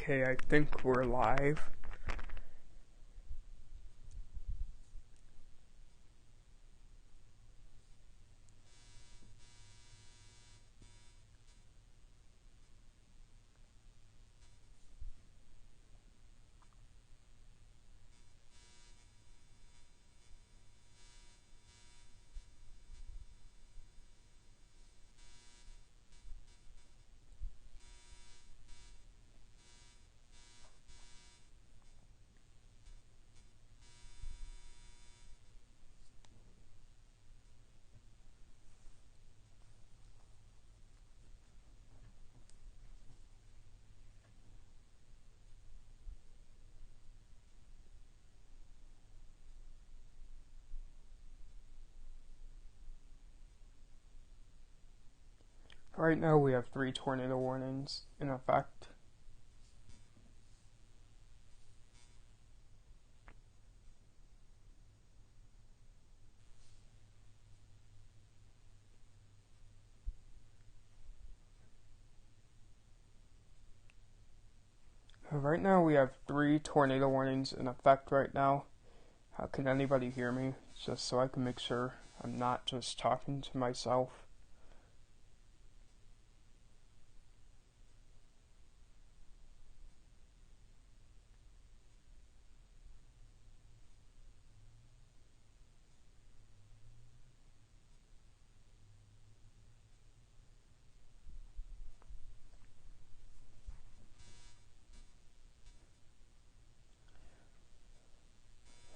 Okay, I think we're live. Right now we have 3 tornado warnings in effect. Right now we have 3 tornado warnings in effect right now. Can anybody hear me? Just so I can make sure I'm not just talking to myself.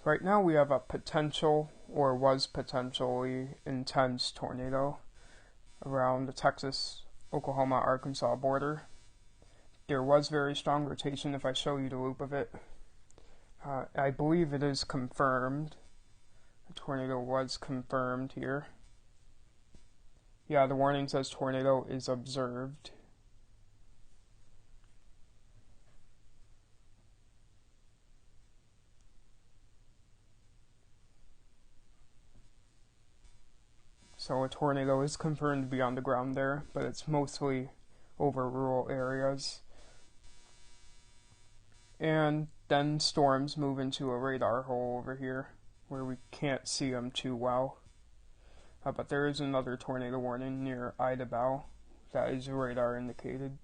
Right now we have a potential, or was potentially, intense tornado around the Texas, Oklahoma, Arkansas border. There was very strong rotation if I show you the loop of it. I believe it is confirmed. The tornado was confirmed here. Yeah, the warning says tornado is observed. So a tornado is confirmed to be on the ground there, but it's mostly over rural areas. And then storms move into a radar hole over here where we can't see them too well. But there is another tornado warning near Idabel that is radar indicated.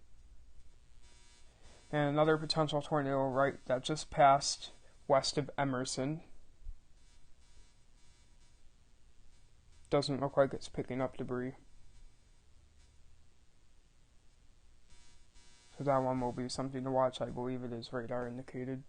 And another potential tornado right that just passed west of Emerson. Doesn't look like it's picking up debris. So that one will be something to watch. I believe it is radar indicated.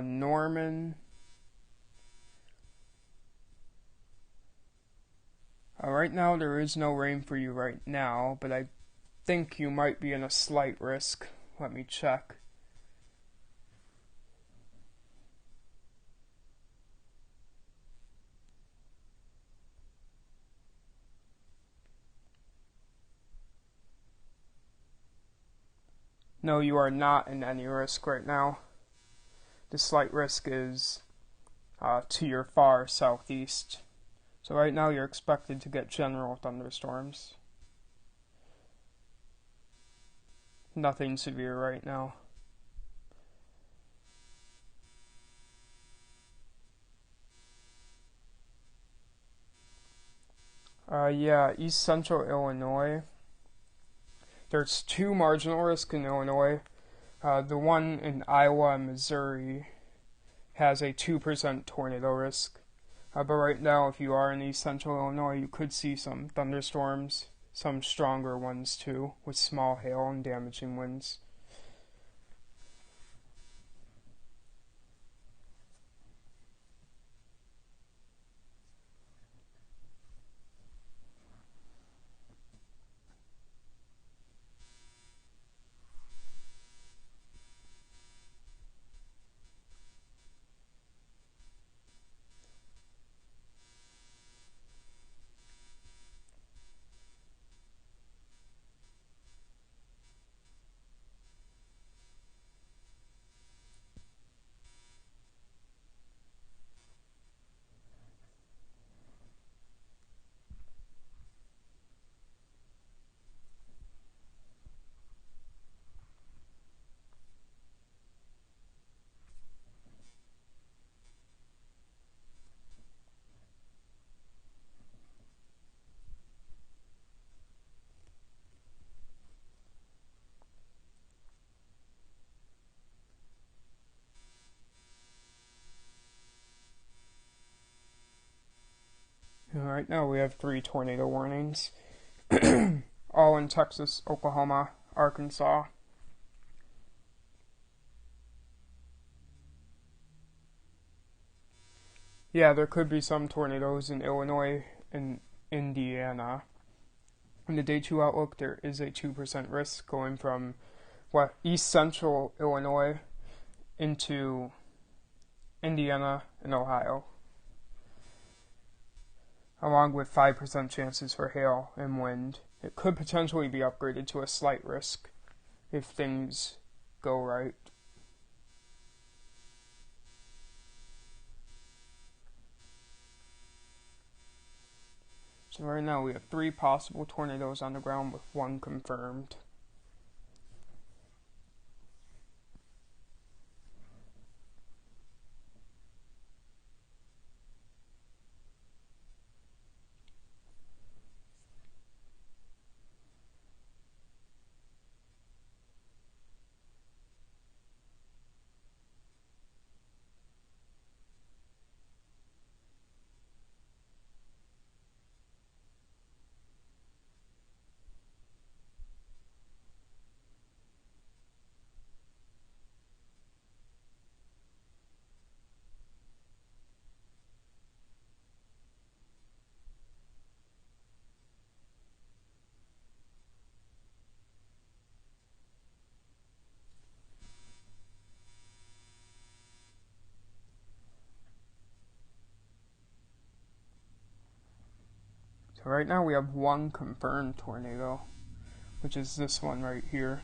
Norman. Right now there is no rain for you right now, but I think you might be in a slight risk. Let me check. No, you are not in any risk right now. The slight risk is to your far southeast. So right now you're expected to get general thunderstorms. Nothing severe right now. Yeah, East Central Illinois. There's 2 marginal risk in Illinois. The one in Iowa and Missouri has a 2% tornado risk. But right now, if you are in East Central Illinois, you could see some thunderstorms, some stronger ones too, with small hail and damaging winds. Right now we have 3 tornado warnings, all in Texas, Oklahoma, Arkansas. Yeah, there could be some tornadoes in Illinois and Indiana. In the day 2 outlook, there is a 2% risk going from east central Illinois into Indiana and Ohio, along with 5% chances for hail and wind. It could potentially be upgraded to a slight risk if things go right. So right now we have 3 possible tornadoes on the ground with 1 confirmed. So right now we have 1 confirmed tornado, which is this one right here,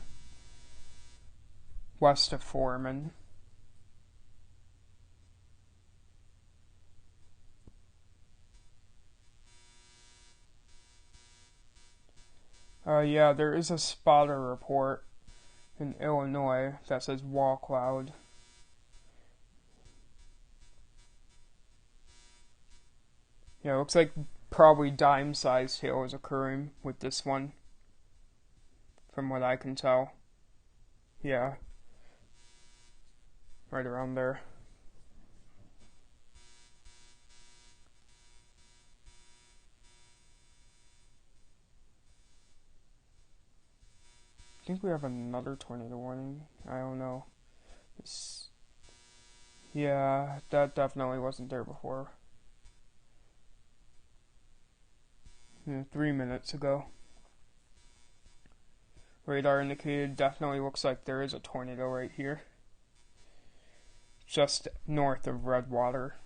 west of Foreman. Yeah, there is a spotter report in Illinois that says wall cloud. Yeah, it looks like probably dime-sized hail is occurring with this one, from what I can tell. Yeah, right around there. I think we have another tornado warning. I don't know. Yeah, that definitely wasn't there before. 3 minutes ago. Radar indicated definitely looks like there is a tornado right here, just north of Redwater.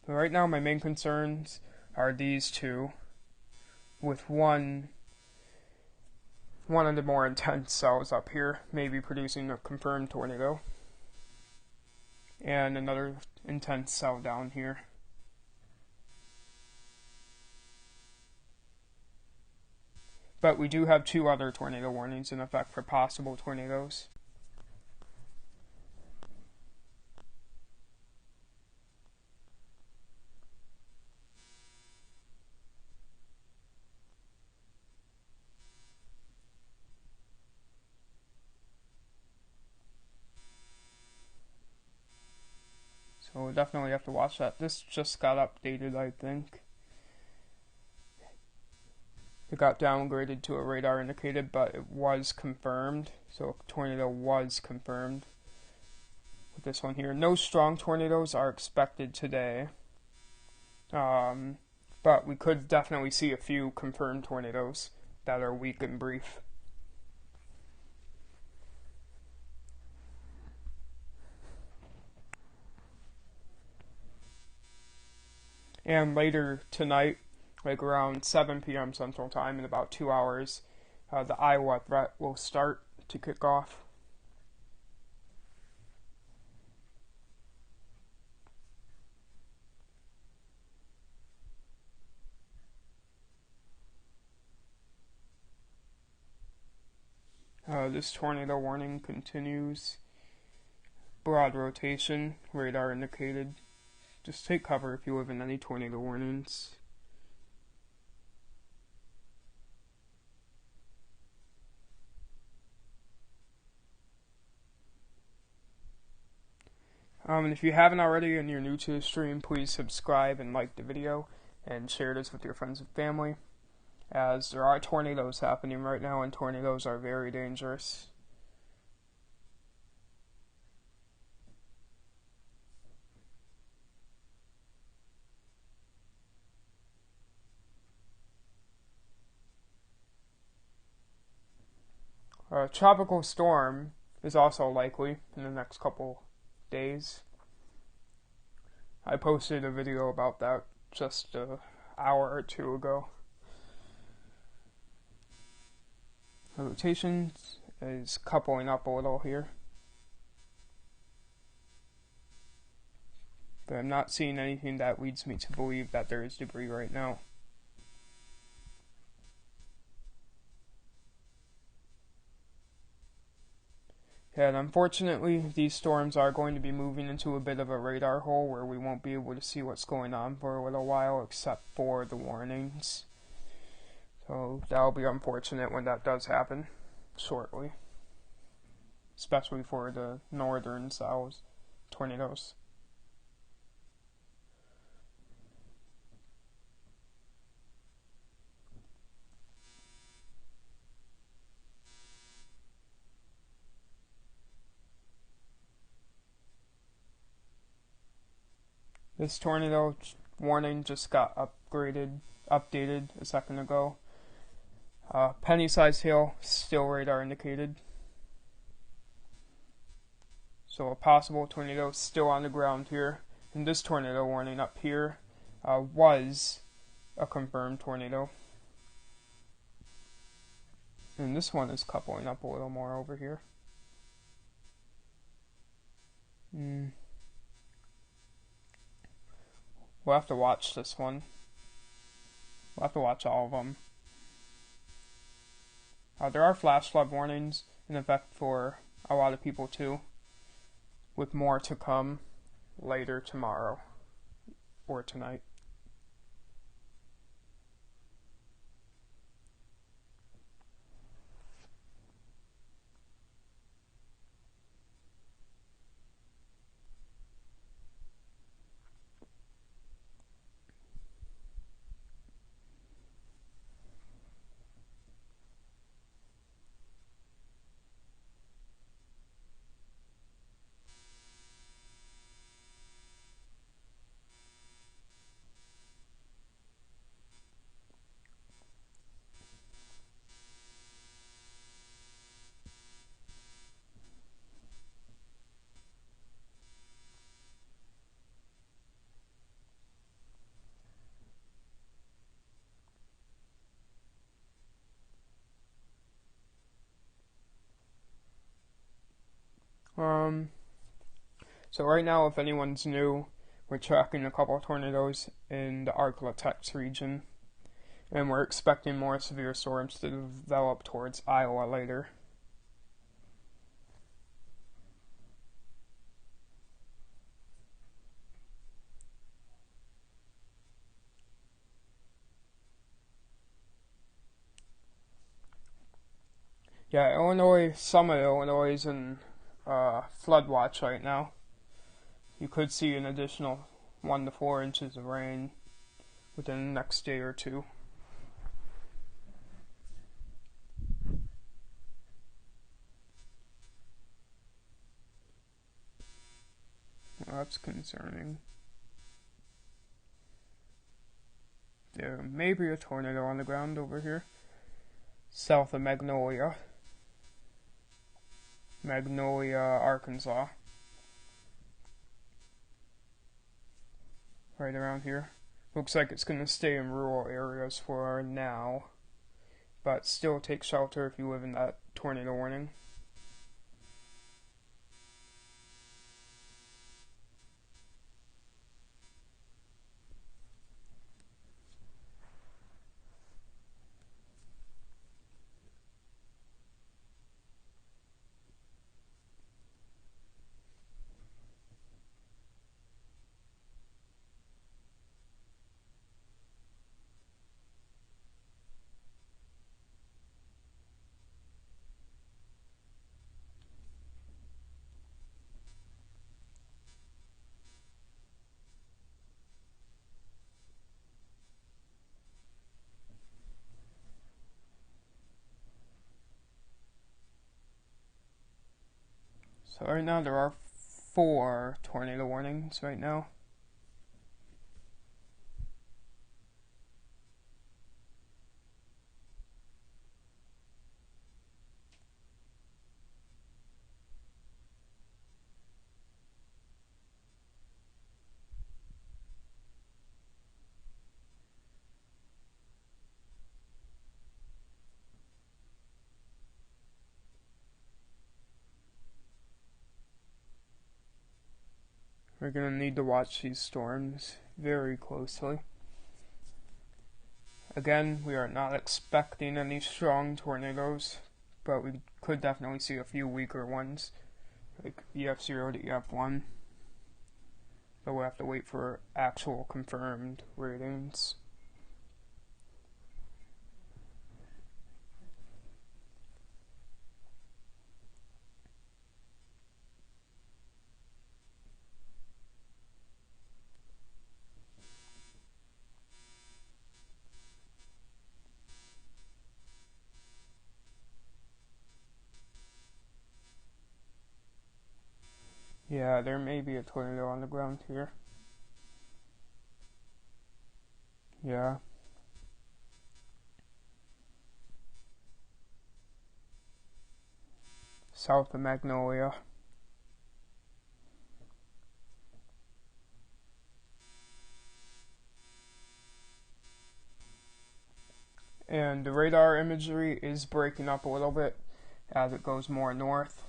But right now my main concerns are these 2, with one of the more intense cells up here maybe producing a confirmed tornado, and another intense cell down here. But we do have 2 other tornado warnings in effect for possible tornadoes. So we'll definitely have to watch that. This just got updated, I think. It got downgraded to a radar indicated, but it was confirmed. So a tornado was confirmed with this one here. No strong tornadoes are expected today. But we could definitely see a few confirmed tornadoes that are weak and brief. And later tonight, like around 7 p.m. Central Time, in about 2 hours, the Iowa threat will start to kick off. This tornado warning continues. Broad rotation, radar indicated. Just take cover if you live in any tornado warnings. And if you haven't already and you're new to the stream, please subscribe and like the video and share this with your friends and family, as there are tornadoes happening right now, and tornadoes are very dangerous. A tropical storm is also likely in the next couple days. I posted a video about that just an hour or two ago. The rotation is coupling up a little here, but I'm not seeing anything that leads me to believe that there is debris right now. And unfortunately, these storms are going to be moving into a bit of a radar hole where we won't be able to see what's going on for a little while, except for the warnings. So that'll be unfortunate when that does happen shortly, especially for the northern south tornadoes. This tornado warning just got updated a second ago. Penny-sized hail, still radar indicated. So a possible tornado still on the ground here. And this tornado warning up here was a confirmed tornado. And this one is coupling up a little more over here. We'll have to watch this one. We'll have to watch all of them. There are flash flood warnings in effect for a lot of people too, with more to come later tomorrow or tonight. So right now, if anyone's new, we're tracking a couple of tornadoes in the Arklatex region, and we're expecting more severe storms to develop towards Iowa later. Yeah, Illinois, some of Illinois is in flood watch right now. You could see an additional 1 to 4 inches of rain within the next day or two. Well, that's concerning. There may be a tornado on the ground over here, south of Magnolia, Arkansas. Right around here. Looks like it's going to stay in rural areas for now, but still take shelter if you live in that tornado warning. So right now there are 4 tornado warnings right now. We're going to need to watch these storms very closely. Again, we are not expecting any strong tornadoes, but we could definitely see a few weaker ones, like EF0 to EF1. But we'll have to wait for actual confirmed ratings. Yeah, there may be a tornado on the ground here. Yeah. South of Magnolia. And the radar imagery is breaking up a little bit as it goes more north.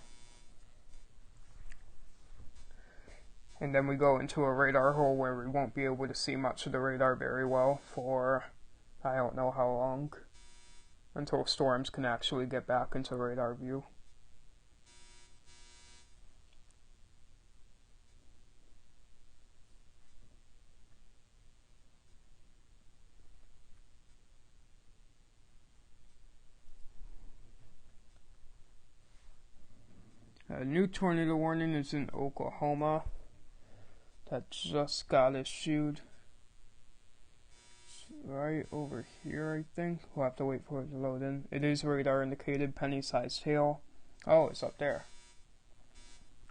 And then we go into a radar hole where we won't be able to see much of the radar very well for I don't know how long, until storms can actually get back into radar view. A new tornado warning is in Oklahoma that just got issued. It's right over here, I think. We'll have to wait for it to load in. It is radar indicated, penny-sized hail. Oh, it's up there.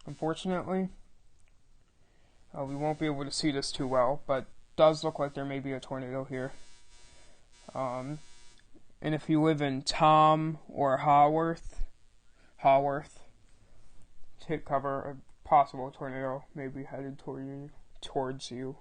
Unfortunately, we won't be able to see this too well, but does look like there may be a tornado here. And if you live in Tom or Haworth, take cover. A possible tornado may be headed towards you.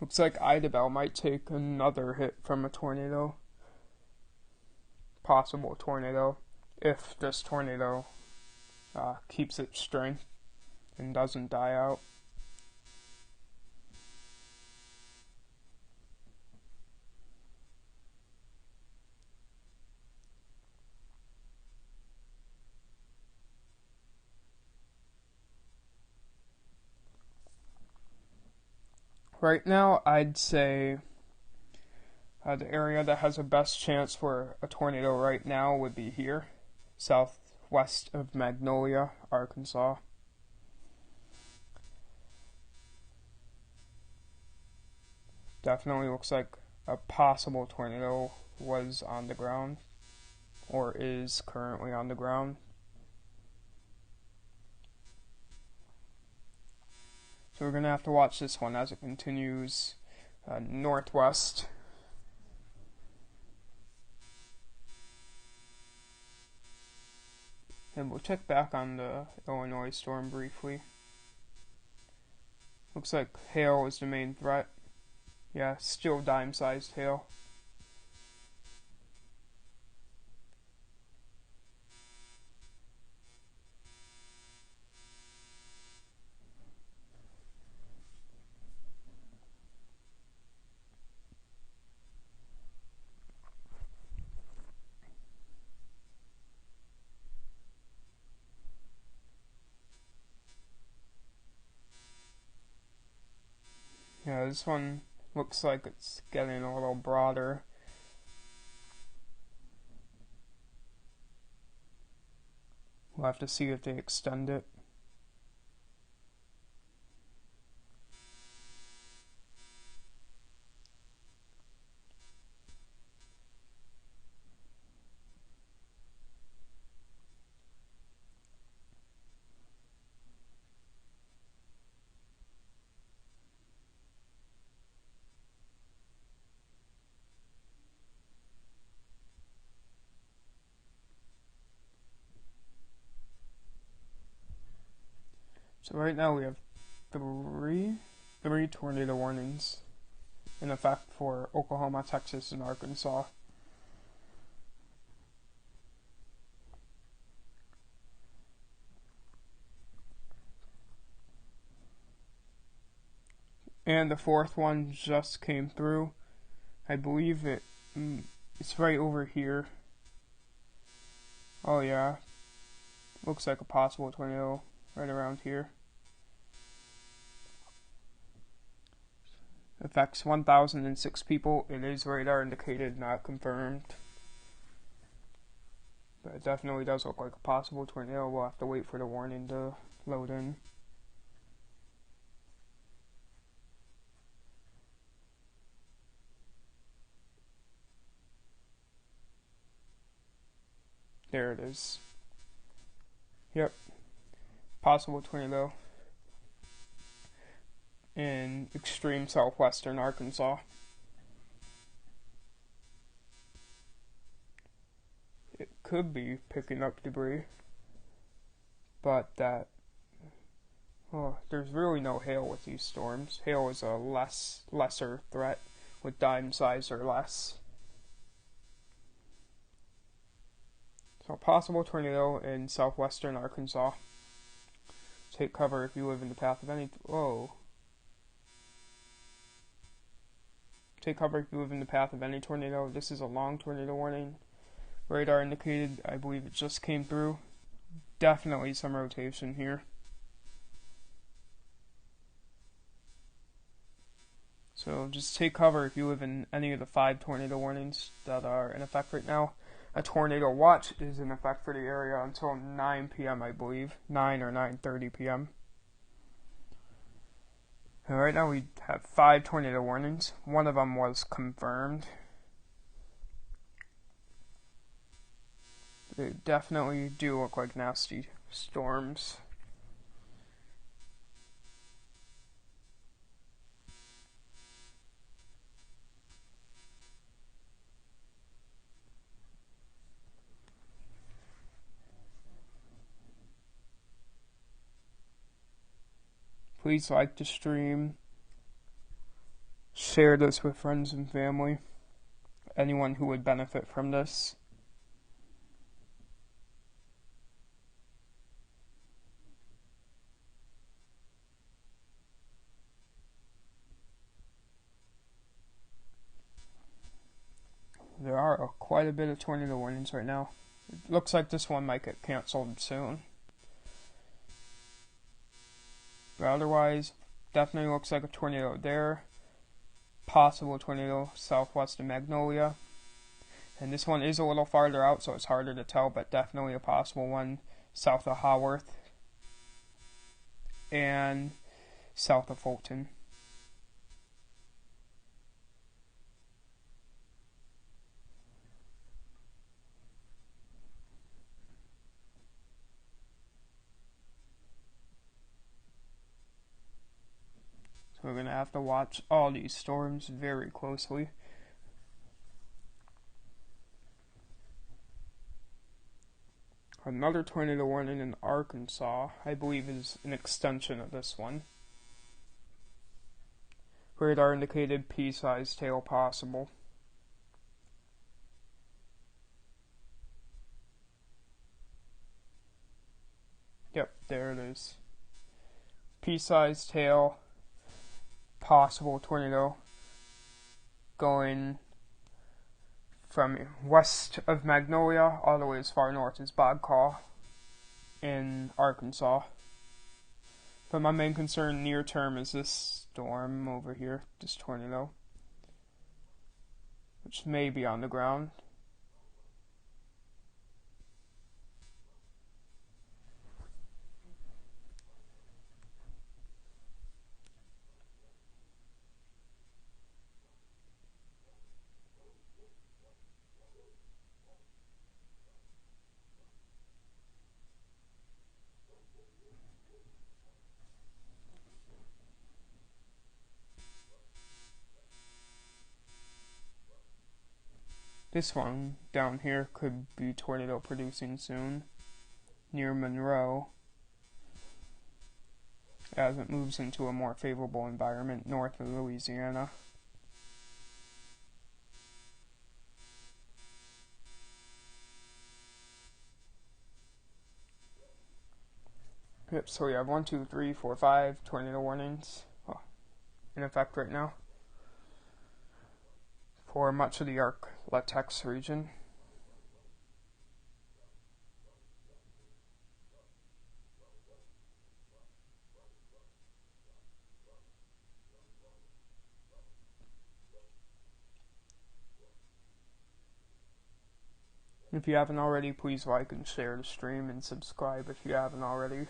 Looks like Idabel might take another hit from a tornado. Possible tornado. If this tornado keeps its strength and doesn't die out. Right now, I'd say the area that has the best chance for a tornado right now would be here, southwest of Magnolia, Arkansas. Definitely looks like a possible tornado was on the ground, or is currently on the ground. So we're going to have to watch this one as it continues northwest. And we'll check back on the Illinois storm briefly. Looks like hail is the main threat. Yeah, still dime-sized hail. Yeah, this one looks like it's getting a little broader. We'll have to see if they extend it. So right now we have three tornado warnings in effect for Oklahoma, Texas, and Arkansas. And the fourth one just came through. I believe it's right over here. Oh yeah, looks like a possible tornado right around here. Affects 1,006 people. It is radar indicated, not confirmed. But it definitely does look like a possible tornado. We'll have to wait for the warning to load in. There it is. Yep. Possible tornado in extreme southwestern Arkansas. It could be picking up debris, but there's really no hail with these storms. Hail is a lesser threat with dime size or less. So possible tornado in southwestern Arkansas. Take cover if you live in the path of any... Take cover if you live in the path of any tornado. This is a long tornado warning. Radar indicated, I believe it just came through. Definitely some rotation here. So just take cover if you live in any of the 5 tornado warnings that are in effect right now. A tornado watch is in effect for the area until 9 p.m. I believe. 9 or 9:30 p.m. And right now we have 5 tornado warnings. One of them was confirmed. They definitely do look like nasty storms. Please like the stream. Share this with friends and family. Anyone who would benefit from this. There are quite a bit of tornado warnings right now. It looks like this one might get canceled soon. But otherwise, definitely looks like a tornado there. Possible tornado southwest of Magnolia. And this one is a little farther out, so it's harder to tell, but definitely a possible one south of Haworth and south of Fulton. So we're going to have to watch all these storms very closely. Another tornado warning in Arkansas, I believe, is an extension of this one. Radar indicated pea-sized tail possible. Yep, there it is. Pea-sized tail, possible tornado going from west of Magnolia all the way as far north as Bogcaw in Arkansas. But my main concern near term is this storm over here, this tornado, which may be on the ground. This one down here could be tornado producing soon, near Monroe, as it moves into a more favorable environment north of Louisiana. Yep, so we have 1, 2, 3, 4, 5 tornado warnings in effect right now for much of the Ark-La-Tex region. If you haven't already, please like and share the stream and subscribe if you haven't already.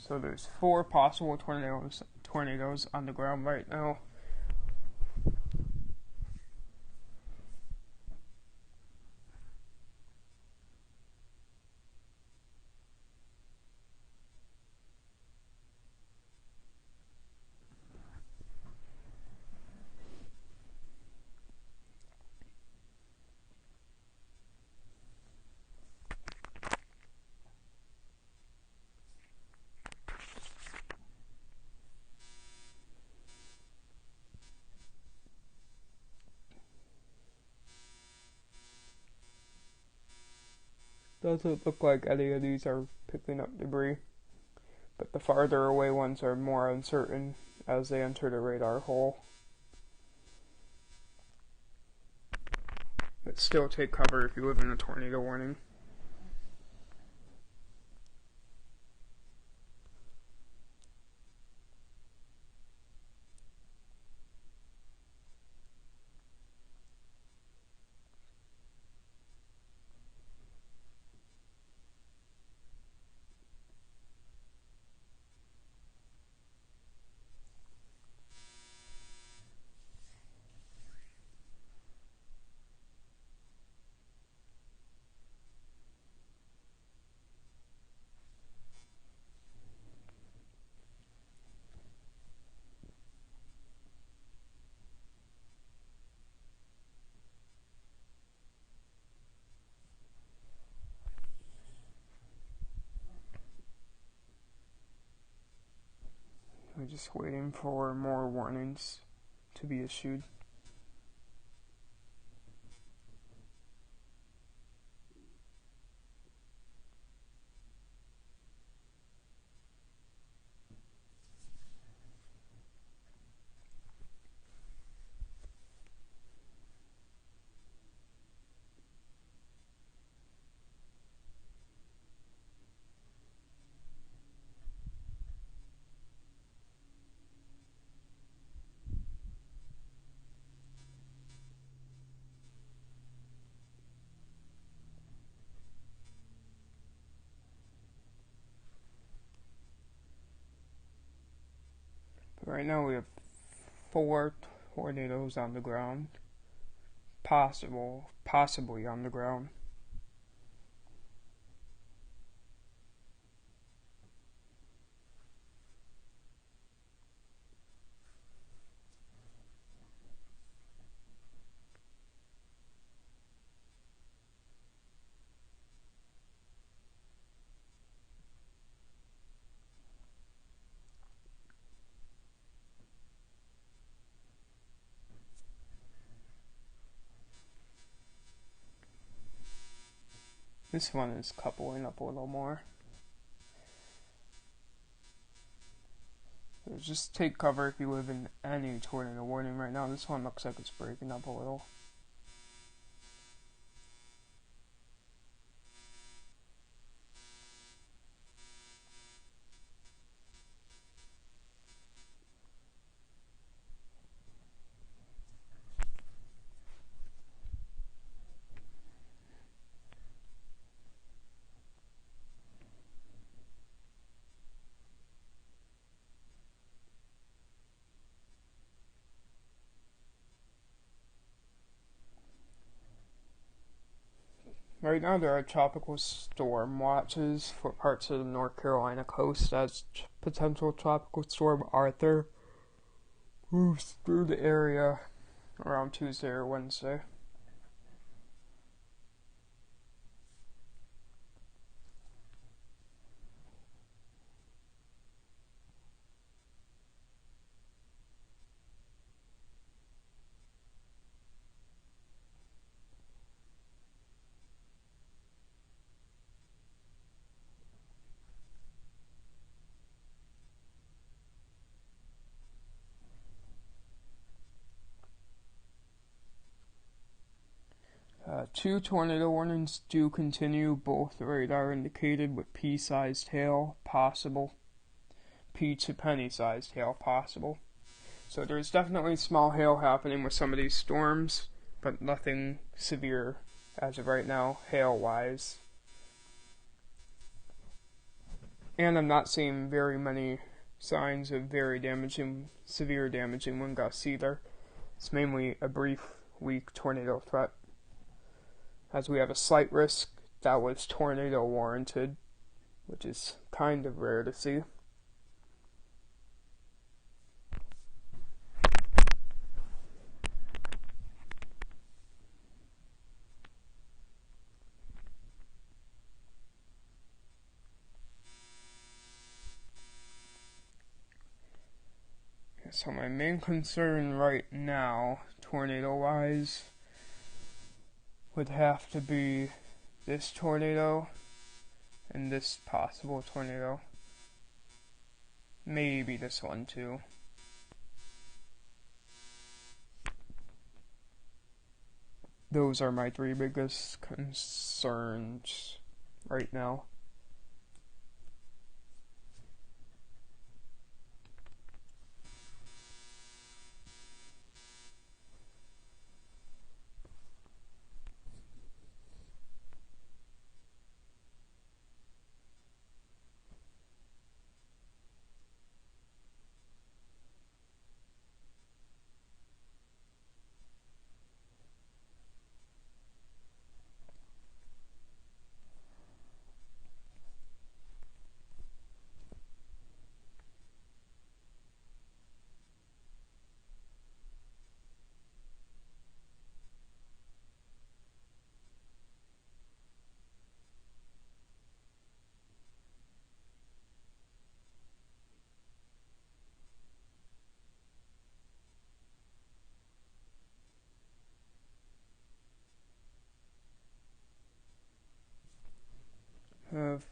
So there's 4 possible tornadoes on the ground right now. Doesn't look like any of these are picking up debris, but the farther away ones are more uncertain as they enter the radar hole. But still take cover if you live in a tornado warning. We're just waiting for more warnings to be issued. Right now we have 4 tornadoes on the ground. Possibly on the ground. This one is coupling up a little more. So just take cover if you live in any tornado warning right now. This one looks like it's breaking up a little. Right now there are tropical storm watches for parts of the North Carolina coast as potential tropical storm Arthur moves through the area around Tuesday or Wednesday. Two tornado warnings do continue, both radar indicated with pea-sized hail possible. Pea to penny-sized hail possible. So there's definitely small hail happening with some of these storms, but nothing severe as of right now, hail-wise. And I'm not seeing very many signs of severe damaging wind gusts either. It's mainly a brief, weak tornado threat. As we have a slight risk that was tornado warranted, which is kind of rare to see. So my main concern right now, tornado-wise, would have to be this tornado and this possible tornado. Maybe this one too. Those are my 3 biggest concerns right now.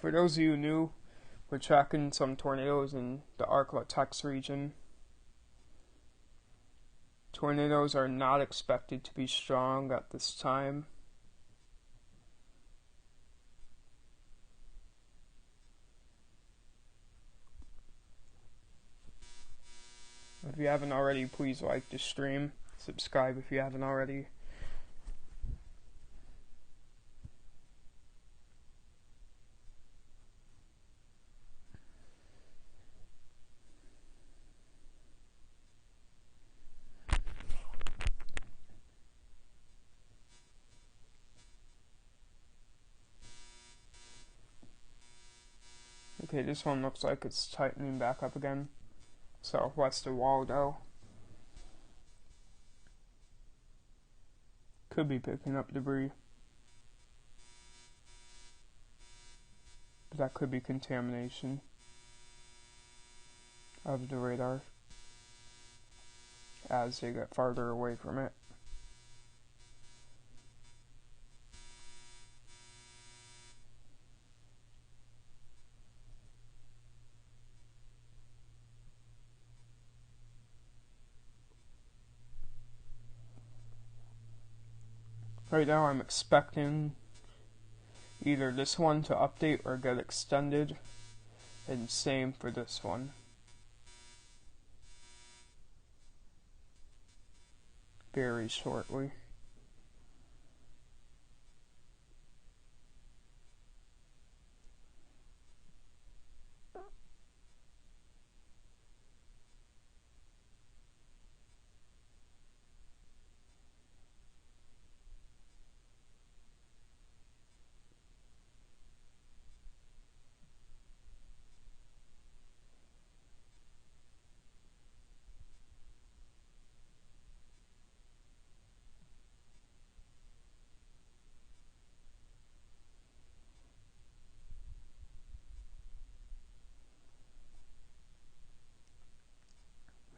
For those of you new, we're tracking some tornadoes in the Arklatex region. Tornadoes are not expected to be strong at this time. If you haven't already, please like the stream. Subscribe if you haven't already. Okay, this one looks like it's tightening back up again. Southwest of Waldo. Could be picking up debris. But that could be contamination of the radar as they get farther away from it. Right now I'm expecting either this one to update or get extended, and same for this one. Very shortly.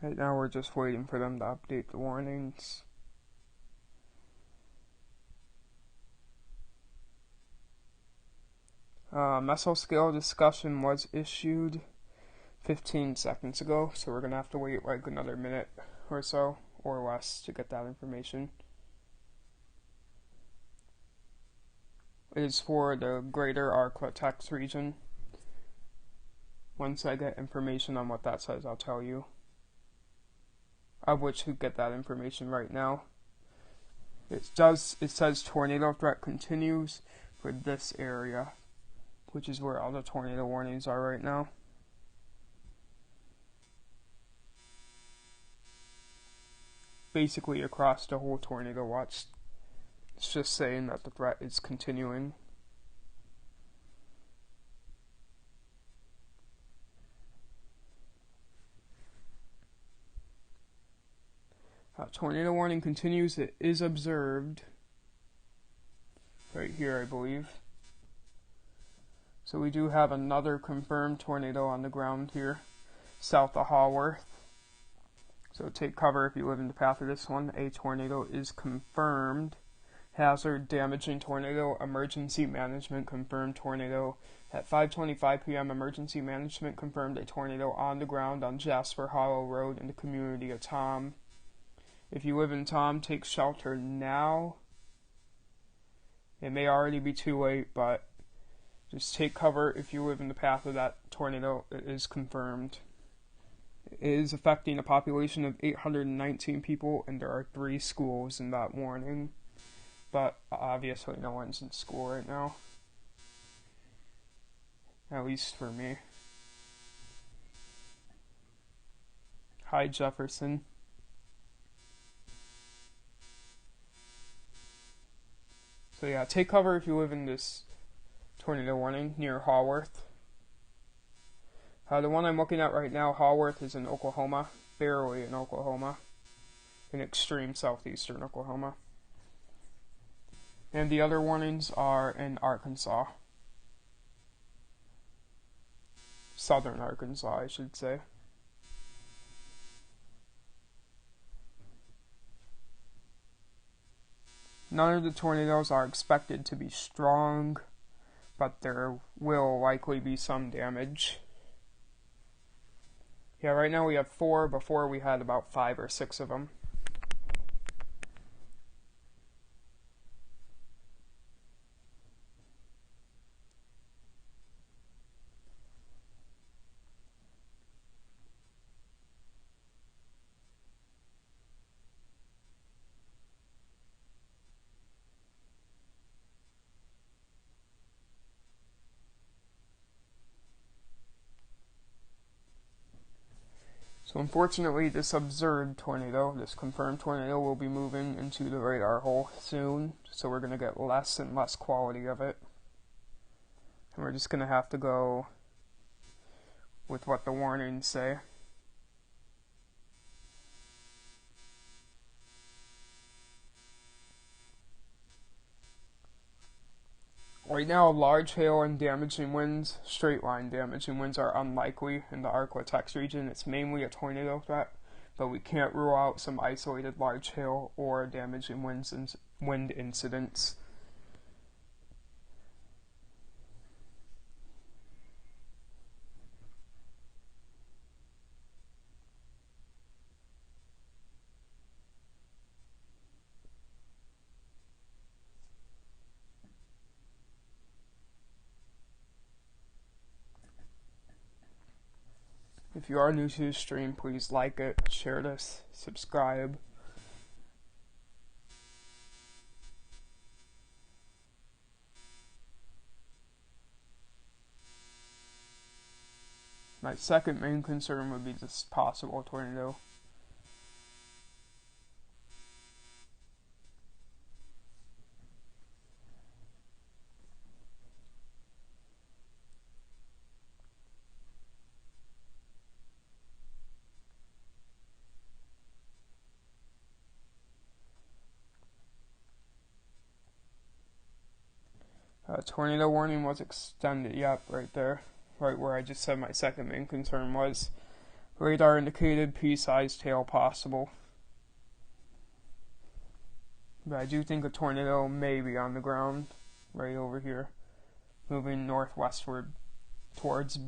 Right now we're just waiting for them to update the warnings. Mesoscale discussion was issued 15 seconds ago, so we're going to have to wait like another minute or so, or less, to get that information. It is for the greater Arklatex region. Once I get information on what that says, I'll tell you. Of which to get that information right now. It says tornado threat continues for this area, which is where all the tornado warnings are right now. Basically across the whole tornado watch. It's just saying that the threat is continuing. Tornado warning continues. It is observed right here, I believe. So we do have another confirmed tornado on the ground here, south of Haworth. So take cover if you live in the path of this one. A tornado is confirmed. Hazard, damaging tornado, emergency management confirmed tornado. At 5:25 p.m., emergency management confirmed a tornado on the ground on Jasper Hollow Road in the community of Tom. If you live in Tom, take shelter now. It may already be too late, but just take cover if you live in the path of that tornado. It is confirmed. It is affecting a population of 819 people, and there are 3 schools in that warning. But obviously no one's in school right now. At least for me. Hi, Jefferson. So yeah, take cover if you live in this tornado warning near Haworth. The one I'm looking at right now, Haworth, is in Oklahoma, barely in Oklahoma, in extreme southeastern Oklahoma. And the other warnings are in Arkansas. Southern Arkansas, I should say. None of the tornadoes are expected to be strong, but there will likely be some damage. Yeah, right now we have 4. Before we had about 5 or 6 of them. So unfortunately, this observed tornado, this confirmed tornado, will be moving into the radar hole soon. So we're going to get less and less quality of it. And we're just going to have to go with what the warnings say. Right now, large hail and damaging winds, straight line damaging winds, are unlikely in the Arklatex region. It's mainly a tornado threat, but we can't rule out some isolated large hail or damaging wind incidents. If you are new to the stream, please like it, share this, subscribe. My second main concern would be this possible tornado. Tornado warning was extended. Yep, right there. Right where I just said my second main concern was. Radar indicated pea-sized hail possible. But I do think a tornado may be on the ground right over here, moving northwestward towards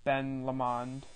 Ben Lomond.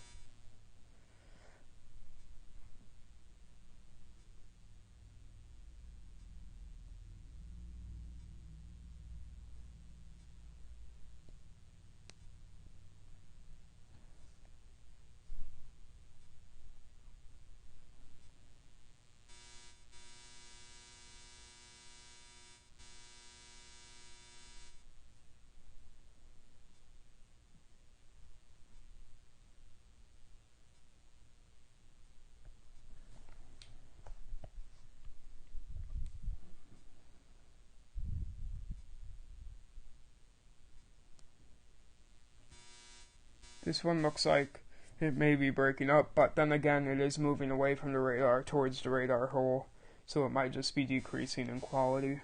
This one looks like it may be breaking up, but then again it is moving away from the radar towards the radar hole, so it might just be decreasing in quality.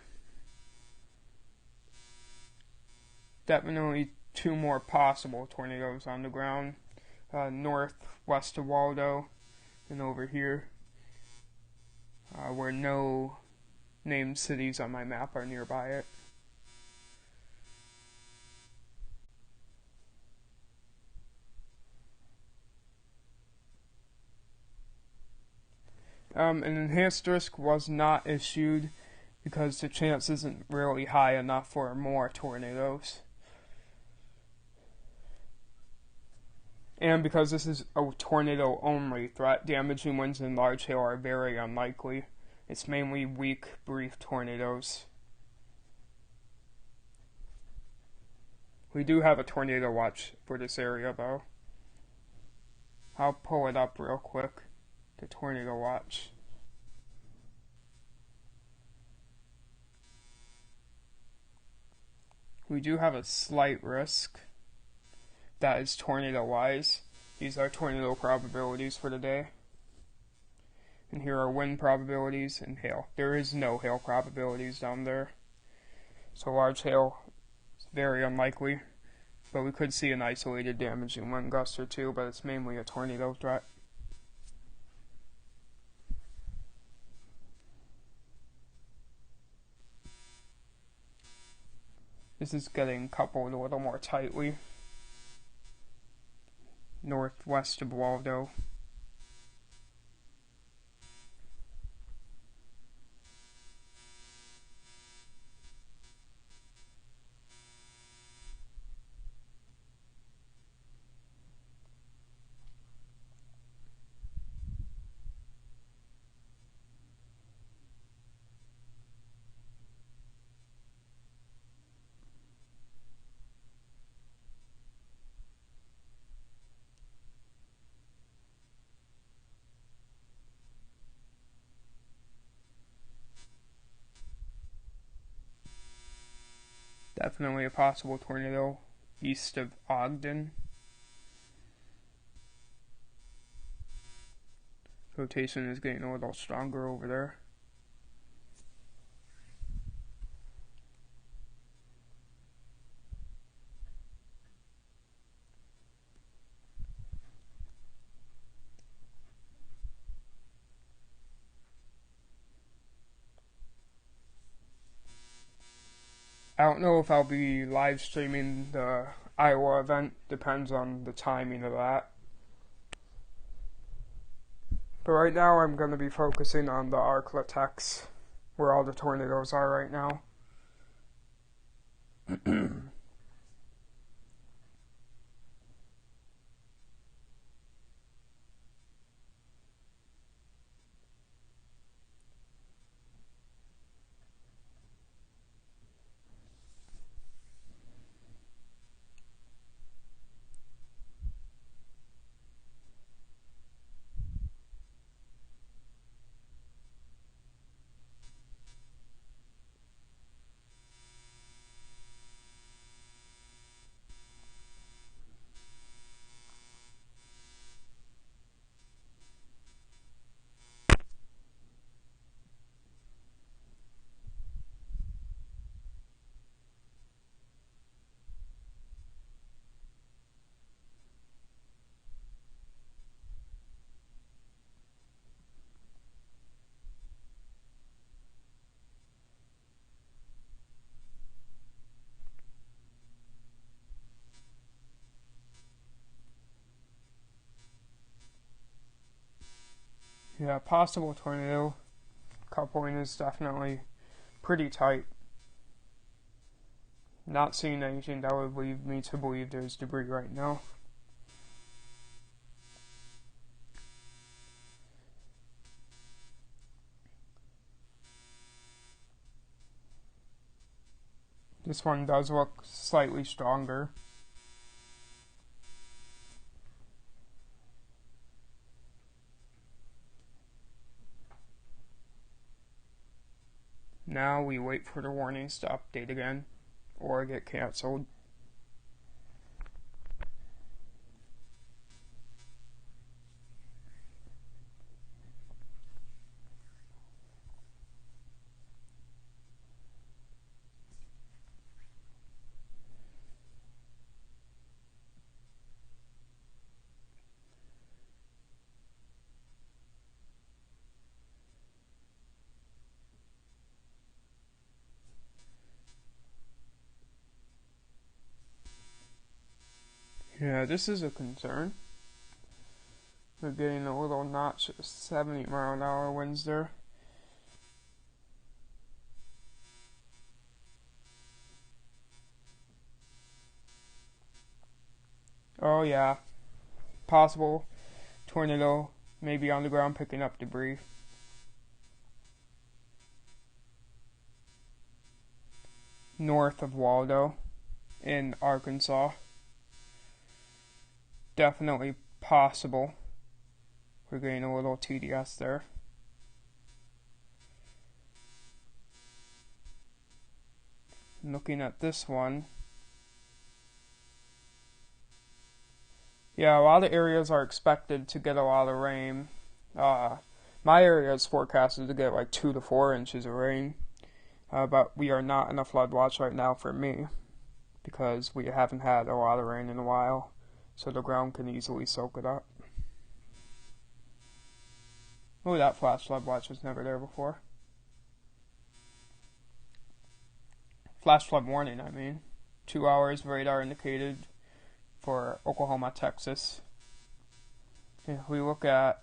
Definitely two more possible tornadoes on the ground, northwest of Waldo and over here, where no named cities on my map are nearby it. An enhanced risk was not issued because the chance isn't really high enough for more tornadoes. And because this is a tornado-only threat, damaging winds and large hail are very unlikely. It's mainly weak, brief tornadoes. We do have a tornado watch for this area, though. I'll pull it up real quick. The tornado watch. We do have a slight risk. That is tornado-wise. These are tornado probabilities for the day. And here are wind probabilities and hail. There is no hail probabilities down there. So large hail is very unlikely. But we could see an isolated damaging wind gust or two, but it's mainly a tornado threat. This is getting coupled a little more tightly. Northwest of Waldo. Definitely a possible tornado east of Ogden. Rotation is getting a little stronger over there. I don't know if I'll be live streaming the Iowa event. Depends on the timing of that. But right now I'm going to be focusing on the Arklatex, where all the tornadoes are right now. Yeah, possible tornado. Coupling is definitely pretty tight. Not seeing anything that would lead me to believe there's debris right now. This one does look slightly stronger. Now we wait for the warnings to update again or get canceled. Yeah, this is a concern. We're getting a little notch of 70-mile-an-hour winds there. Oh yeah, possible tornado, maybe on the ground picking up debris. North of Waldo in Arkansas. Definitely possible. We're getting a little TDS there. Looking at this one. Yeah, a lot of areas are expected to get a lot of rain. My area is forecasted to get like 2 to 4 inches of rain. But we are not in a flood watch right now for me, because we haven't had a lot of rain in a while, so the ground can easily soak it up. Oh, that flash flood watch was never there before. Flash flood warning, I mean. 2 hours radar indicated for Oklahoma, Texas. If we look at...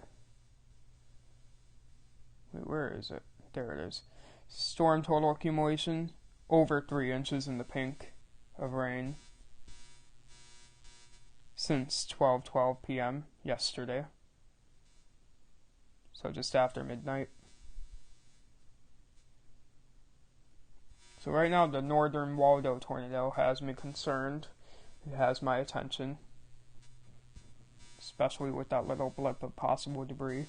Wait, where is it? There it is. Storm total accumulation, over 3 inches in the pink of rain since 12:12 p.m. yesterday. So just after midnight. So right now the northern Waldo tornado has me concerned. It has my attention, especially with that little blip of possible debris.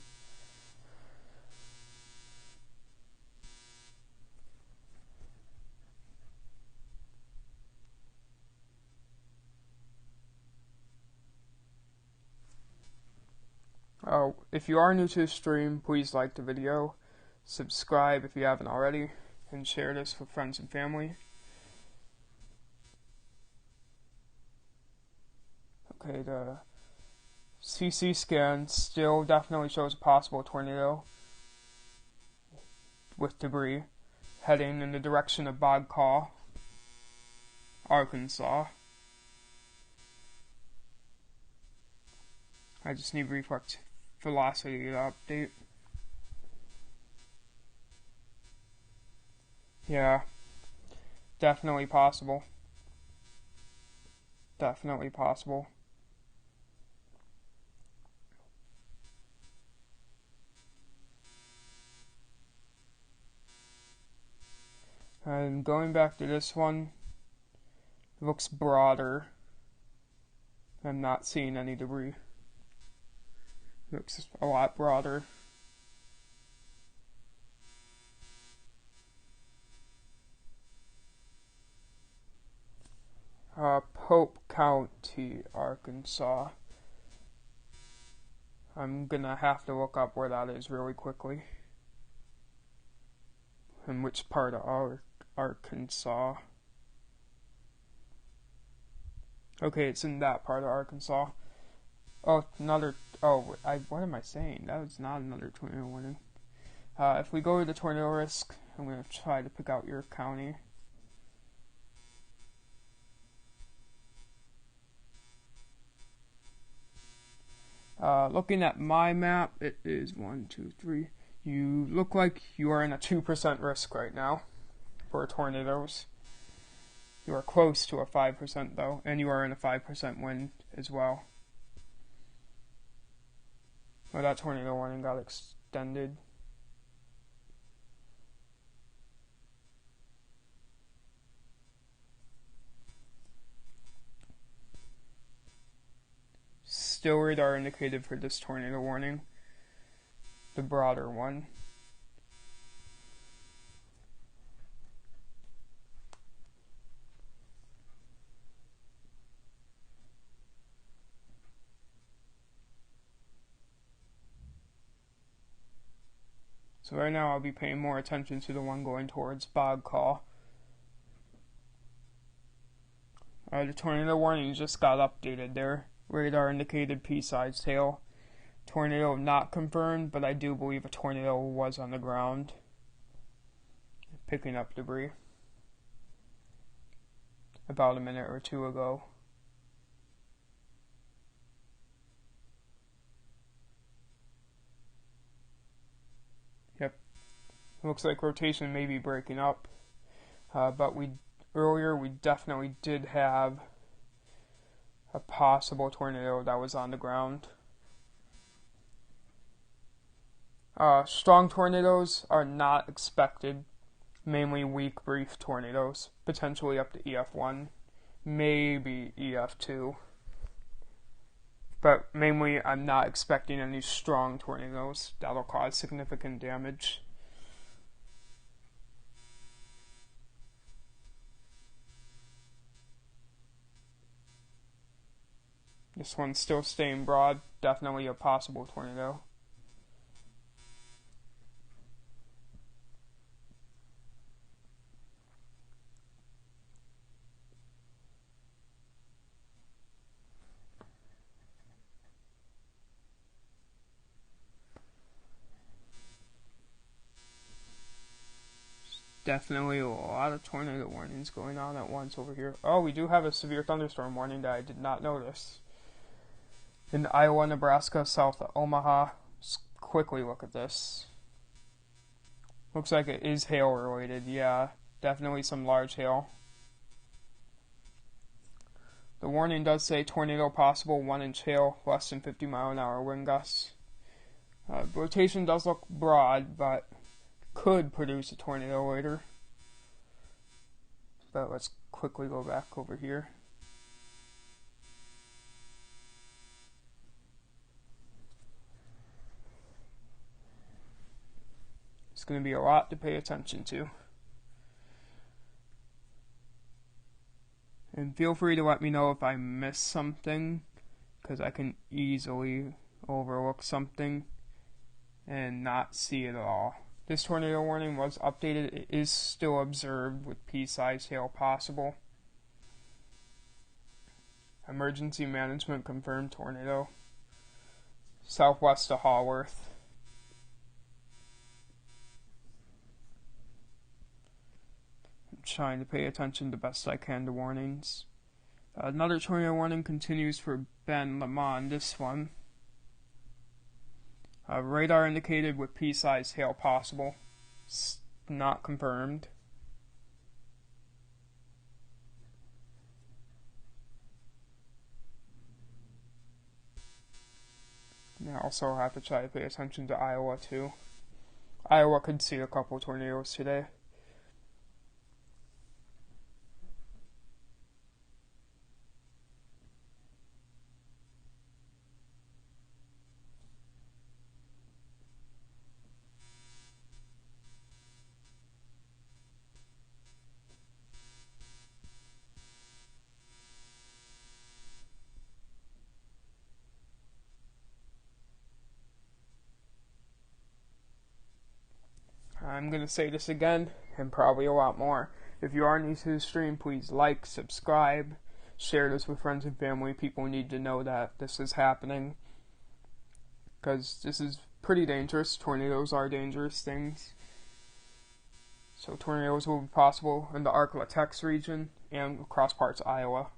if you are new to the stream, please like the video, subscribe if you haven't already, and share this with friends and family. Okay, the CC scan still definitely shows a possible tornado with debris heading in the direction of Bog Call, Arkansas. I just need reflex velocity to update. Yeah, definitely possible. Definitely possible. And going back to this one, it looks broader. I'm not seeing any debris. It looks a lot broader. Pope County, Arkansas. I'm gonna have to look up where that is really quickly. And which part of Arkansas. Okay, it's in that part of Arkansas. Oh, what am I saying? That was not another tornado warning. If we go to the tornado risk, I'm gonna try to pick out your county. Looking at my map, it is 1, 2, 3. You look like you are in a 2% risk right now for tornadoes. You are close to a 5% though, and you are in a 5% wind as well. Well, that tornado warning got extended. Still radar indicated for this tornado warning, the broader one. So right now I'll be paying more attention to the one going towards Bog Call. The tornado warning just got updated there. Radar indicated pea-sized hail. Tornado not confirmed, but I do believe a tornado was on the ground, picking up debris about a minute or two ago. Yep, looks like rotation may be breaking up, but earlier we definitely did have a possible tornado that was on the ground. Strong tornadoes are not expected, mainly weak, brief tornadoes, potentially up to EF1, maybe EF2. But mainly, I'm not expecting any strong tornadoes that'll cause significant damage. This one's still staying broad, definitely a possible tornado. Definitely a lot of tornado warnings going on at once over here. Oh, we do have a severe thunderstorm warning that I did not notice. In Iowa, Nebraska, south of Omaha. Let's quickly look at this. Looks like it is hail related. Yeah, definitely some large hail. The warning does say tornado possible, 1-inch hail, less than 50-mile-an-hour wind gusts. Rotation does look broad, but could produce a tornado later. But let's quickly go back over here. It's going to be a lot to pay attention to. And feel free to let me know if I missed something, because I can easily overlook something and not see it at all. This tornado warning was updated. It is still observed with pea-sized hail possible. Emergency management confirmed tornado. Southwest of Haworth. I'm trying to pay attention the best I can to warnings. Another tornado warning continues for Ben Lomond, this one. Radar indicated with pea-sized hail possible. Not confirmed. And I also have to try to pay attention to Iowa too. Iowa could see a couple tornadoes today. I'm going to say this again, and probably a lot more. If you are new to the stream, please like, subscribe, share this with friends and family. People need to know that this is happening, because this is pretty dangerous. Tornadoes are dangerous things. So tornadoes will be possible in the Ark-La-Tex region and across parts of Iowa.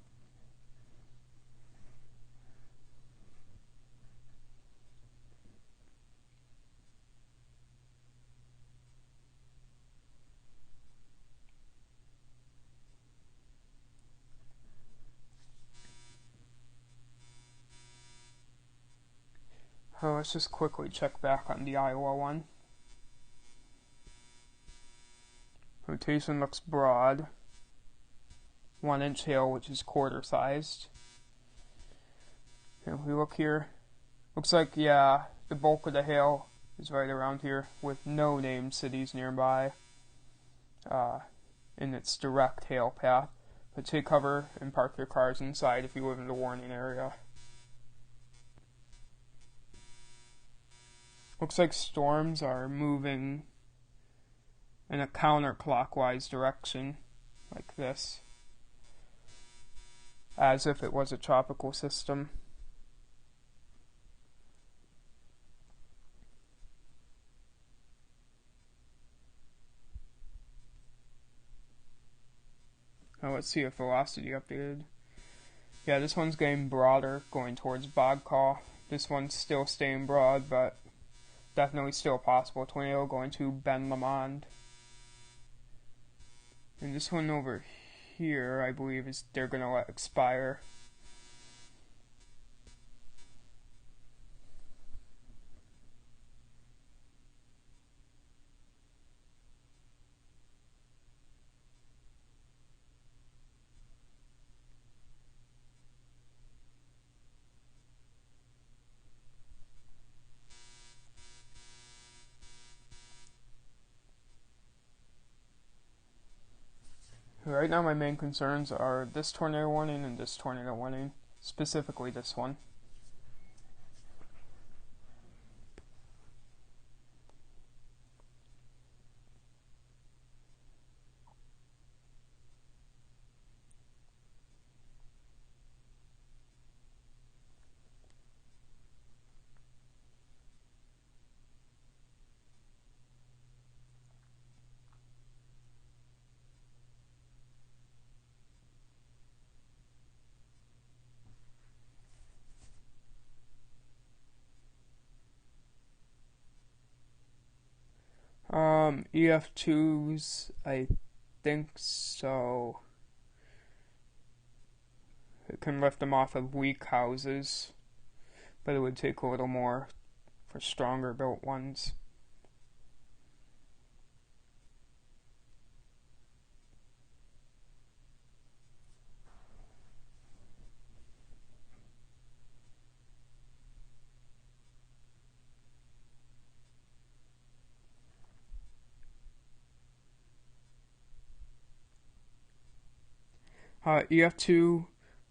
Let's just quickly check back on the Iowa one. Rotation looks broad. 1 inch hail, which is quarter sized. And if we look here, looks like, yeah, the bulk of the hail is right around here with no named cities nearby in its direct hail path. But take cover and park your cars inside if you live in the warning area. Looks like storms are moving in a counterclockwise direction, like this, as if it was a tropical system. Now let's see if velocity updated. Yeah, this one's getting broader, going towards Bogcall. This one's still staying broad, but definitely still possible. Tornado going to Ben Lomond. And this one over here, I believe, is they're going to let expire. Right now my main concerns are this tornado warning and this tornado warning, specifically this one. EF2s, I think so. It can lift them off of weak houses, but it would take a little more for stronger built ones. EF2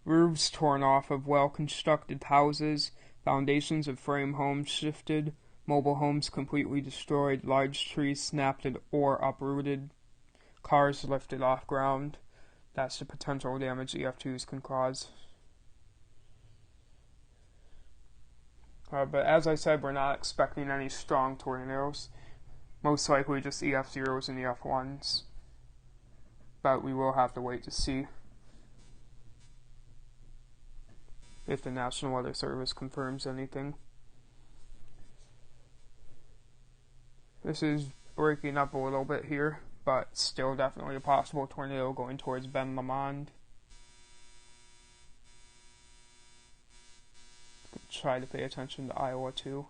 roofs torn off of well-constructed houses. Foundations of frame homes shifted, mobile homes completely destroyed, large trees snapped or uprooted, cars lifted off ground. That's the potential damage EF2s can cause. But as I said, we're not expecting any strong tornadoes. Most likely just EF0s and EF1s. But we will have to wait to see if the National Weather Service confirms anything. This is breaking up a little bit here, but still definitely a possible tornado going towards Ben Lomond. Try to pay attention to Iowa too.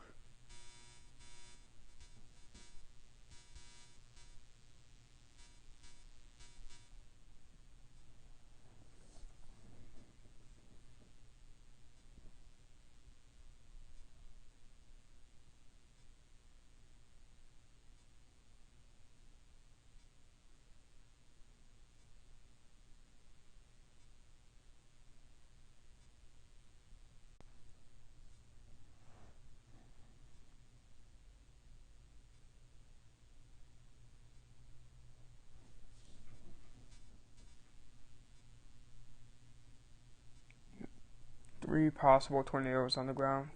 Three possible tornadoes on the ground.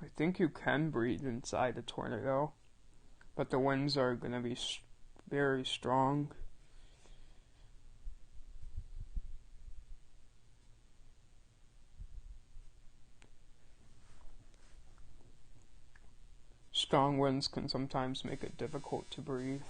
I think you can breathe inside a tornado, but the winds are going to be very strong. Strong winds can sometimes make it difficult to breathe.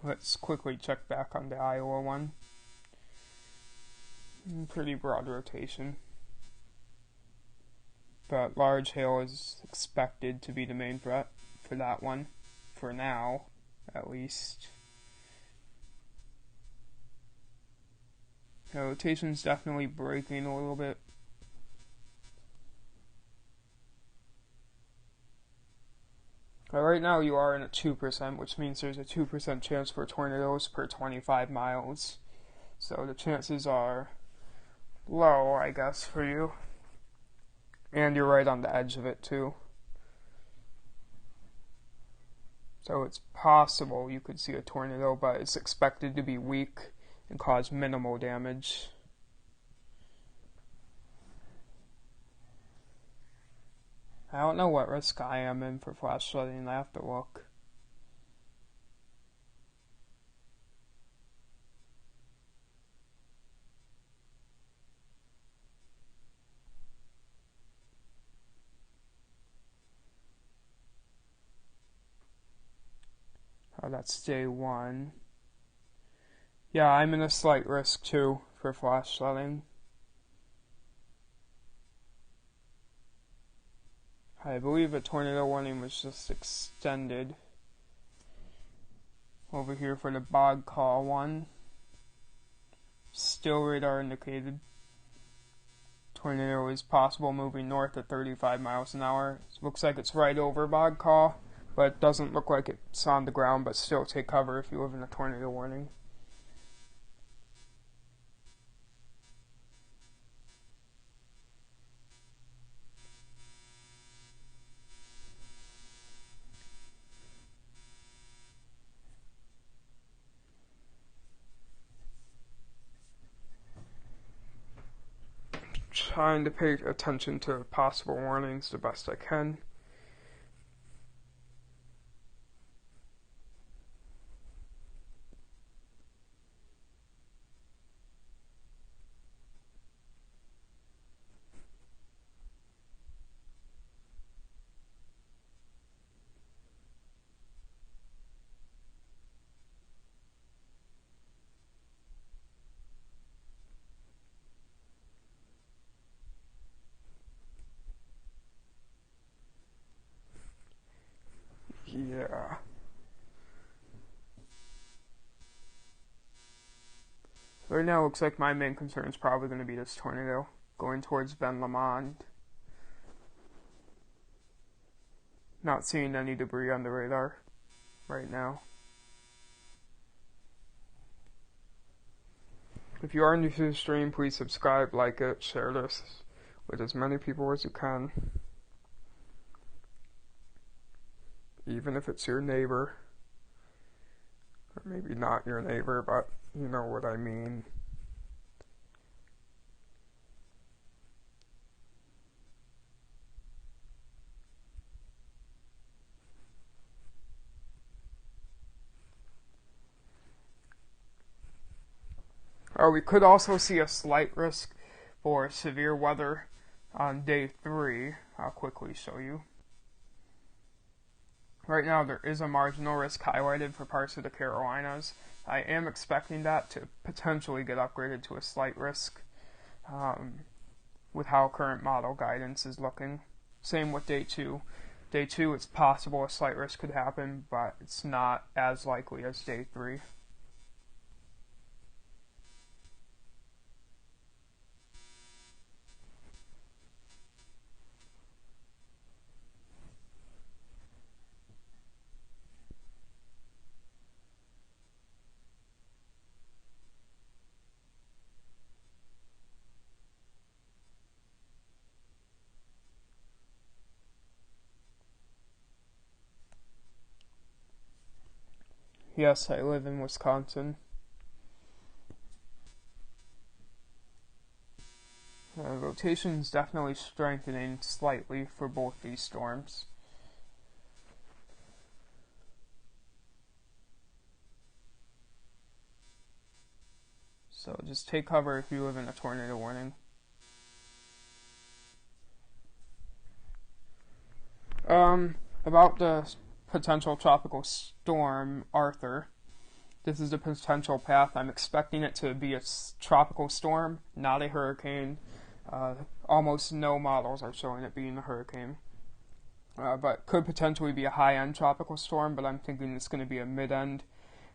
Let's quickly check back on the Iowa one. Pretty broad rotation. But large hail is expected to be the main threat for that one, for now, at least. The rotation's definitely breaking a little bit. But right now you are in at 2%, which means there's a 2% chance for tornadoes per 25 miles. So the chances are low, I guess, for you. And you're right on the edge of it, too. So it's possible you could see a tornado, but it's expected to be weak and cause minimal damage. I don't know what risk I am in for flash flooding. I have to look. Oh, that's day one. Yeah, I'm in a slight risk too for flash flooding. I believe a tornado warning was just extended over here for the Bog Call one. Still radar indicated. Tornado is possible moving north at 35 miles an hour. It looks like it's right over Bog Call, but it doesn't look like it's on the ground, but still take cover if you live in a tornado warning. Trying to pay attention to possible warnings the best I can. Right now, it looks like my main concern is probably going to be this tornado going towards Ben Lomond. Not seeing any debris on the radar right now. If you are new to the stream, please subscribe, like it, share this with as many people as you can. Even if it's your neighbor. Or maybe not your neighbor, but you know what I mean. We could also see a slight risk for severe weather on day 3. I'll quickly show you. Right now, there is a marginal risk highlighted for parts of the Carolinas. I am expecting that to potentially get upgraded to a slight risk with how current model guidance is looking. Same with day 2. Day 2, it's possible a slight risk could happen, but it's not as likely as day 3. Yes, I live in Wisconsin. Rotation is definitely strengthening slightly for both these storms. So just take cover if you live in a tornado warning. About the potential tropical storm Arthur. This is the potential path. I'm expecting it to be a tropical storm, not a hurricane. Almost no models are showing it being a hurricane. But could potentially be a high-end tropical storm, but I'm thinking it's going to be a mid-end.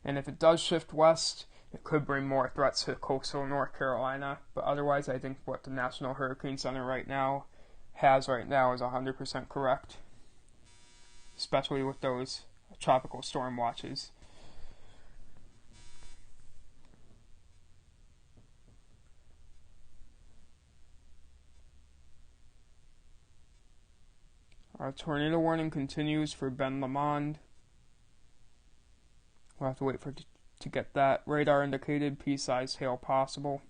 And if it does shift west, it could bring more threats to coastal North Carolina. But otherwise, I think what the National Hurricane Center has right now is 100% correct. Especially with those tropical storm watches. Our tornado warning continues for Ben Lomond. We'll have to wait for to get that. Radar indicated pea-sized hail possible.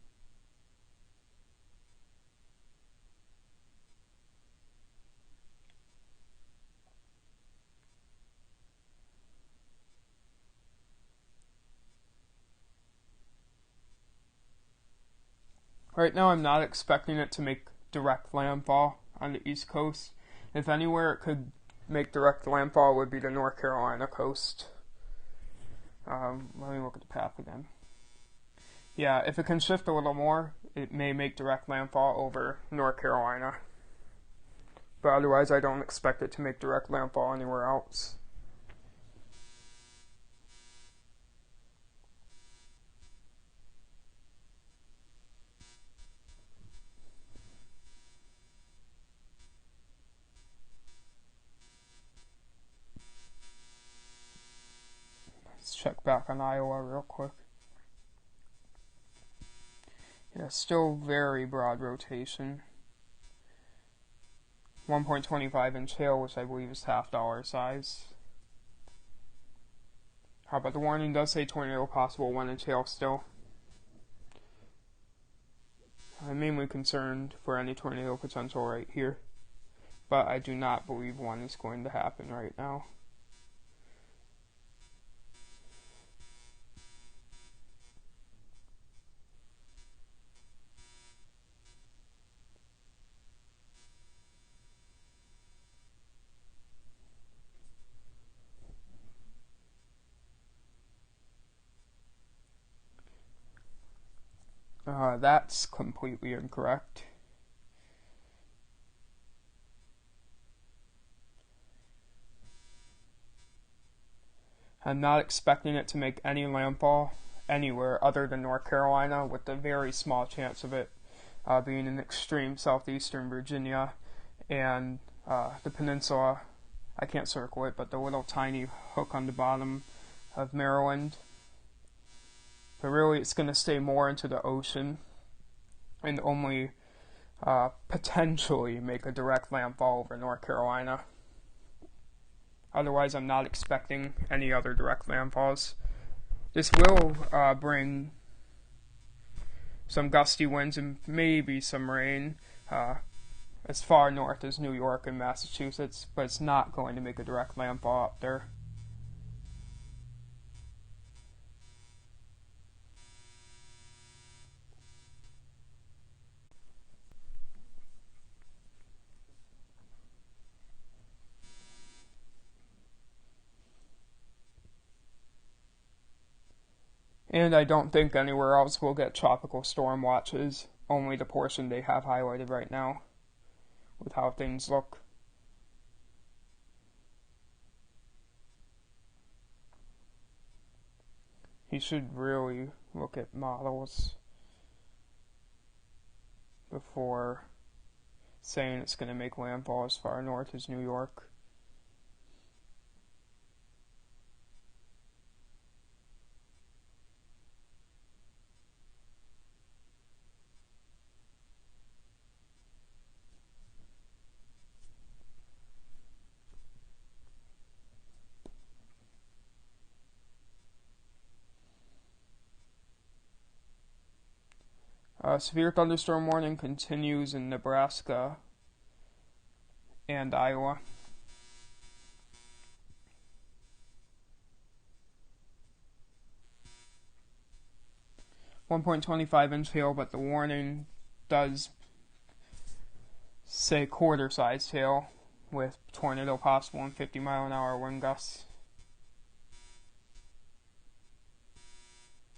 Right now, I'm not expecting it to make direct landfall on the East Coast. If anywhere it could make direct landfall, it would be the North Carolina coast. Let me look at the path again. Yeah, if it can shift a little more, it may make direct landfall over North Carolina. But otherwise, I don't expect it to make direct landfall anywhere else. Let's check back on Iowa real quick. Yeah, still very broad rotation. 1.25 inch hail, which I believe is $half size. But the warning does say tornado possible 1 inch hail still. I'm mainly concerned for any tornado potential right here, but I do not believe one is going to happen right now. That's completely incorrect. I'm not expecting it to make any landfall anywhere other than North Carolina, with a very small chance of it being in extreme southeastern Virginia and the peninsula. I can't circle it, but the little tiny hook on the bottom of Maryland. But really, it's going to stay more into the ocean and only potentially make a direct landfall over North Carolina. Otherwise, I'm not expecting any other direct landfalls. This will bring some gusty winds and maybe some rain as far north as New York and Massachusetts, but it's not going to make a direct landfall up there. And I don't think anywhere else will get tropical storm watches, only the portion they have highlighted right now, with how things look. You should really look at models before saying it's going to make landfall as far north as New York. Severe thunderstorm warning continues in Nebraska and Iowa. .25 inch hail, but the warning does say quarter-sized hail with tornado possible and 50-mile-an-hour wind gusts.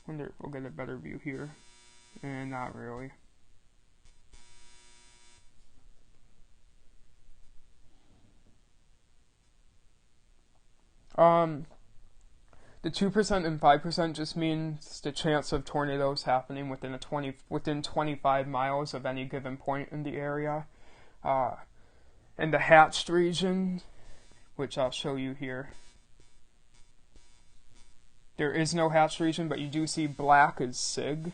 Wonder if we'll get a better view here. Not really. The 2% and 5% just means the chance of tornadoes happening within 25 miles of any given point in the area. In the hatched region, which I'll show you here, there is no hatched region, but you do see black as SIG.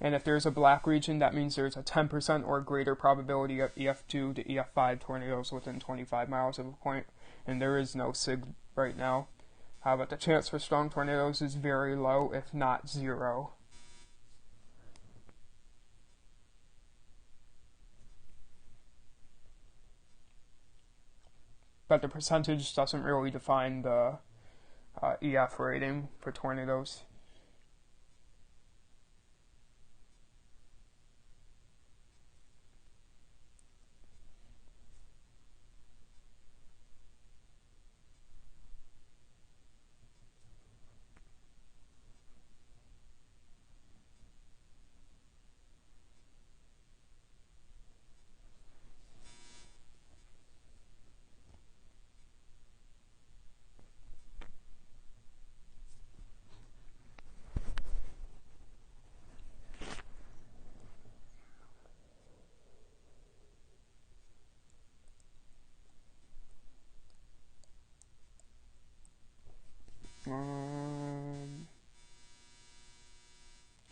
And if there's a black region, that means there's a 10% or greater probability of EF2 to EF5 tornadoes within 25 miles of a point. And there is no SIG right now. But the chance for strong tornadoes is very low, if not zero. But the percentage doesn't really define the EF rating for tornadoes.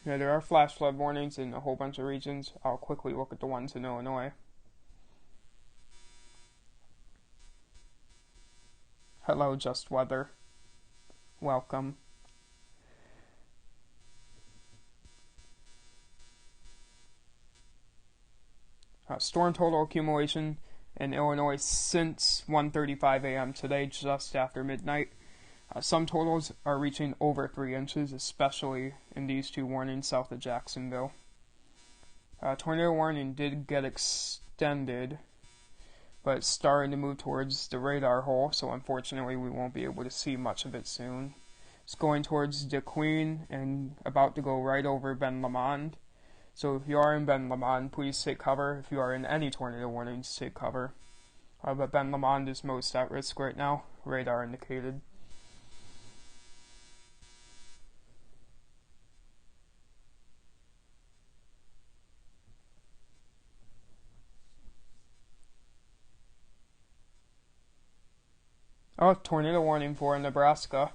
Yeah, there are flash flood warnings in a whole bunch of regions. I'll quickly look at the ones in Illinois. Hello, Just Weather. Welcome. Storm total accumulation in Illinois since 1:35 a.m. today, just after midnight. Some totals are reaching over 3 inches, especially in these two warnings south of Jacksonville. Tornado warning did get extended, but it's starting to move towards the radar hole, so unfortunately we won't be able to see much of it soon. It's going towards DeQueen and about to go right over Ben Lomond. So if you are in Ben Lomond, please take cover. If you are in any tornado warnings, take cover. But Ben Lomond is most at risk right now, radar indicated. Oh, tornado warning for Nebraska.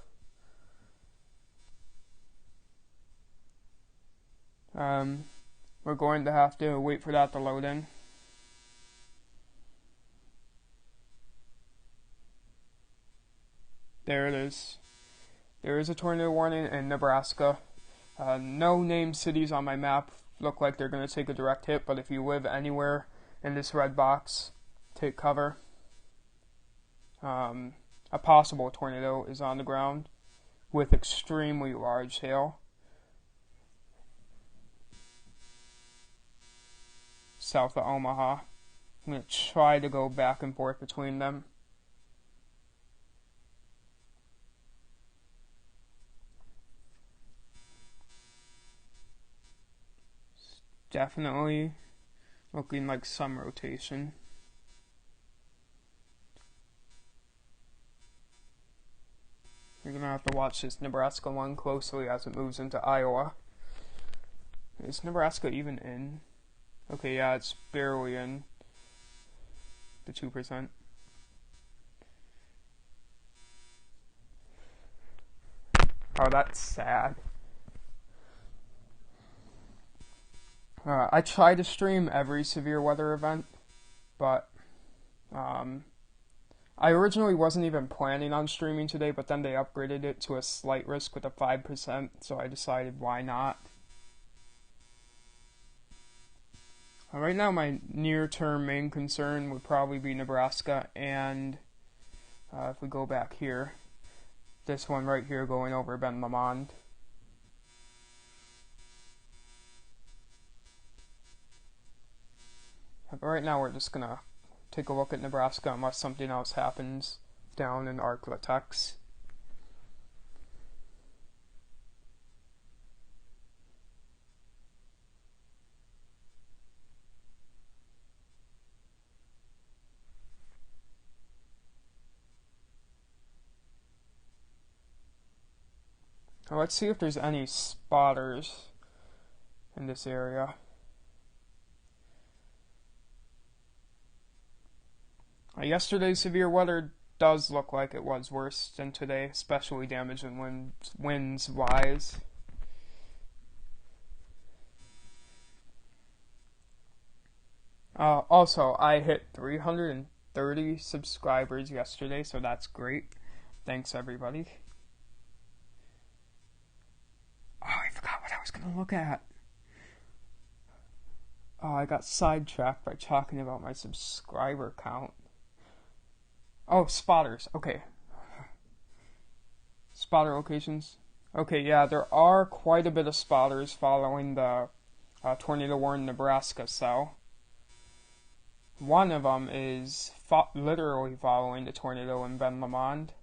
We're going to have to wait for that to load in. There it is. There is a tornado warning in Nebraska. No named cities on my map look like they're going to take a direct hit, but if you live anywhere in this red box, take cover. A possible tornado is on the ground with extremely large hail. South of Omaha. I'm going to try to go back and forth between them. It's definitely looking like some rotation. You're going to have to watch this Nebraska one closely as it moves into Iowa. Is Nebraska even in? Okay, yeah, it's barely in the 2%. Oh, that's sad. I try to stream every severe weather event, but I originally wasn't even planning on streaming today, but then they upgraded it to a slight risk with a 5%, so I decided why not. Right now, my near-term main concern would probably be Nebraska, and if we go back here, this one right here going over Ben Lomond. But right now, we're just gonna take a look at Nebraska unless something else happens down in Arklatex. Now let's see if there's any spotters in this area. Yesterday's severe weather does look like it was worse than today, especially damage and winds wise. Also, I hit 330 subscribers yesterday, so that's great. Thanks, everybody. Oh, I forgot what I was going to look at. Oh, I got sidetracked by talking about my subscriber count. Oh, spotters. Okay. Spotter locations. Okay, yeah, there are quite a bit of spotters following the tornado warning Nebraska cell. One of them is literally following the tornado in Ben Lomond.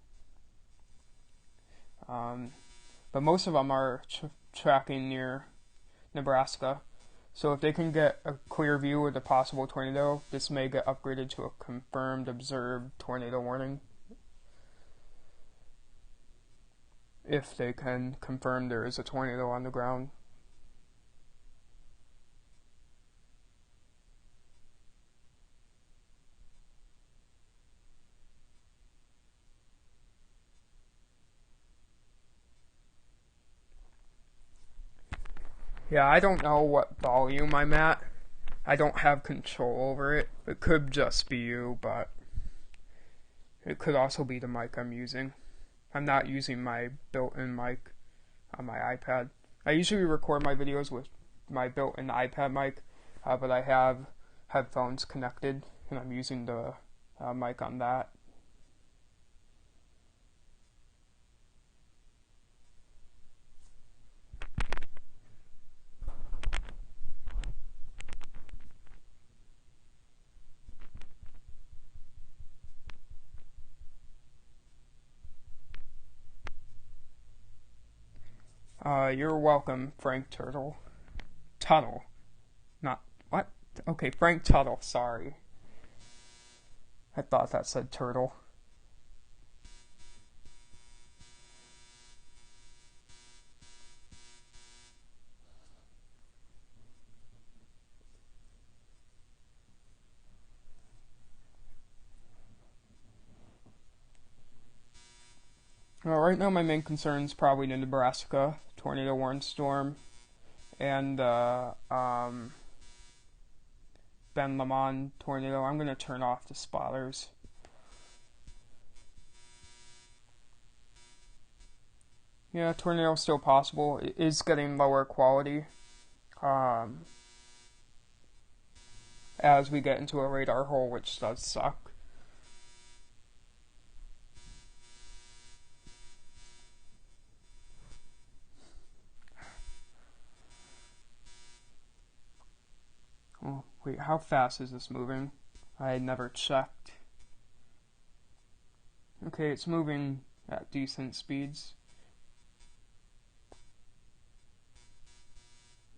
But most of them are tracking near Nebraska. So if they can get a clear view of the possible tornado, this may get upgraded to a confirmed observed tornado warning. If they can confirm there is a tornado on the ground. Yeah, I don't know what volume I'm at. I don't have control over it. It could just be you, but it could also be the mic I'm using. I'm not using my built-in mic on my iPad. I usually record my videos with my built-in iPad mic, but I have headphones connected, and I'm using the mic on that. You're welcome, Frank Tuttle. Tuttle. Not, what? Okay, Frank Tuttle, sorry. I thought that said turtle. Right now my main concern is probably the Nebraska tornado warning storm and Ben Lomond tornado. I'm going to turn off the spotters. Yeah, tornado is still possible. It is getting lower quality as we get into a radar hole, which does suck. Oh, wait, how fast is this moving? I never checked. Okay, it's moving at decent speeds.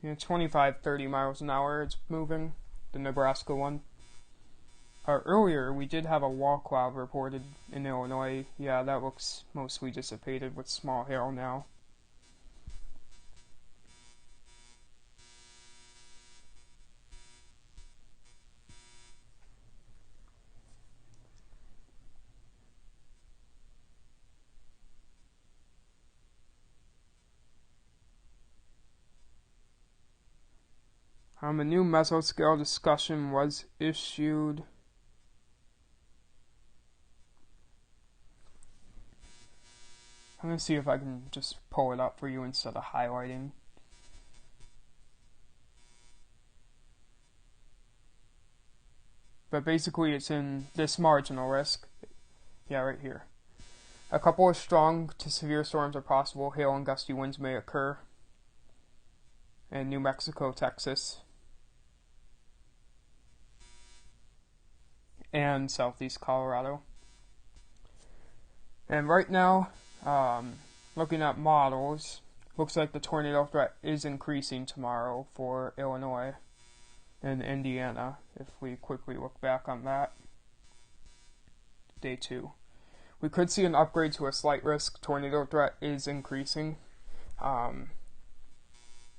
Yeah, 25, 30 miles an hour it's moving, the Nebraska one. Earlier, we did have a wall cloud reported in Illinois. Yeah, that looks mostly dissipated with small hail now. A new mesoscale discussion was issued. I'm going to see if I can just pull it up for you instead of highlighting. But basically it's in this marginal risk. Yeah, right here. A couple of strong to severe storms are possible. Hail and gusty winds may occur in New Mexico, Texas, and southeast Colorado. And right now, looking at models, looks like the tornado threat is increasing tomorrow for Illinois and Indiana, if we quickly look back on that. Day 2. We could see an upgrade to a slight risk. Tornado threat is increasing.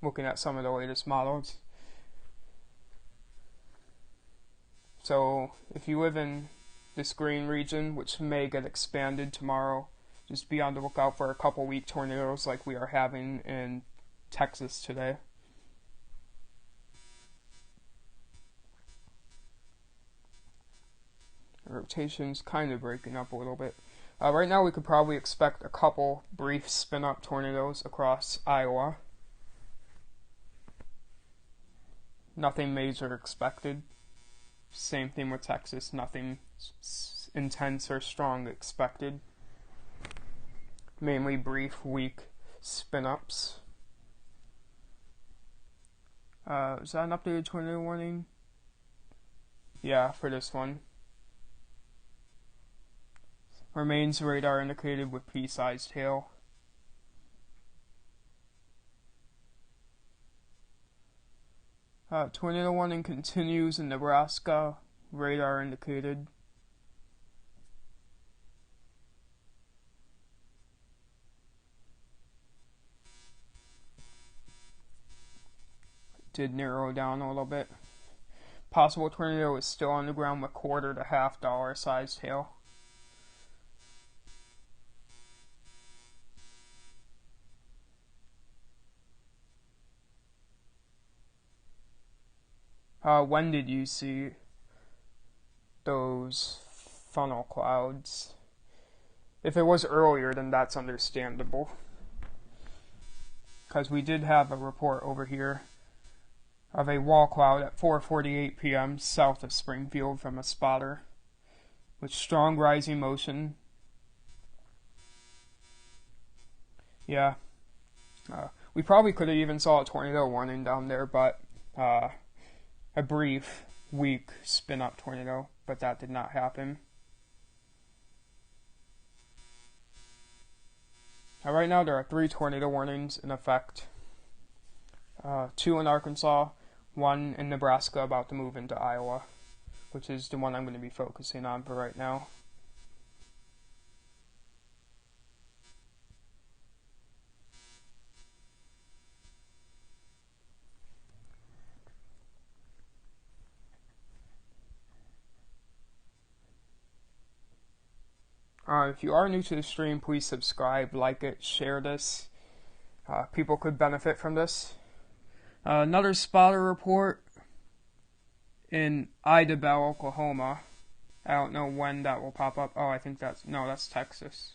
Looking at some of the latest models. So if you live in this green region, which may get expanded tomorrow, just be on the lookout for a couple weak tornadoes like we are having in Texas today. The rotation's kind of breaking up a little bit. Right now we could probably expect a couple brief spin-up tornadoes across Iowa. Nothing major expected. Same thing with Texas, nothing intense or strong expected. Mainly brief, weak spin-ups. Is that an updated tornado warning? Yeah, for this one. Remains radar indicated with pea-sized hail. Tornado warning continues in Nebraska. Radar indicated. Did narrow down a little bit. Possible tornado is still on the ground with quarter to $half sized hail. When did you see those funnel clouds? If it was earlier, then that's understandable. Because we did have a report over here of a wall cloud at 4:48 p.m. south of Springfield from a spotter with strong rising motion. Yeah. We probably could have even saw a tornado warning down there, but a brief, weak spin-up tornado, but that did not happen. Right now there are 3 tornado warnings in effect. 2 in Arkansas, 1 in Nebraska about to move into Iowa, which is the one I'm going to be focusing on for right now. If you are new to the stream, please subscribe, like it, share this. People could benefit from this. Another spotter report in Idabel, Oklahoma. I don't know when that will pop up. Oh, I think that's Texas.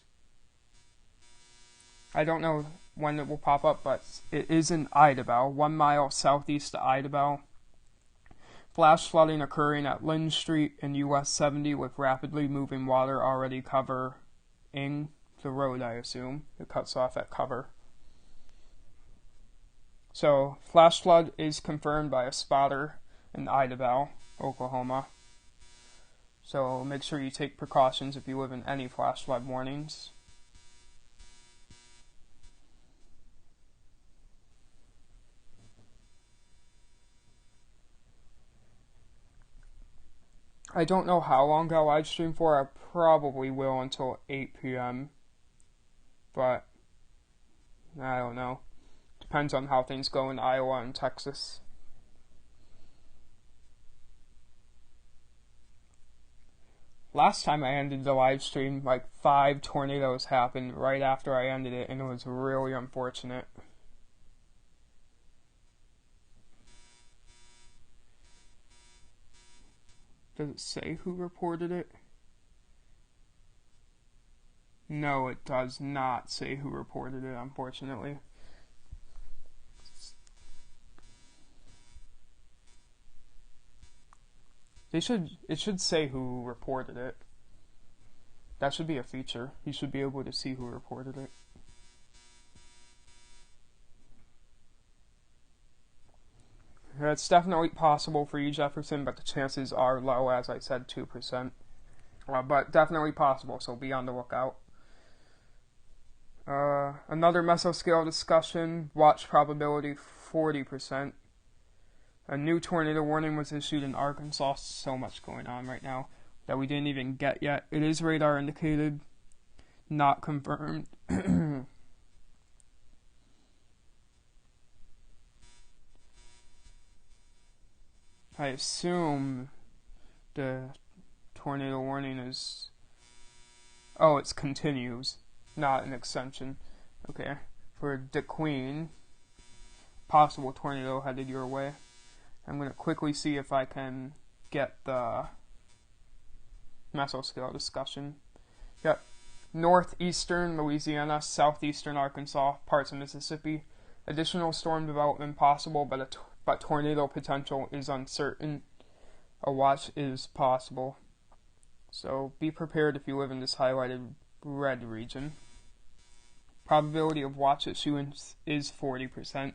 I don't know when it will pop up, but it is in Idabel, 1 mile southeast of Idabel. Flash flooding occurring at Lynn Street and US 70 with rapidly moving water already covering the road, I assume. It cuts off at cover. So, flash flood is confirmed by a spotter in Idabel, Oklahoma. So make sure you take precautions if you live in any flash flood warnings. I don't know how long I'll live stream for. I probably will until 8 p.m. But I don't know. Depends on how things go in Iowa and Texas. Last time I ended the live stream, like 5 tornadoes happened right after I ended it, and it was really unfortunate. Does it say who reported it? No, it does not say who reported it, unfortunately. It should say who reported it. That should be a feature. You should be able to see who reported it. It's definitely possible for you, Jefferson, but the chances are low, as I said, 2%. But definitely possible, so be on the lookout. Another mesoscale discussion, watch probability 40%. A new tornado warning was issued in Arkansas. So much going on right now that we didn't even get yet. It is radar indicated, not confirmed. I assume the tornado warning is... Oh, it continues, not an extension. Okay. For DeQueen, possible tornado headed your way. I'm going to quickly see if I can get the mesoscale discussion. Yep. Northeastern Louisiana, southeastern Arkansas, parts of Mississippi. Additional storm development possible, but tornado potential is uncertain. A watch is possible. So be prepared if you live in this highlighted red region. Probability of watch issuance is 40%.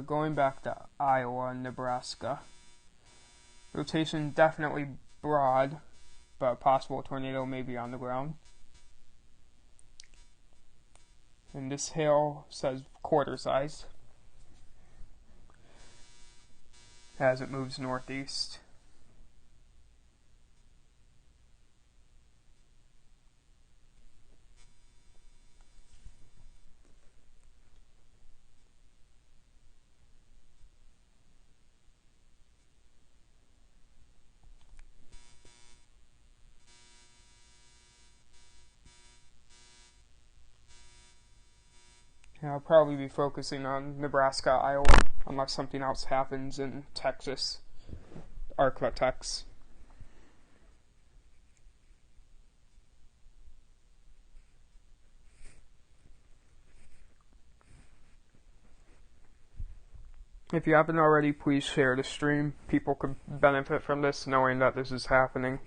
Going back to Iowa and Nebraska. Rotation definitely broad, but a possible tornado may be on the ground. And this hail says quarter size as it moves northeast. I'll probably be focusing on Nebraska, Iowa, unless something else happens in Texas, Arklatex. If you haven't already, please share the stream. People could benefit from this, knowing that this is happening.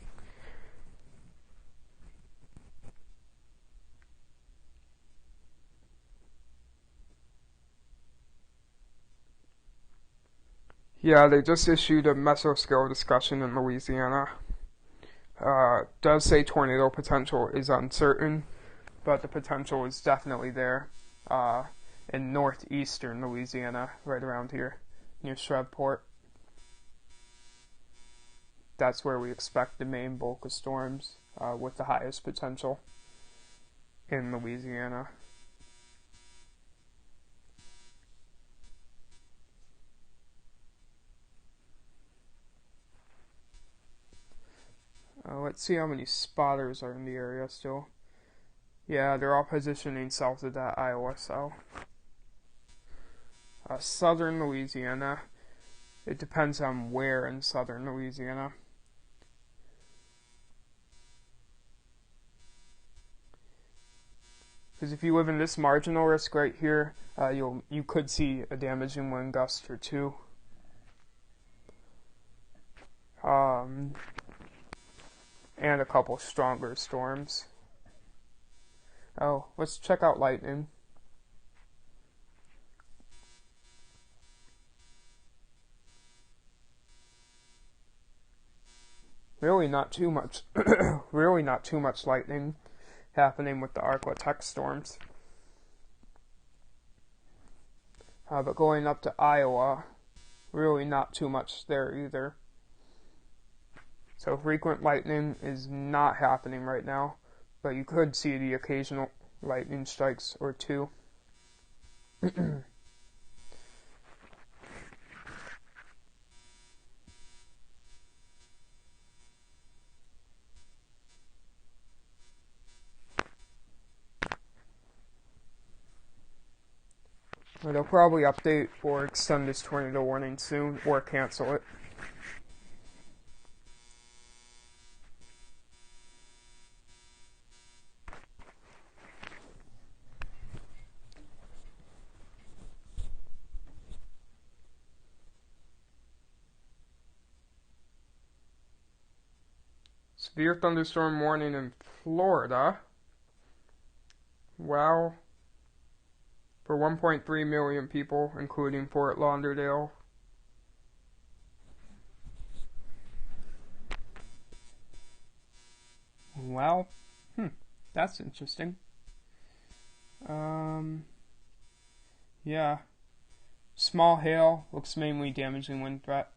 Yeah, they just issued a mesoscale discussion in Louisiana. Does say tornado potential is uncertain, but the potential is definitely there in northeastern Louisiana, right around here, near Shreveport. That's where we expect the main bulk of storms with the highest potential in Louisiana. let's see how many spotters are in the area still. Yeah, they're all positioning south of that Iowa cell. Southern Louisiana. It depends on where in southern Louisiana. Because if you live in this marginal risk right here, you could see a damaging wind gust or two. And a couple stronger storms. Oh, let's check out lightning. Really not too much. Really not too much lightning happening with the Arklatex storms. But going up to Iowa, really not too much there either. So frequent lightning is not happening right now, but you could see the occasional lightning strikes or two. They'll probably update or extend this tornado warning soon, or cancel it. Severe thunderstorm warning in Florida. Wow. For 1.3 million people, including Fort Lauderdale. Well, that's interesting. Yeah. Small hail, looks mainly damaging wind threat.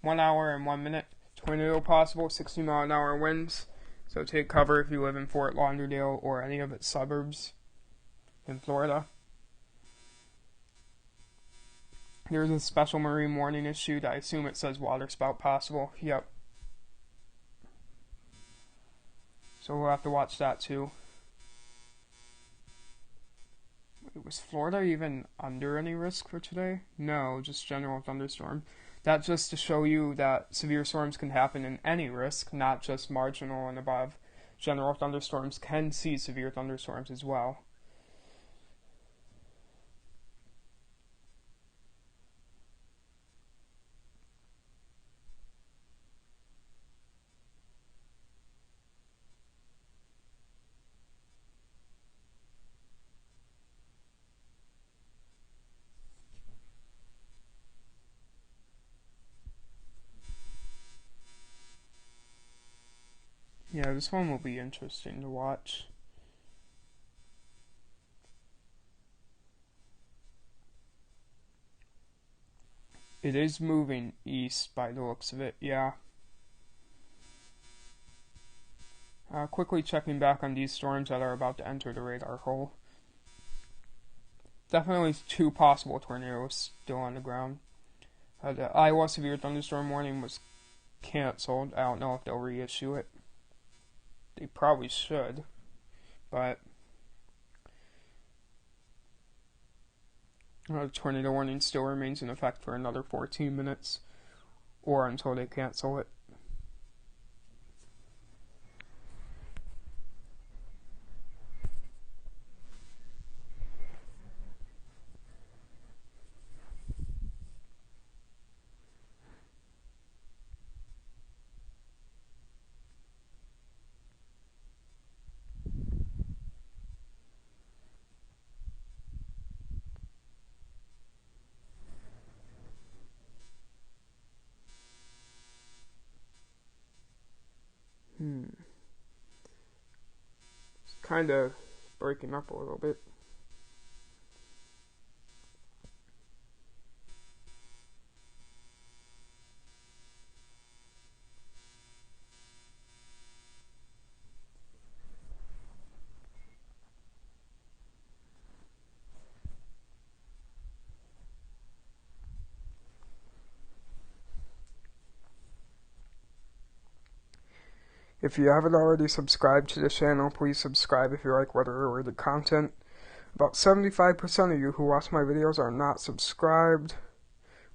1 hour and 1 minute. Tornado possible, 60-mile-an-hour winds. So take cover if you live in Fort Lauderdale or any of its suburbs in Florida. There's a special marine warning issued. I assume it says waterspout possible. Yep. So we'll have to watch that too. Was Florida even under any risk for today? No, just general thunderstorm. That's just to show you that severe storms can happen in any risk, not just marginal and above. General thunderstorms can see severe thunderstorms as well. Yeah, this one will be interesting to watch. It is moving east by the looks of it, yeah. Quickly checking back on these storms that are about to enter the radar hole. Definitely 2 possible tornadoes still on the ground. The Iowa severe thunderstorm warning was canceled. I don't know if they'll reissue it. They probably should, but the tornado warning still remains in effect for another 14 minutes or until they cancel it. It's kind of breaking up a little bit. If you haven't already subscribed to the channel, please subscribe if you like weather-related content. About 75% of you who watch my videos are not subscribed.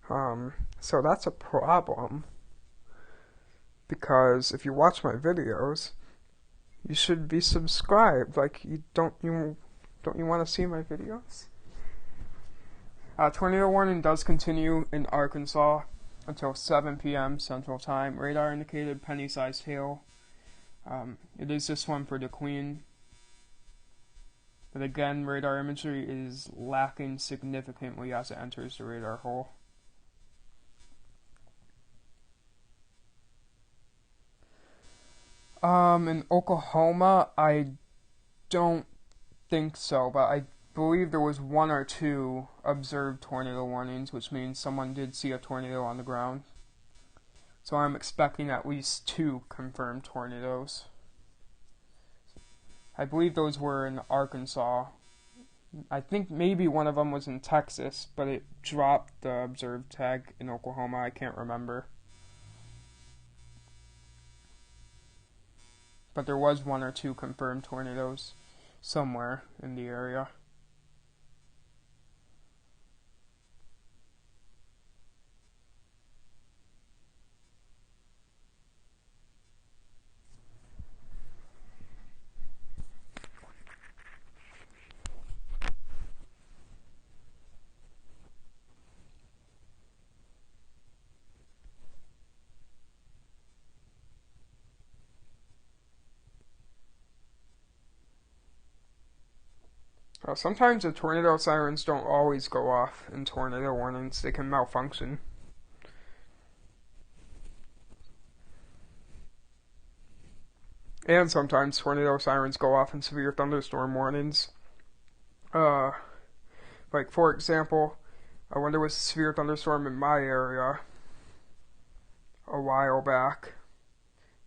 So that's a problem. Because if you watch my videos, you should be subscribed. Like, don't you want to see my videos? Tornado warning does continue in Arkansas until 7 p.m. Central Time. Radar indicated penny-sized hail. It is this one for the Queen. But again, radar imagery is lacking significantly as it enters the radar hole. In Oklahoma, I don't think so, but I believe there was 1 or 2 observed tornado warnings, which means someone did see a tornado on the ground. So I'm expecting at least 2 confirmed tornadoes. I believe those were in Arkansas. I think maybe one of them was in Texas, but it dropped the observed tag in Oklahoma. I can't remember. But there was 1 or 2 confirmed tornadoes somewhere in the area. Sometimes the tornado sirens don't always go off in tornado warnings. They can malfunction. And sometimes tornado sirens go off in severe thunderstorm warnings. Like, for example, when there was a severe thunderstorm in my area a while back,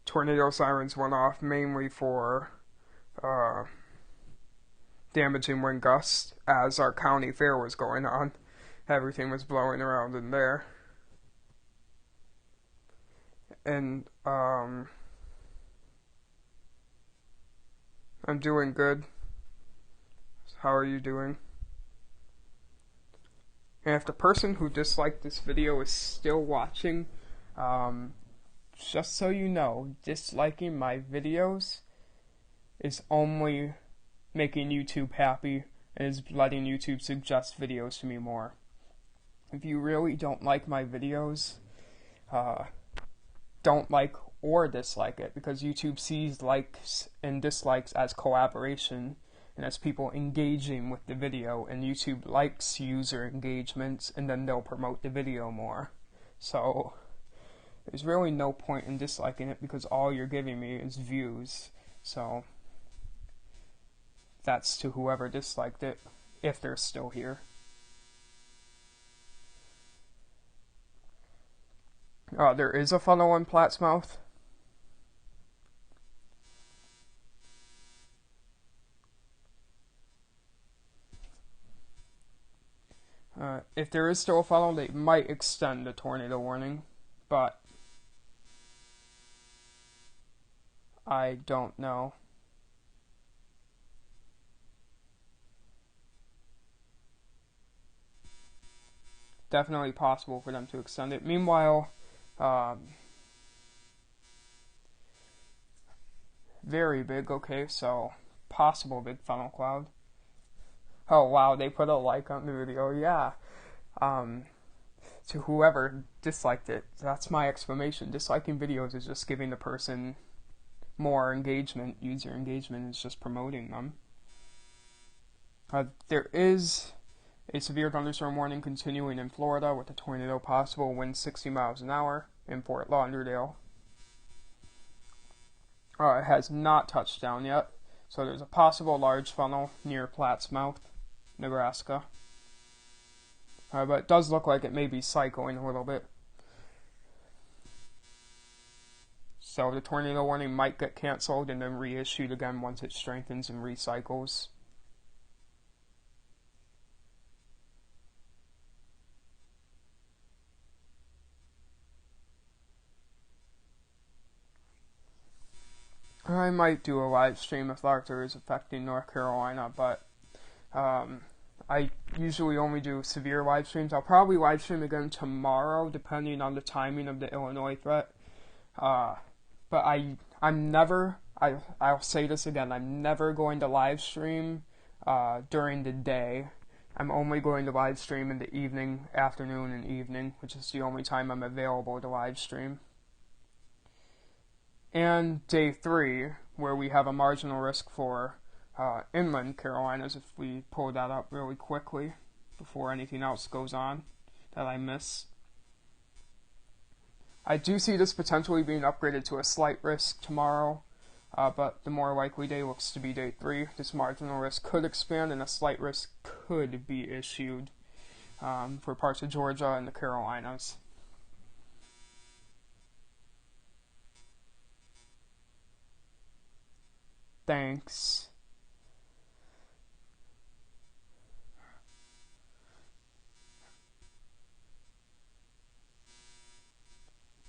tornado sirens went off mainly for damaging wind gusts as our county fair was going on. Everything was blowing around in there. And I'm doing good. How are you doing? And if the person who disliked this video is still watching, just so you know, disliking my videos is only making YouTube happy and is letting YouTube suggest videos to me more. If you really don't like my videos, don't like or dislike it, because YouTube sees likes and dislikes as collaboration and as people engaging with the video, and YouTube likes user engagements and then they'll promote the video more. So there's really no point in disliking it because all you're giving me is views. So that's to whoever disliked it, if they're still here. There is a funnel in Plattsmouth. If there is still a funnel, they might extend the tornado warning, but I don't know. Definitely possible for them to extend it. Meanwhile, very big, okay, so possible big funnel cloud. Oh wow, they put a like on the video, yeah. To whoever disliked it, that's my explanation. Disliking videos is just giving the person more engagement. User engagement is just promoting them. There is a severe thunderstorm warning continuing in Florida with a tornado possible, wind 60 miles an hour in Fort Lauderdale. It has not touched down yet, so there's a possible large funnel near Plattsmouth, Nebraska. But it does look like it may be cycling a little bit. So the tornado warning might get canceled and then reissued again once it strengthens and recycles. I might do a live stream if Arthur is affecting North Carolina, but I usually only do severe live streams. I'll probably live stream again tomorrow, depending on the timing of the Illinois threat. But I'll say this again, I'm never going to live stream during the day. I'm only going to live stream in the evening, afternoon, and evening, which is the only time I'm available to live stream. And day 3, where we have a marginal risk for inland Carolinas, if we pull that up really quickly before anything else goes on that I miss. I do see this potentially being upgraded to a slight risk tomorrow, but the more likely day looks to be day 3. This marginal risk could expand and a slight risk could be issued for parts of Georgia and the Carolinas. Thanks.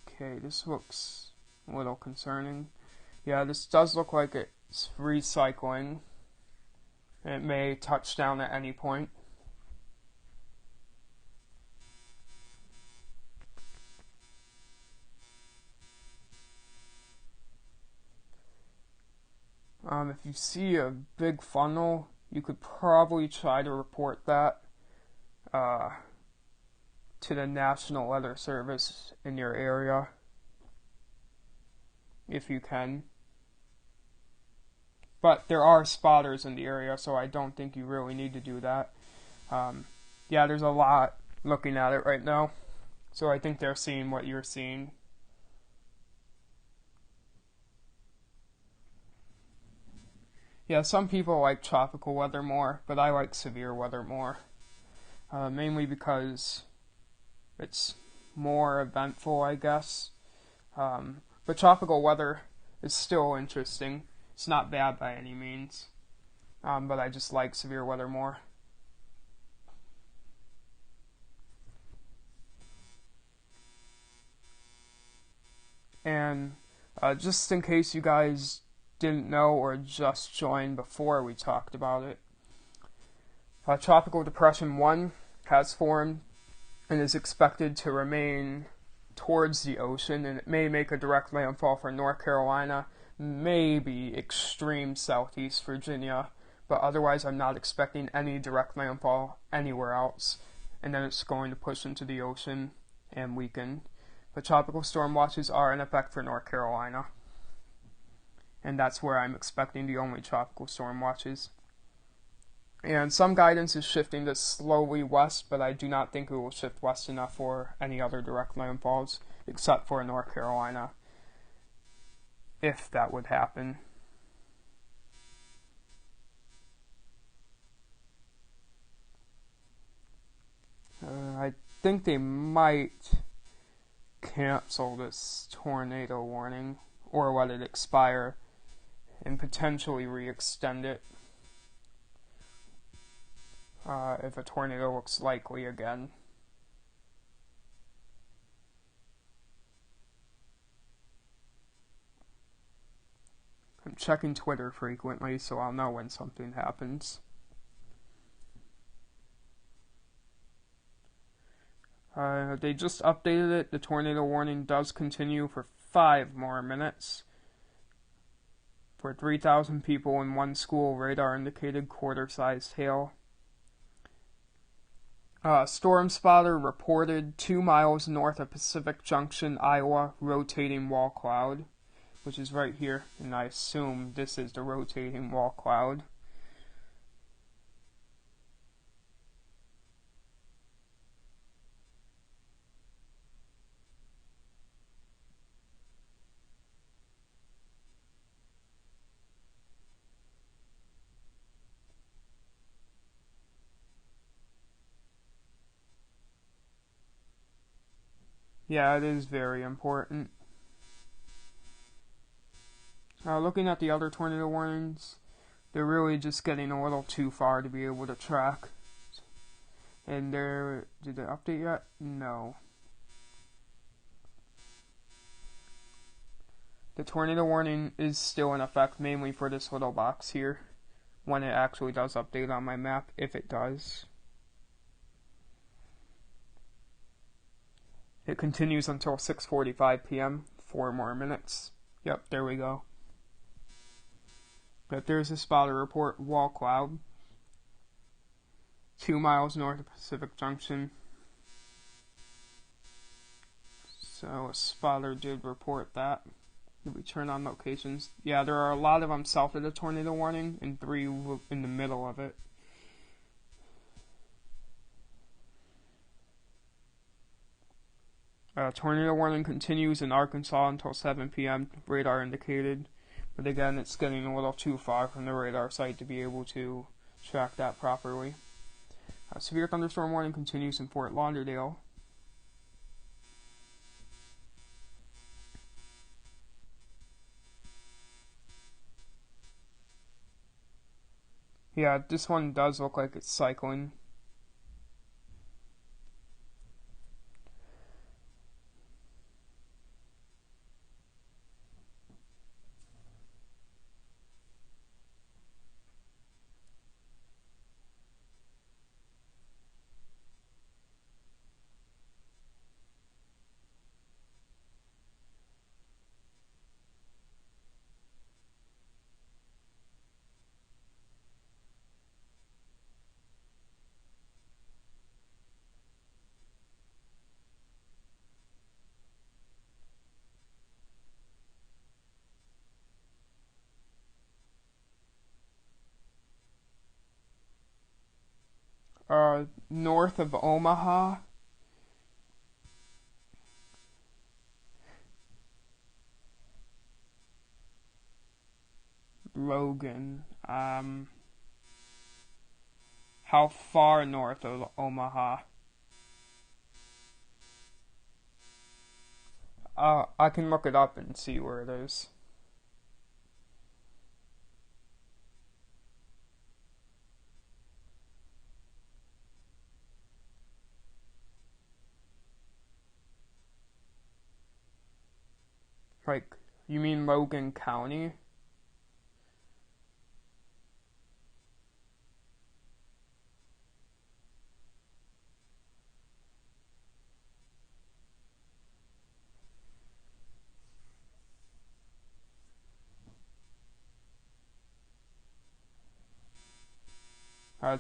Okay, this looks a little concerning. Yeah, this does look like it's recycling. It may touch down at any point. If you see a big funnel, you could probably try to report that to the National Weather Service in your area, if you can. But there are spotters in the area, so I don't think you really need to do that. Yeah, there's a lot looking at it right now, so I think they're seeing what you're seeing. Yeah, some people like tropical weather more, but I like severe weather more. Mainly because it's more eventful, I guess. But tropical weather is still interesting. It's not bad by any means. But I just like severe weather more. And just in case you guys didn't know or just joined before we talked about it, Tropical Depression 1 has formed and is expected to remain towards the ocean, and it may make a direct landfall for North Carolina, maybe extreme southeast Virginia, but otherwise I'm not expecting any direct landfall anywhere else, and then it's going to push into the ocean and weaken. But tropical storm watches are in effect for North Carolina, and that's where I'm expecting the only tropical storm watches. And some guidance is shifting this slowly west, but I do not think it will shift west enough for any other direct landfalls, except for North Carolina, if that would happen. I think they might cancel this tornado warning, or let it expire, and potentially re-extend it if a tornado looks likely again. I'm checking Twitter frequently, so I'll know when something happens. They just updated it. The tornado warning does continue for 5 more minutes. For 3,000 people in one school, radar indicated quarter-sized hail. Storm spotter reported 2 miles north of Pacific Junction, Iowa, rotating wall cloud, which is right here, and I assume this is the rotating wall cloud. Yeah, it is very important. Looking at the other tornado warnings, they're really just getting a little too far to be able to track. And did they update yet? No. The tornado warning is still in effect, mainly for this little box here, when it actually does update on my map, if it does. It continues until 6:45 p.m., 4 more minutes. Yep, there we go. But there's a spotter report, wall cloud, 2 miles north of Pacific Junction. So a spotter did report that. Did we turn on locations? Yeah, there are a lot of them south of the tornado warning and 3 in the middle of it. Tornado warning continues in Arkansas until 7 p.m. Radar indicated. But again, it's getting a little too far from the radar site to be able to track that properly. Severe thunderstorm warning continues in Fort Lauderdale. Yeah, this one does look like it's cycling. North of Omaha. Logan. How far north of Omaha? I can look it up and see where it is. Like, you mean Logan County?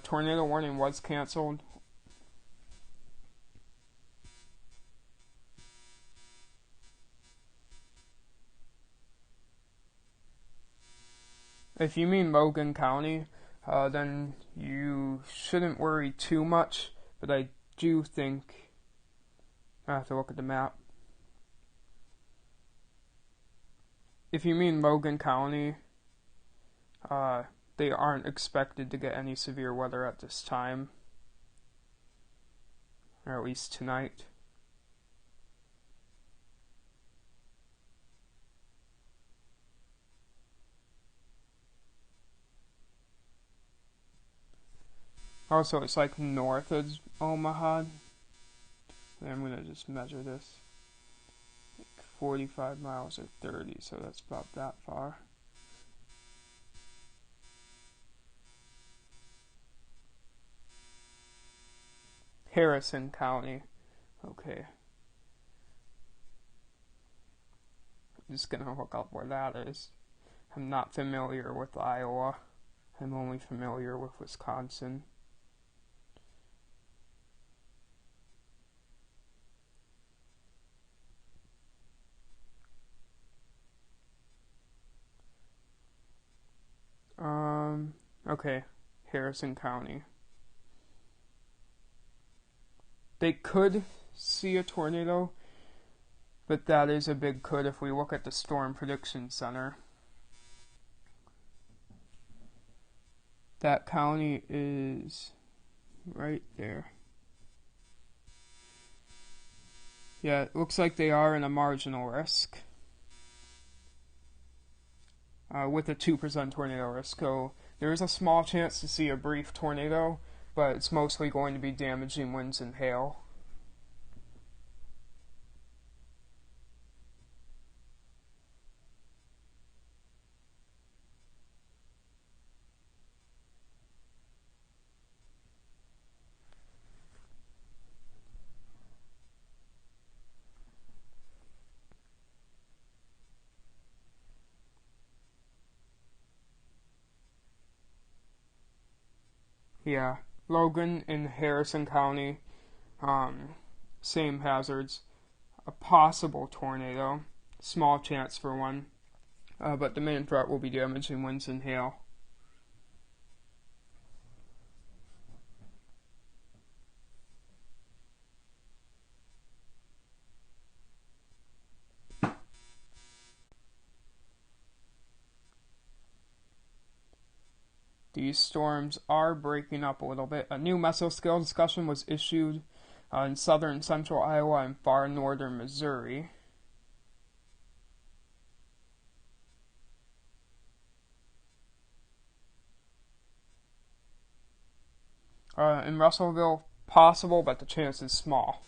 Tornado warning was canceled. If you mean Logan County, then you shouldn't worry too much, but I do think I have to look at the map. If you mean Logan County, they aren't expected to get any severe weather at this time, or at least tonight. Also, it's like north of Omaha. I'm gonna just measure this. Like 45 miles or 30, so that's about that far. Harrison County. Okay. I'm just gonna look up where that is. I'm not familiar with Iowa. I'm only familiar with Wisconsin. Okay, Harrison County. They could see a tornado, but that is a big could if we look at the Storm Prediction Center. That county is right there. Yeah, it looks like they are in a marginal risk. With a 2% tornado risk. So there is a small chance to see a brief tornado, but it's mostly going to be damaging winds and hail. Yeah, Logan and Harrison County, same hazards. A possible tornado, small chance for one, but the main threat will be damaging winds and hail. These storms are breaking up a little bit. A new mesoscale discussion was issued in southern central Iowa and far northern Missouri. In Russellville, possible, but the chance is small.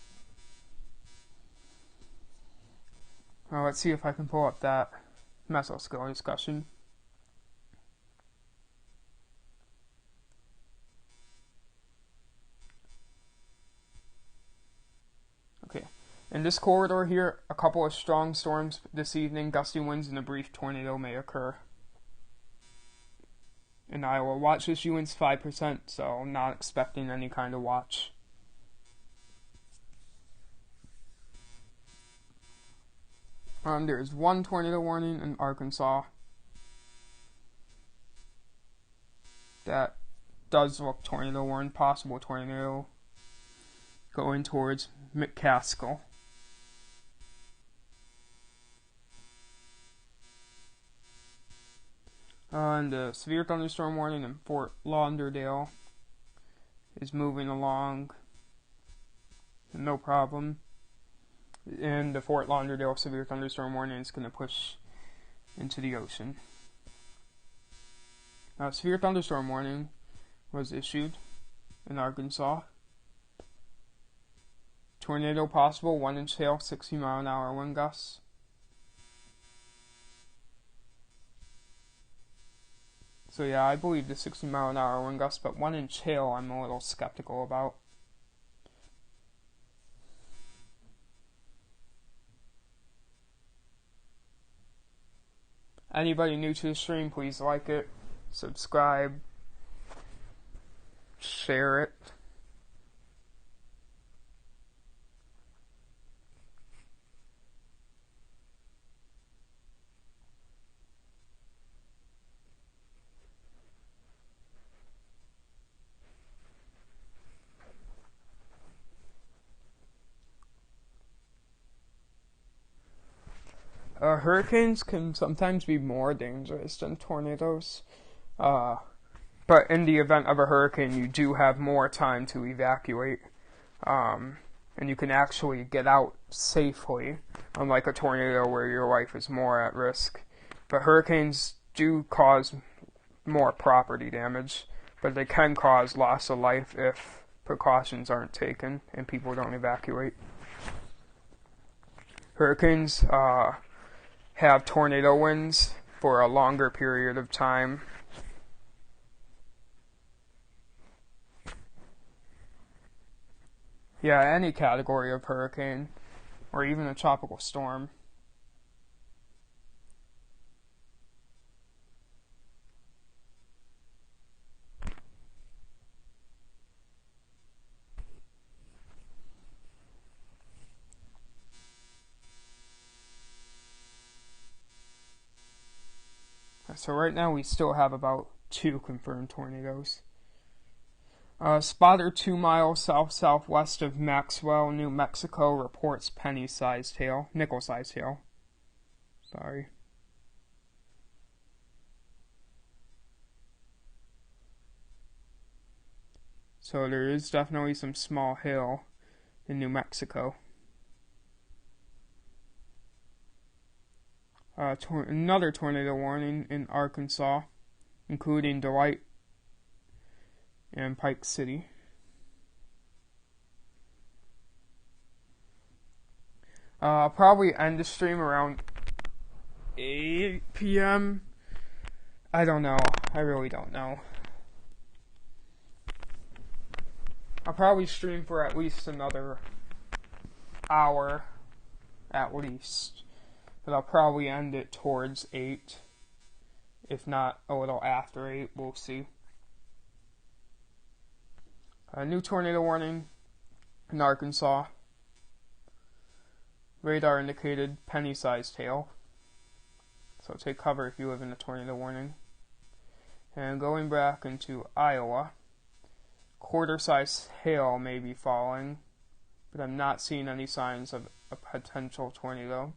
Let's see if I can pull up that mesoscale discussion. Okay. In this corridor here, a couple of strong storms this evening, gusty winds, and a brief tornado may occur. In Iowa, watch issue winds 5%, so not expecting any kind of watch. There is one tornado warning in Arkansas. That does look tornado warning, possible tornado going towards McCaskill. And the severe thunderstorm warning in Fort Lauderdale is moving along, no problem. And the Fort Lauderdale severe thunderstorm warning is going to push into the ocean. Severe thunderstorm warning was issued in Arkansas. Tornado possible, 1-inch hail, 60-mile-an-hour wind gusts. So yeah, I believe the 60-mile-an-hour wind gusts, but 1-inch hail I'm a little skeptical about. Anybody new to the stream, please like it, subscribe, share it. Hurricanes can sometimes be more dangerous than tornadoes. But in the event of a hurricane, you do have more time to evacuate. And you can actually get out safely, unlike a tornado where your life is more at risk. But hurricanes do cause more property damage, but they can cause loss of life if precautions aren't taken and people don't evacuate. Hurricanes have tornado winds for a longer period of time. Yeah, any category of hurricane, or even a tropical storm. So right now we still have about 2 confirmed tornadoes. Spotter 2 miles south-southwest of Maxwell, New Mexico reports penny-sized hail, nickel-sized hail. Sorry. So there is definitely some small hail in New Mexico. Another tornado warning in Arkansas, including Dwight and Pike City. I'll probably end the stream around 8 p.m. I don't know. I really don't know. I'll probably stream for at least another hour, at least. But I'll probably end it towards 8. If not a little after 8, we'll see. A new tornado warning in Arkansas. Radar indicated penny-sized hail. So take cover if you live in a tornado warning. And going back into Iowa, quarter-sized hail may be falling, but I'm not seeing any signs of a potential tornado.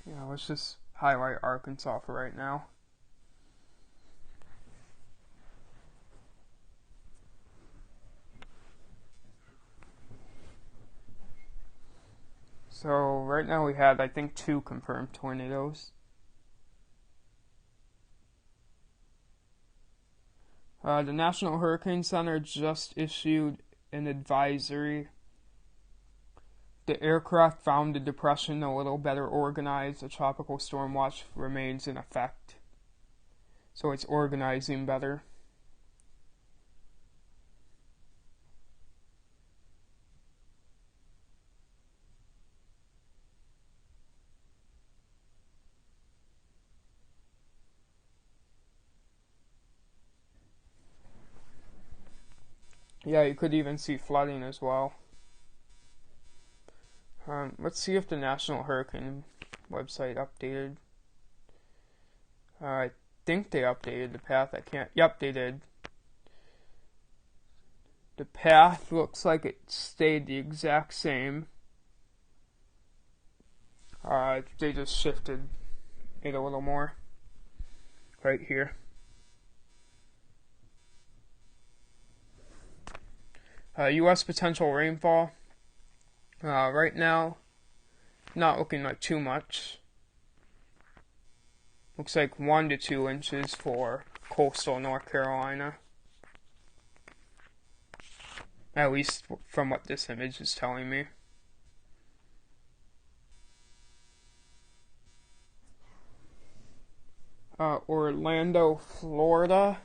Yeah, let's just highlight Arkansas for right now. So right now we had, I think, 2 confirmed tornadoes. The National Hurricane Center just issued an advisory. The aircraft found the depression a little better organized. A tropical storm watch remains in effect. So it's organizing better. Yeah, you could even see flooding as well. Let's see if the National Hurricane website updated. I think they updated the path. Yep, they did. The path looks like it stayed the exact same. They just shifted it a little more. Right here. U.S. potential rainfall. Right now, not looking like too much. Looks like 1 to 2 inches for coastal North Carolina. At least from what this image is telling me. Orlando, Florida.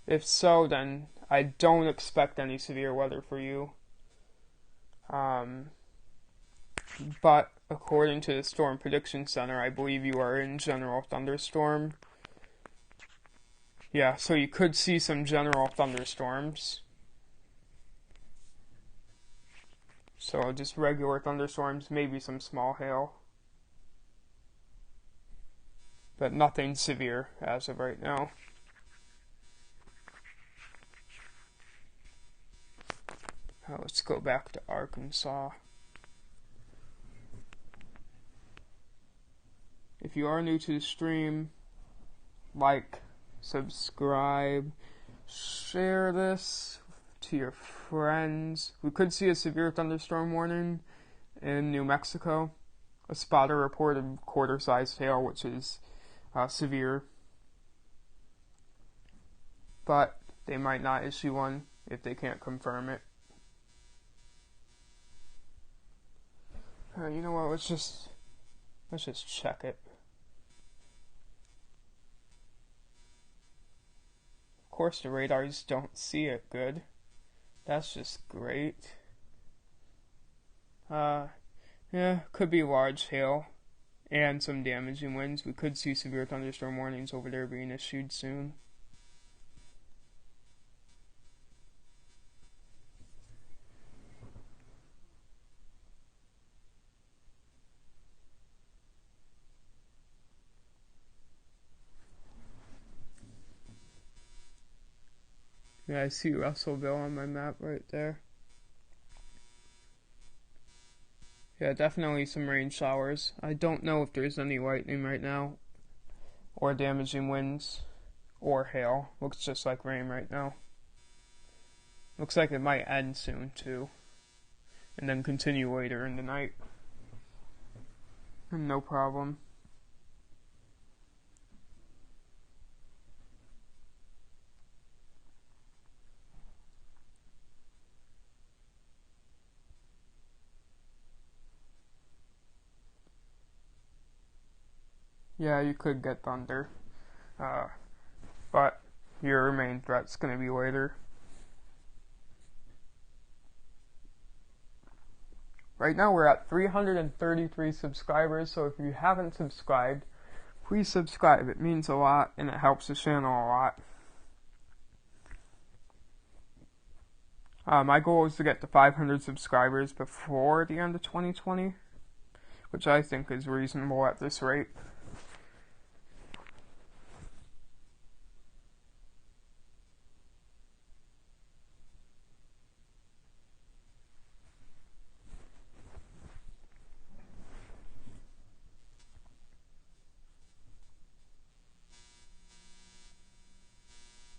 If so, then I don't expect any severe weather for you. But according to the Storm Prediction Center, I believe you are in general thunderstorm. Yeah, so you could see some general thunderstorms. So just regular thunderstorms, maybe some small hail. But nothing severe as of right now. Let's go back to Arkansas. If you are new to the stream, like, subscribe, share this to your friends. We could see a severe thunderstorm warning in New Mexico. A spotter reported quarter-sized hail, which is severe. But they might not issue one if they can't confirm it. You know what? Let's just check it. Of course, the radars don't see it good. That's just great. Yeah, could be large hail and some damaging winds. We could see severe thunderstorm warnings over there being issued soon. Yeah, I see Russellville on my map right there. Yeah, definitely some rain showers. I don't know if there's any lightning right now, or damaging winds, or hail. Looks just like rain right now. Looks like it might end soon, too. And then continue later in the night. No problem. Yeah, you could get thunder. But your main threat's going to be later. Right now we're at 333 subscribers, so if you haven't subscribed, please subscribe. It means a lot and it helps the channel a lot. My goal is to get to 500 subscribers before the end of 2020, which I think is reasonable at this rate.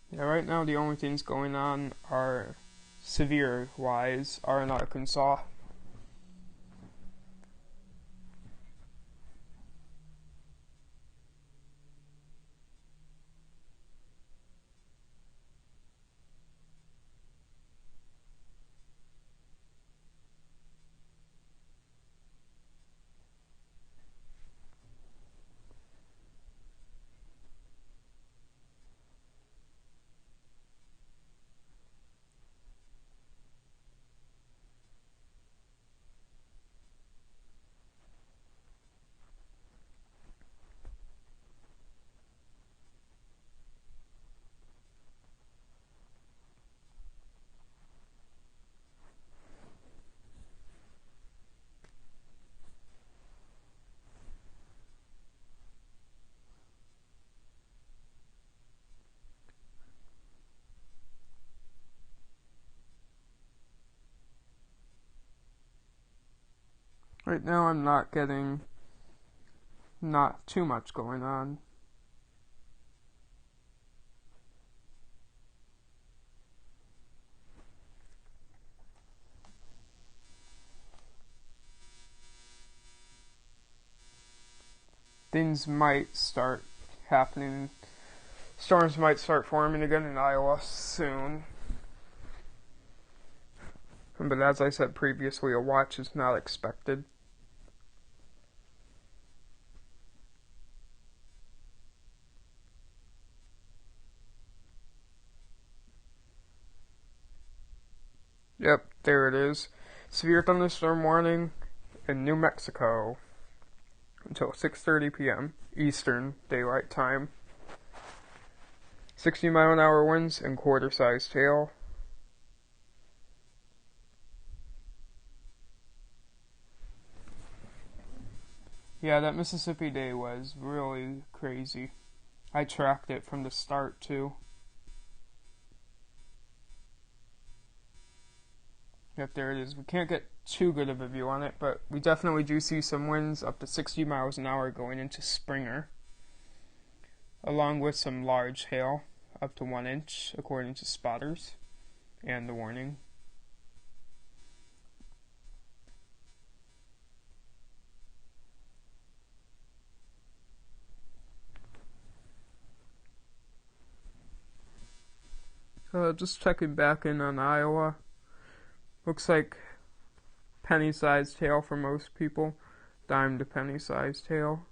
Yeah, right now the only things going on are severe-wise are in Arkansas. Right now I'm not getting too much going on. Things might start happening. Storms might start forming again in Iowa soon. But as I said previously, a watch is not expected. Yep, there it is. Severe thunderstorm warning in New Mexico until 6:30 p.m. Eastern Daylight Time. 60-mile-an-hour winds and quarter-sized hail. Yeah, that Mississippi day was really crazy. I tracked it from the start, too. Yep, there it is. We can't get too good of a view on it, but we definitely do see some winds up to 60 miles an hour going into Springer, along with some large hail, up to 1 inch, according to spotters, and the warning. Just checking back in on Iowa. Looks like penny-sized hail for most people, dime to penny-sized hail.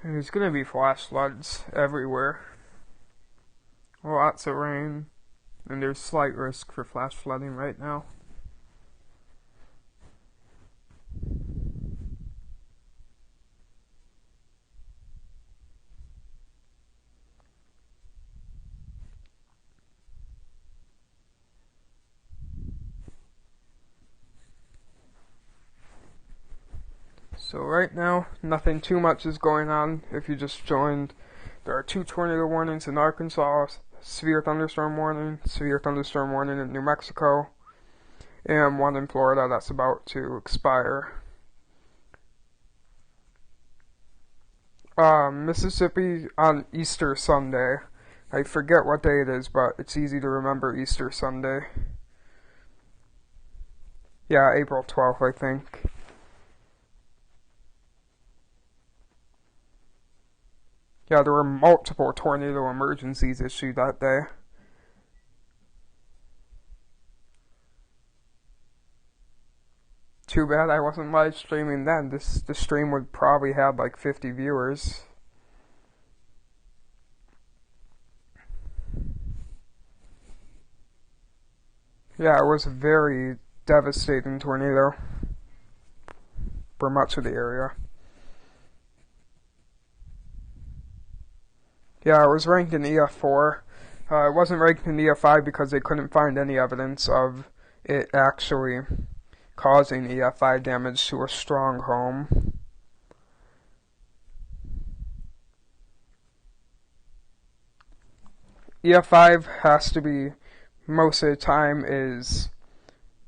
And there's gonna be flash floods everywhere. Lots of rain, and there's slight risk for flash flooding right now. So right now, nothing too much is going on. If you just joined, there are 2 tornado warnings in Arkansas, severe thunderstorm warning in New Mexico, and 1 in Florida that's about to expire. Mississippi on Easter Sunday. I forget what day it is, but it's easy to remember Easter Sunday. Yeah, April 12th, I think. Yeah, there were multiple tornado emergencies issued that day. Too bad I wasn't live streaming then. The stream would probably have like 50 viewers. Yeah, it was a very devastating tornado for much of the area. Yeah, it was ranked in EF4. It wasn't ranked in EF5 because they couldn't find any evidence of it actually causing EF5 damage to a strong home. EF5 has to be, most of the time, is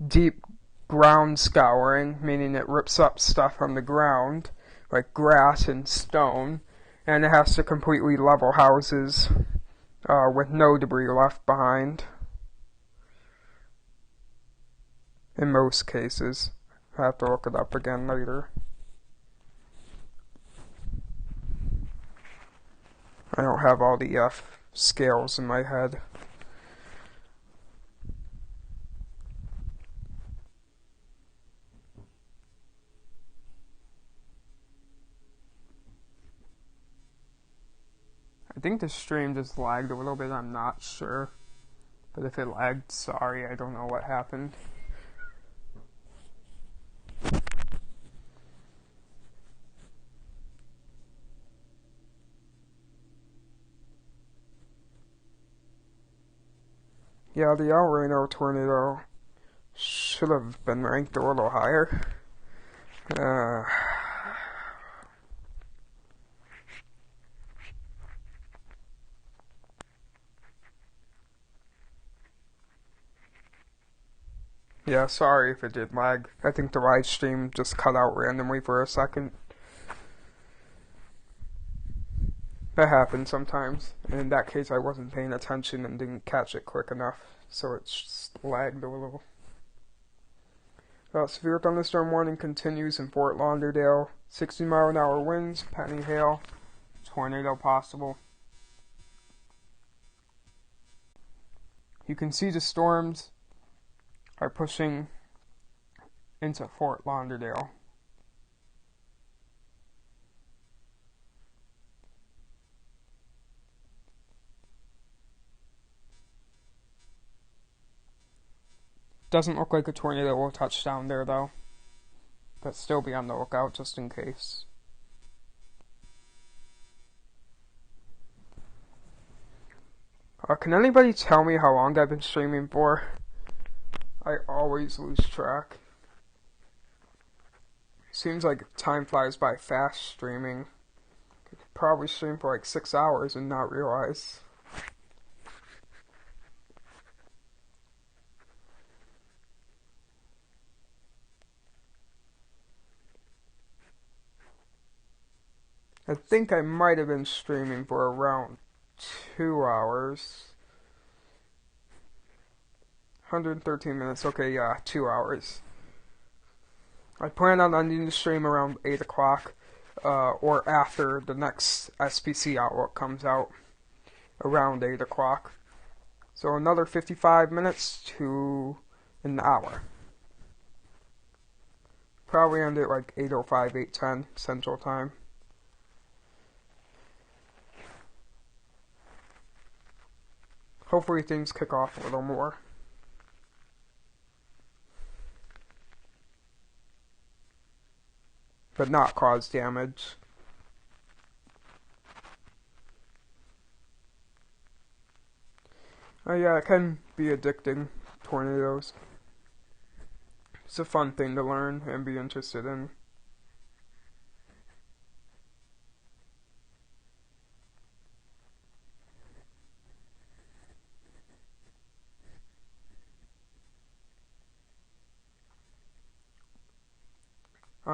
deep ground scouring, meaning it rips up stuff from the ground, like grass and stone, and it has to completely level houses with no debris left behind. In most cases. I have to look it up again later. I don't have all the F scales in my head. I think the stream just lagged a little bit, I'm not sure. But if it lagged, sorry, I don't know what happened. Yeah, the El Reno tornado should have been ranked a little higher. Yeah, sorry if it did lag. I think the live stream just cut out randomly for a second. That happens sometimes. And in that case, I wasn't paying attention and didn't catch it quick enough, so it just lagged a little. Severe thunderstorm warning continues in Fort Lauderdale. 60-mile-an-hour winds, penny hail, tornado possible. You can see the storms are pushing into Fort Lauderdale. Doesn't look like a tornado will touch down there though, but still be on the lookout just in case. Can anybody tell me how long I've been streaming for? I always lose track. Seems like time flies by fast streaming. Could probably stream for like 6 hours and not realize. I think I might have been streaming for around 2 hours. 113 minutes, okay, yeah, 2 hours. I plan on ending the stream around 8 o'clock, or after the next SPC Outlook comes out, around 8 o'clock. So another 55 minutes to an hour. Probably end at like 8:05, 8:10 Central Time. Hopefully things kick off a little more. But not cause damage. Yeah, it can be addicting, tornadoes. It's a fun thing to learn and be interested in.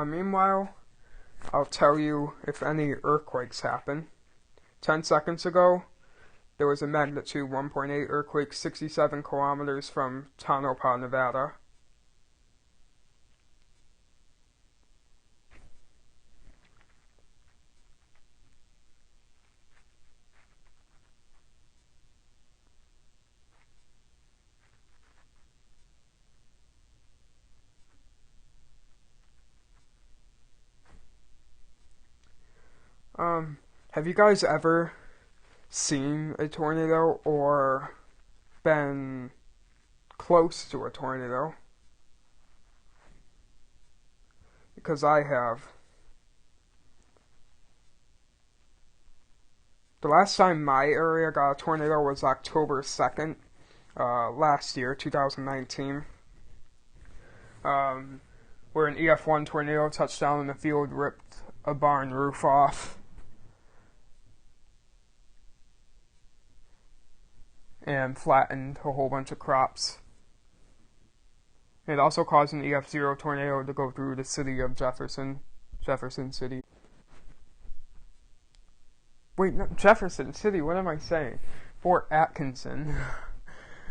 Meanwhile, I'll tell you if any earthquakes happen. 10 seconds ago, there was a magnitude 1.8 earthquake 67 kilometers from Tonopah, Nevada. Have you guys ever seen a tornado or been close to a tornado? Because I have. The last time my area got a tornado was October 2nd, last year, 2019. Where an EF1 tornado touched down in the field, ripped a barn roof off, and flattened a whole bunch of crops. It also caused an EF0 tornado to go through the city of Jefferson City. Wait, no, Jefferson City, what am I saying? Fort Atkinson.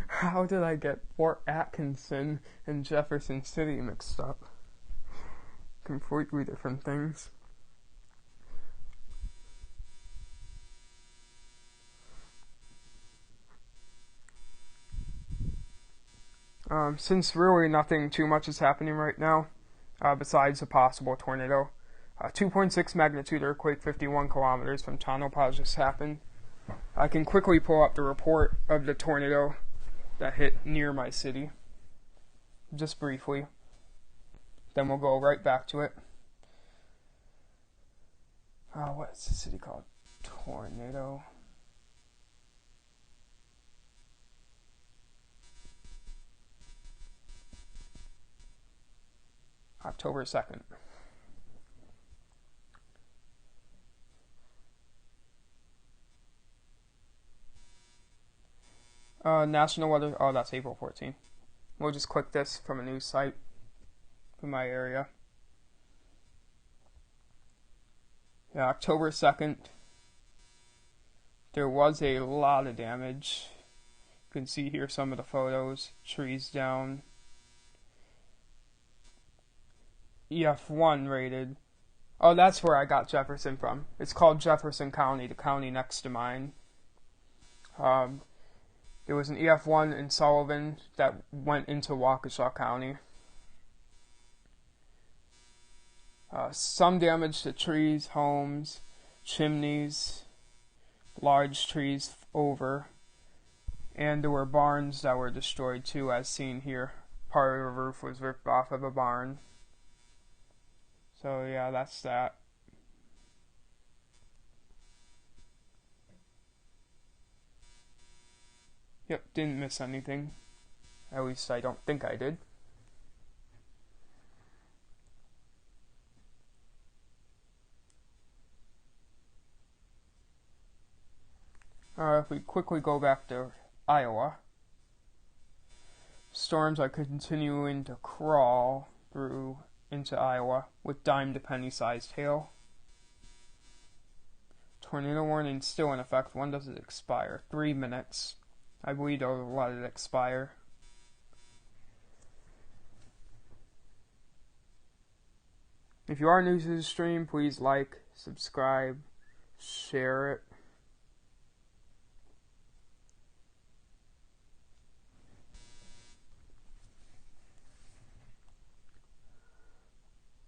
How did I get Fort Atkinson and Jefferson City mixed up? Completely different things. Since really nothing too much is happening right now, besides a possible tornado, 2.6 magnitude earthquake 51 kilometers from Tonopah just happened. I can quickly pull up the report of the tornado that hit near my city, just briefly. Then we'll go right back to it. What is the city called? Tornado. October 2nd. National weather. Oh, that's April 14th. We'll just click this from a news site from my area. Yeah, October 2nd. There was a lot of damage. You can see here some of the photos. Trees down. EF1 rated. Oh, that's where I got Jefferson from. It's called Jefferson County, the county next to mine. There was an EF1 in Sullivan that went into Waukesha County. Some damage to trees, homes, chimneys, large trees over, and there were barns that were destroyed too, as seen here. Part of the roof was ripped off of a barn. So yeah, that's that. Yep, didn't miss anything. At least I don't think I did. If we quickly go back to Iowa, storms are continuing to crawl through into Iowa with dime to penny sized hail. Tornado warning still in effect. When does it expire? 3 minutes. I believe they'll let it expire. If you are new to the stream, please like, subscribe, share it.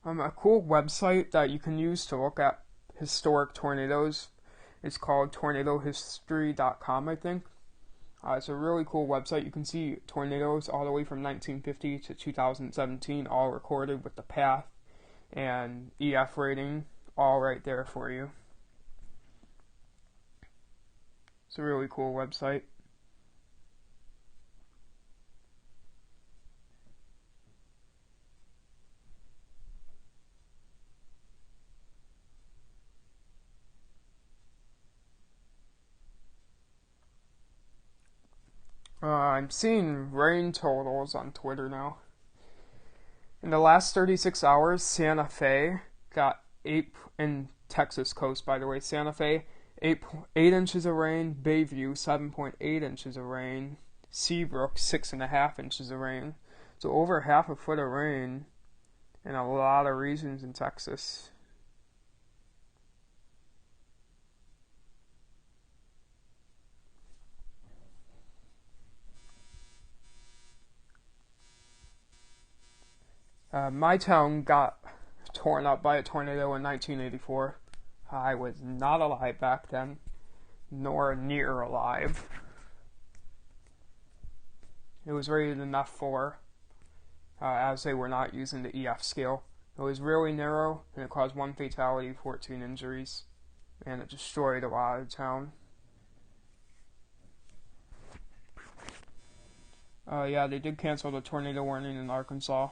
A cool website that you can use to look at historic tornadoes is called tornadohistory.com, I think. It's a really cool website. You can see tornadoes all the way from 1950 to 2017, all recorded with the path and EF rating, all right there for you. It's a really cool website. I'm seeing rain totals on Twitter now. In the last 36 hours, Santa Fe got in Texas coast, by the way. Santa Fe, 8 inches of rain. Bayview, 7.8 inches of rain. Seabrook, 6.5 inches of rain. So over half a foot of rain in a lot of regions in Texas. My town got torn up by a tornado in 1984. I was not alive back then, nor near alive. It was rated an F4, as they were not using the EF scale. It was really narrow, and it caused 1 fatality, 14 injuries, and it destroyed a lot of the town. Yeah, they did cancel the tornado warning in Arkansas.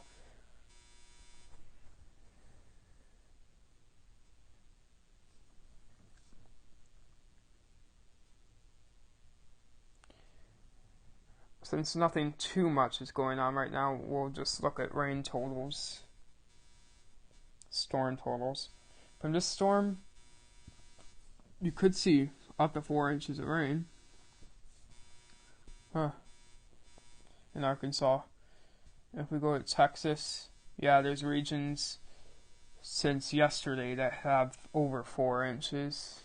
Since nothing too much is going on right now, we'll just look at rain totals, storm totals. From this storm, you could see up to 4 inches of rain in Arkansas. If we go to Texas, yeah, there's regions since yesterday that have over 4 inches.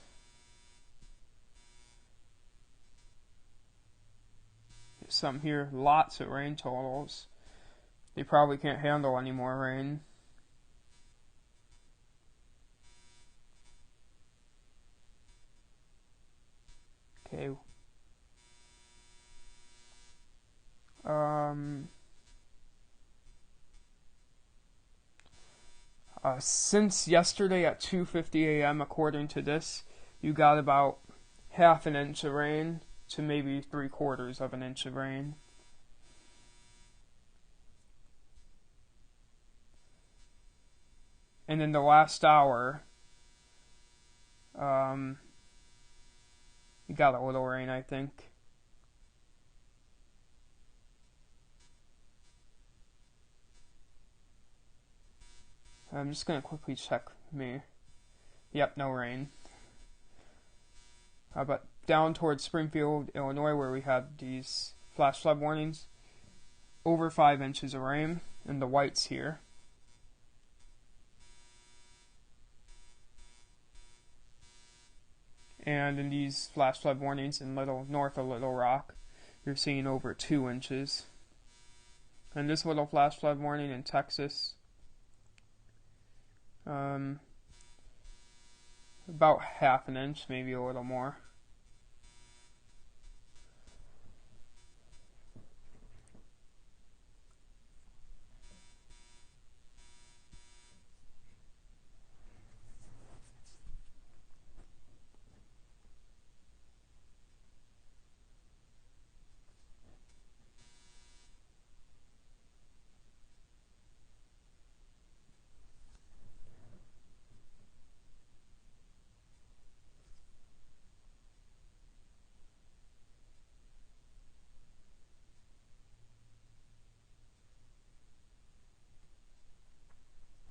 Some here, lots of rain totals. They probably can't handle any more rain. Okay. Since yesterday at 2:50 a.m., according to this, you got about half an inch of rain to maybe 3/4 of an inch of rain. And in the last hour, you got a little rain, I think. I'm just going to quickly check me. Yep, no rain. But down towards Springfield, Illinois, where we have these flash flood warnings, over 5 inches of rain, and the whites here. And in these flash flood warnings in north of Little Rock, you're seeing over 2 inches. And this little flash flood warning in Texas, about half an inch, maybe a little more.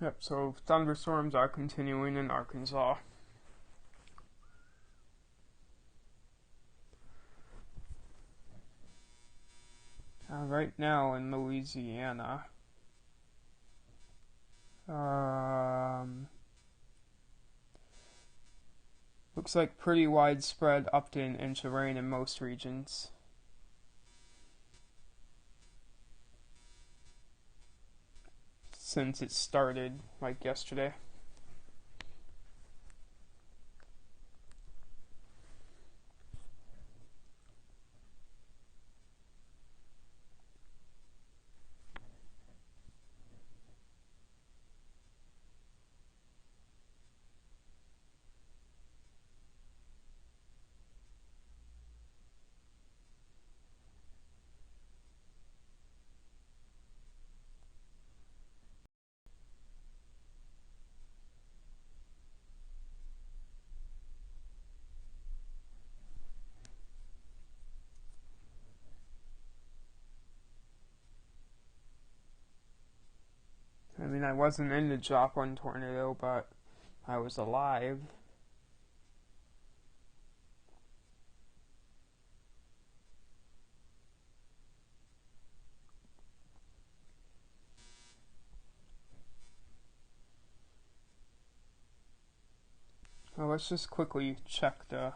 Yep, so thunderstorms are continuing in Arkansas. Right now in Louisiana, looks like pretty widespread up to an inch of rain in most regions. Since it started like yesterday. I mean, I wasn't in the Joplin tornado, but I was alive. Well, let's just quickly check the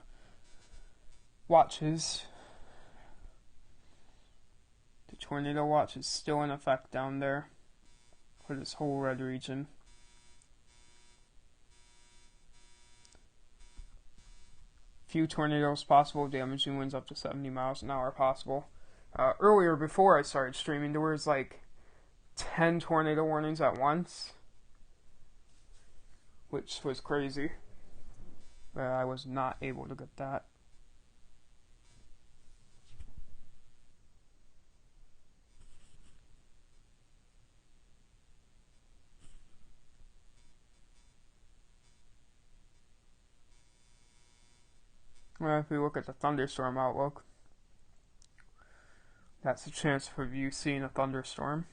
watches. The tornado watch is still in effect down there for this whole red region. Few tornadoes possible, damaging winds up to 70 miles an hour possible. Earlier, before I started streaming, there was like 10 tornado warnings at once, which was crazy. But I was not able to get that. Well, if we look at the thunderstorm outlook, that's a chance for you seeing a thunderstorm.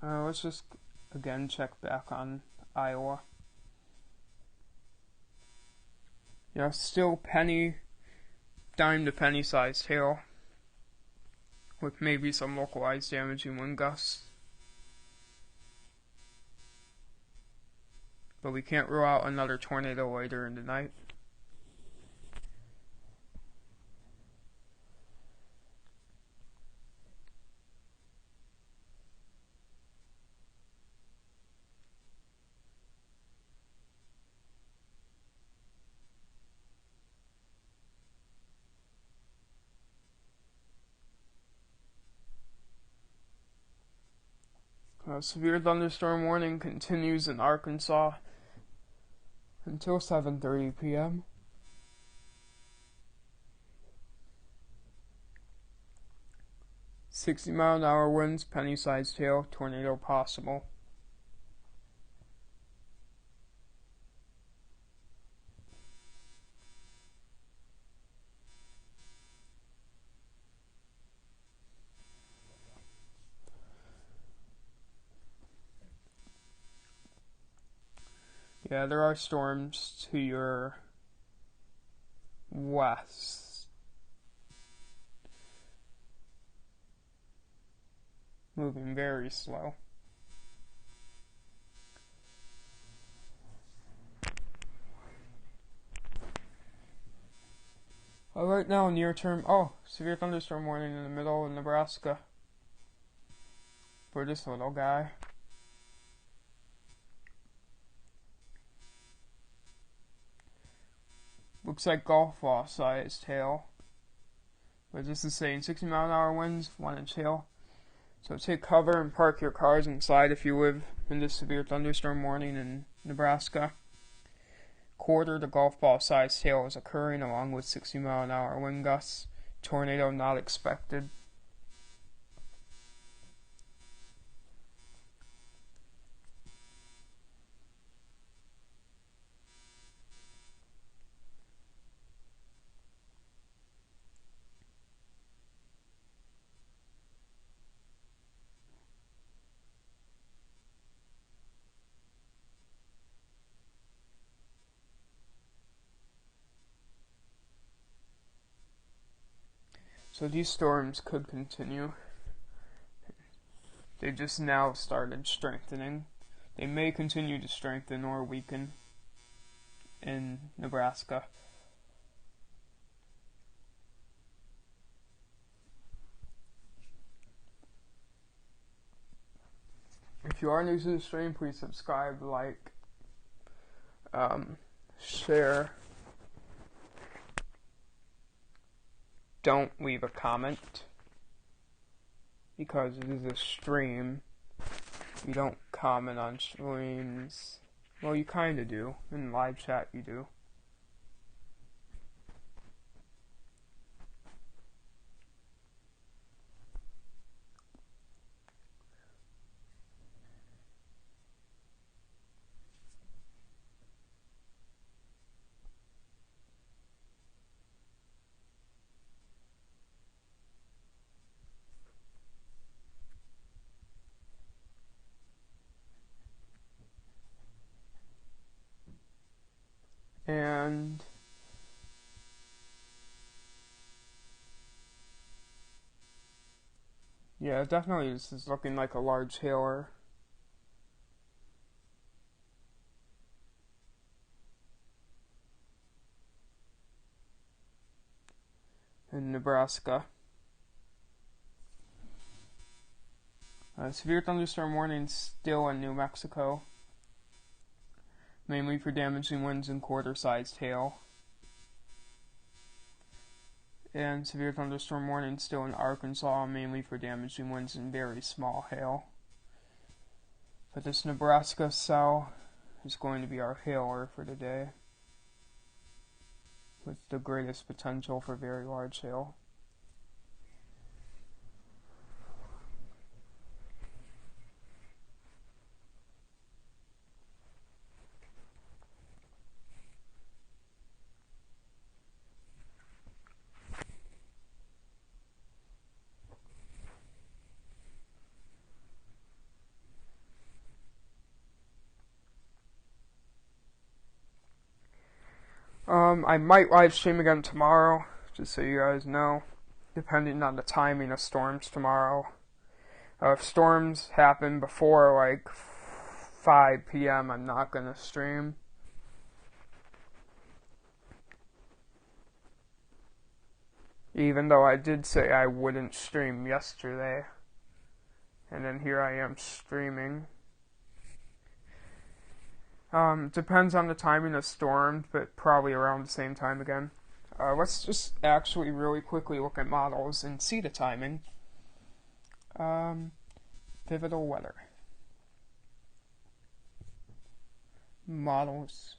Let's just again check back on Iowa. Yeah, still dime to penny sized hail, with maybe some localized damaging wind gusts. But we can't rule out another tornado later in the night. Severe thunderstorm warning continues in Arkansas until 7:30 p.m. "60-mile-an-hour winds, penny-sized hail, tornado possible." Yeah, there are storms to your west. Moving very slow. Right now, near term. Severe thunderstorm warning in the middle of Nebraska for this little guy. Looks like golf ball sized hail. But this is saying 60-mile-an-hour winds, 1-inch hail. So take cover and park your cars inside if you live in this severe thunderstorm warning in Nebraska. Quarter to golf ball sized hail is occurring along with 60-mile-an-hour wind gusts. Tornado not expected. So these storms could continue. They just now started strengthening. They may continue to strengthen or weaken in Nebraska. If you are new to the stream, please subscribe, like, share. Don't leave a comment, because it is a stream. You don't comment on streams Well, you kinda do. In live chat, you do. And yeah, definitely this is looking like a large hailer. In Nebraska. Severe thunderstorm warning still in New Mexico, mainly for damaging winds and quarter-sized hail. And severe thunderstorm warning still in Arkansas, mainly for damaging winds and very small hail. But this Nebraska cell is going to be our hailer for today, with the greatest potential for very large hail. I might live stream again tomorrow, just so you guys know, depending on the timing of storms tomorrow. If storms happen before like 5 p.m., I'm not gonna stream. Even though I did say I wouldn't stream yesterday. And then here I am streaming. Depends on the timing of storms, but probably around the same time again. Let's just actually really quickly look at models and see the timing. Pivotal weather. Models.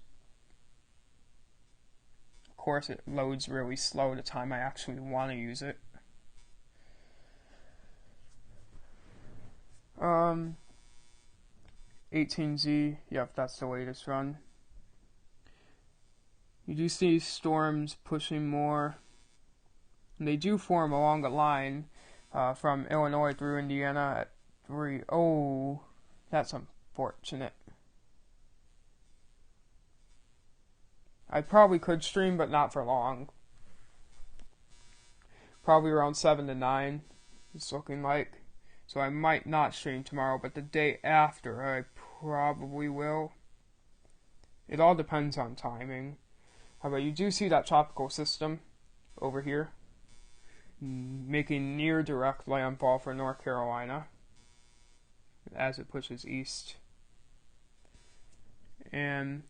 Of course, it loads really slow the time I actually want to use it. 18Z, yep, that's the latest run. You do see storms pushing more. And they do form along the line from Illinois through Indiana at 3. Oh, that's unfortunate. I probably could stream, but not for long. Probably around 7 to 9, it's looking like. So I might not stream tomorrow, but the day after I probably will. It all depends on timing. But you do see that tropical system over here making near direct landfall for North Carolina as it pushes east. And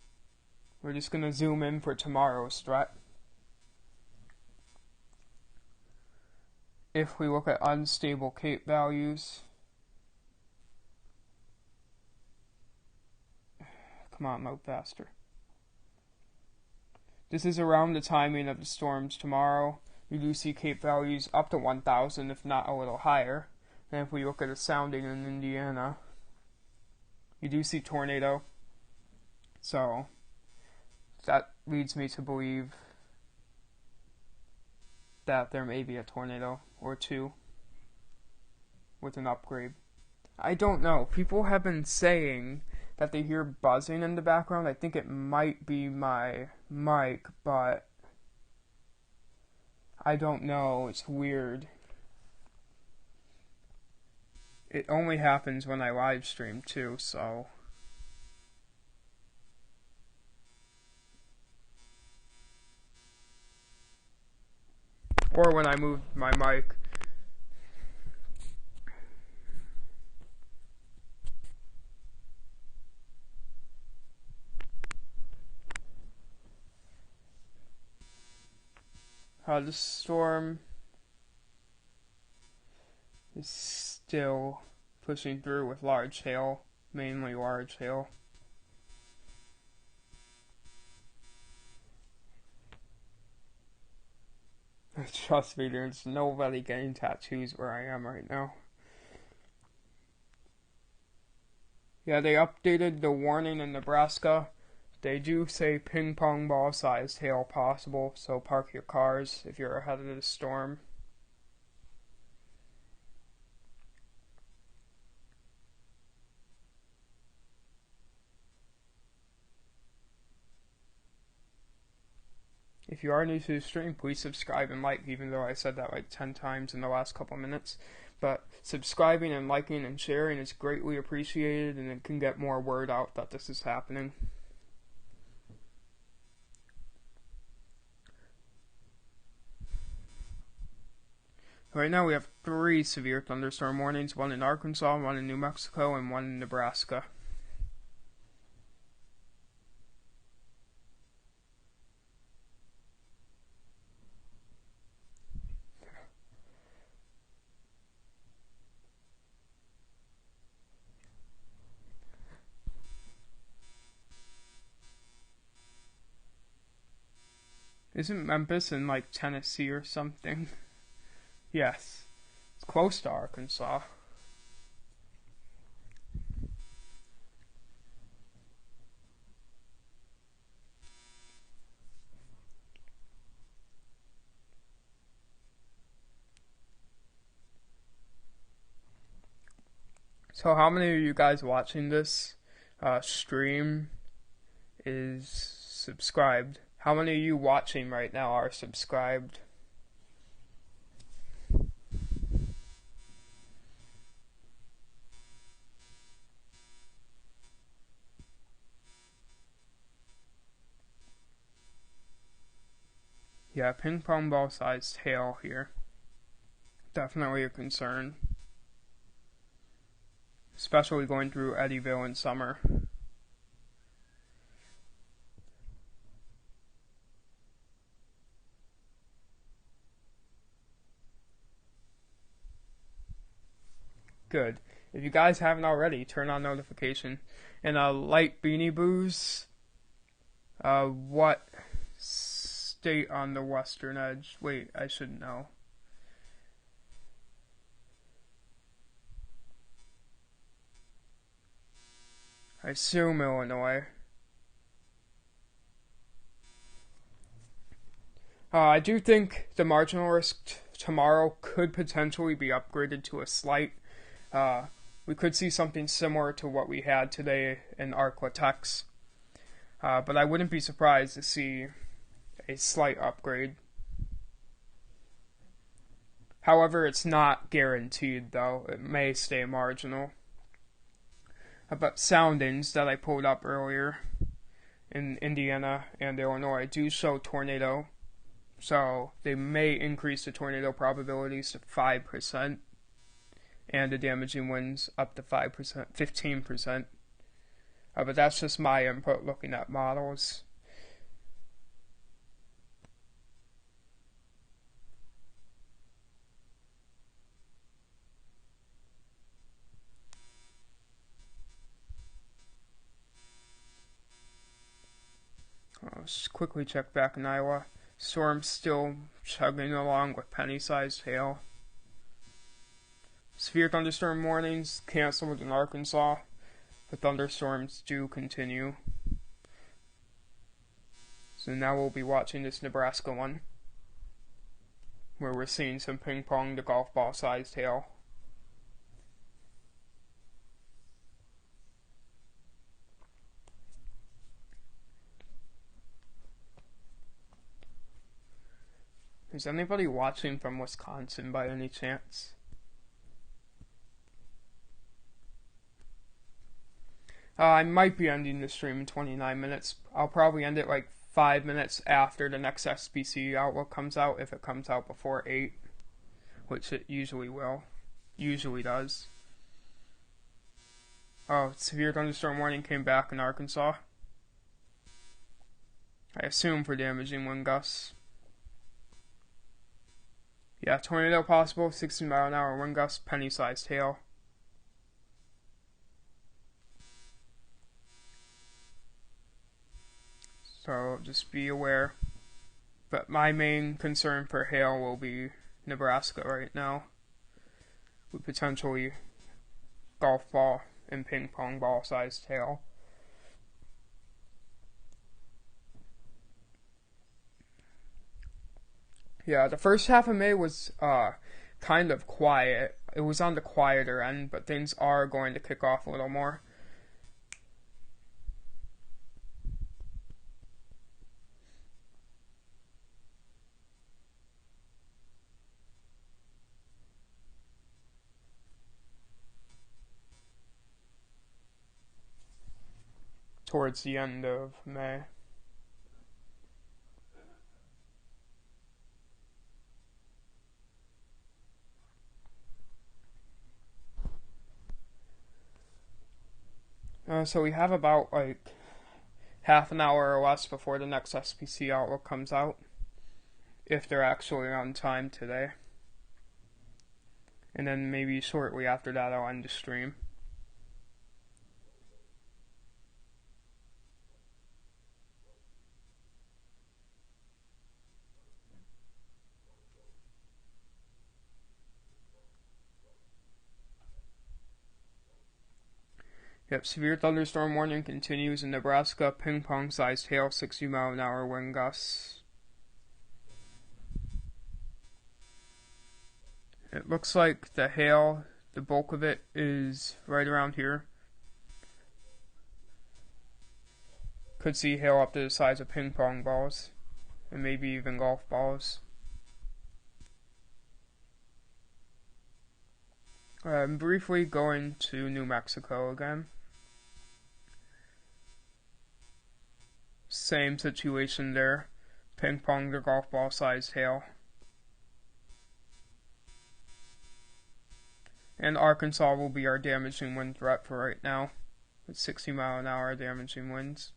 we're just going to zoom in for tomorrow's threat. If we look at unstable Cape values, come on, load faster. This is around the timing of the storms tomorrow. You do see Cape values up to 1,000, if not a little higher. And if we look at a sounding in Indiana, you do see tornado. So that leads me to believe that there may be a tornado or two with an upgrade. I don't know. People have been saying that they hear buzzing in the background. I think it might be my mic, but I don't know. It's weird. It only happens when I live stream too, so or when I move my mic. The storm is still pushing through with large hail, mainly large hail. Trust me, there's nobody getting tattoos where I am right now. Yeah, they updated the warning in Nebraska. They do say ping pong ball sized hail possible, so park your cars if you're ahead of the storm. If you are new to the stream, please subscribe and like, even though I said that like 10 times in the last couple minutes. But subscribing and liking and sharing is greatly appreciated, and it can get more word out that this is happening. Right now we have 3 severe thunderstorm warnings, one in Arkansas, one in New Mexico, and one in Nebraska. Isn't Memphis in like Tennessee or something? Yes. It's close to Arkansas. So how many of you guys watching this stream is subscribed? How many of you watching right now are subscribed? Yeah, ping pong ball sized hail here. Definitely a concern. Especially going through Eddyville in summer. Good. If you guys haven't already, turn on notification. And Light Beanie Boos. What state on the western edge? Wait, I should know. I assume Illinois. I do think the marginal risk tomorrow could potentially be upgraded to a slight. We could see something similar to what we had today in Arklatex. But I wouldn't be surprised to see a slight upgrade. However, it's not guaranteed, though. It may stay marginal. But soundings that I pulled up earlier in Indiana and Illinois do show tornado. So they may increase the tornado probabilities to 5%. And the damaging winds up to 5%, 15%. But that's just my input looking at models. Let's quickly check back in Iowa. Storm still chugging along with penny-sized hail. Severe thunderstorm warnings canceled in Arkansas. The thunderstorms do continue. So now we'll be watching this Nebraska one, where we're seeing some ping pong to golf ball sized hail. Is anybody watching from Wisconsin by any chance? I might be ending the stream in 29 minutes. I'll probably end it like 5 minutes after the next SBC outlook comes out, if it comes out before 8, which it usually will. Usually does. Oh, severe thunderstorm warning came back in Arkansas. I assume for damaging wind gusts. Yeah, tornado possible, 60 mile an hour wind gusts, penny-sized hail. So just be aware. But my main concern for hail will be Nebraska right now, with potentially golf ball and ping pong ball sized hail. Yeah, the first half of May was kind of quiet. It was on the quieter end, but things are going to kick off a little more. Towards the end of May. So we have about like half an hour or less before the next SPC outlook comes out, if they're actually on time today. And then maybe shortly after that I'll end the stream. Yep, severe thunderstorm warning continues in Nebraska. Ping pong sized hail, 60-mile-an-hour wind gusts. It looks like the hail, the bulk of it is right around here. Could see hail up to the size of ping pong balls, and maybe even golf balls. I'm briefly going to New Mexico again. Same situation there. Ping pong to golf ball sized hail. And Arkansas will be our damaging wind threat for right now, with 60-mile-an-hour damaging winds.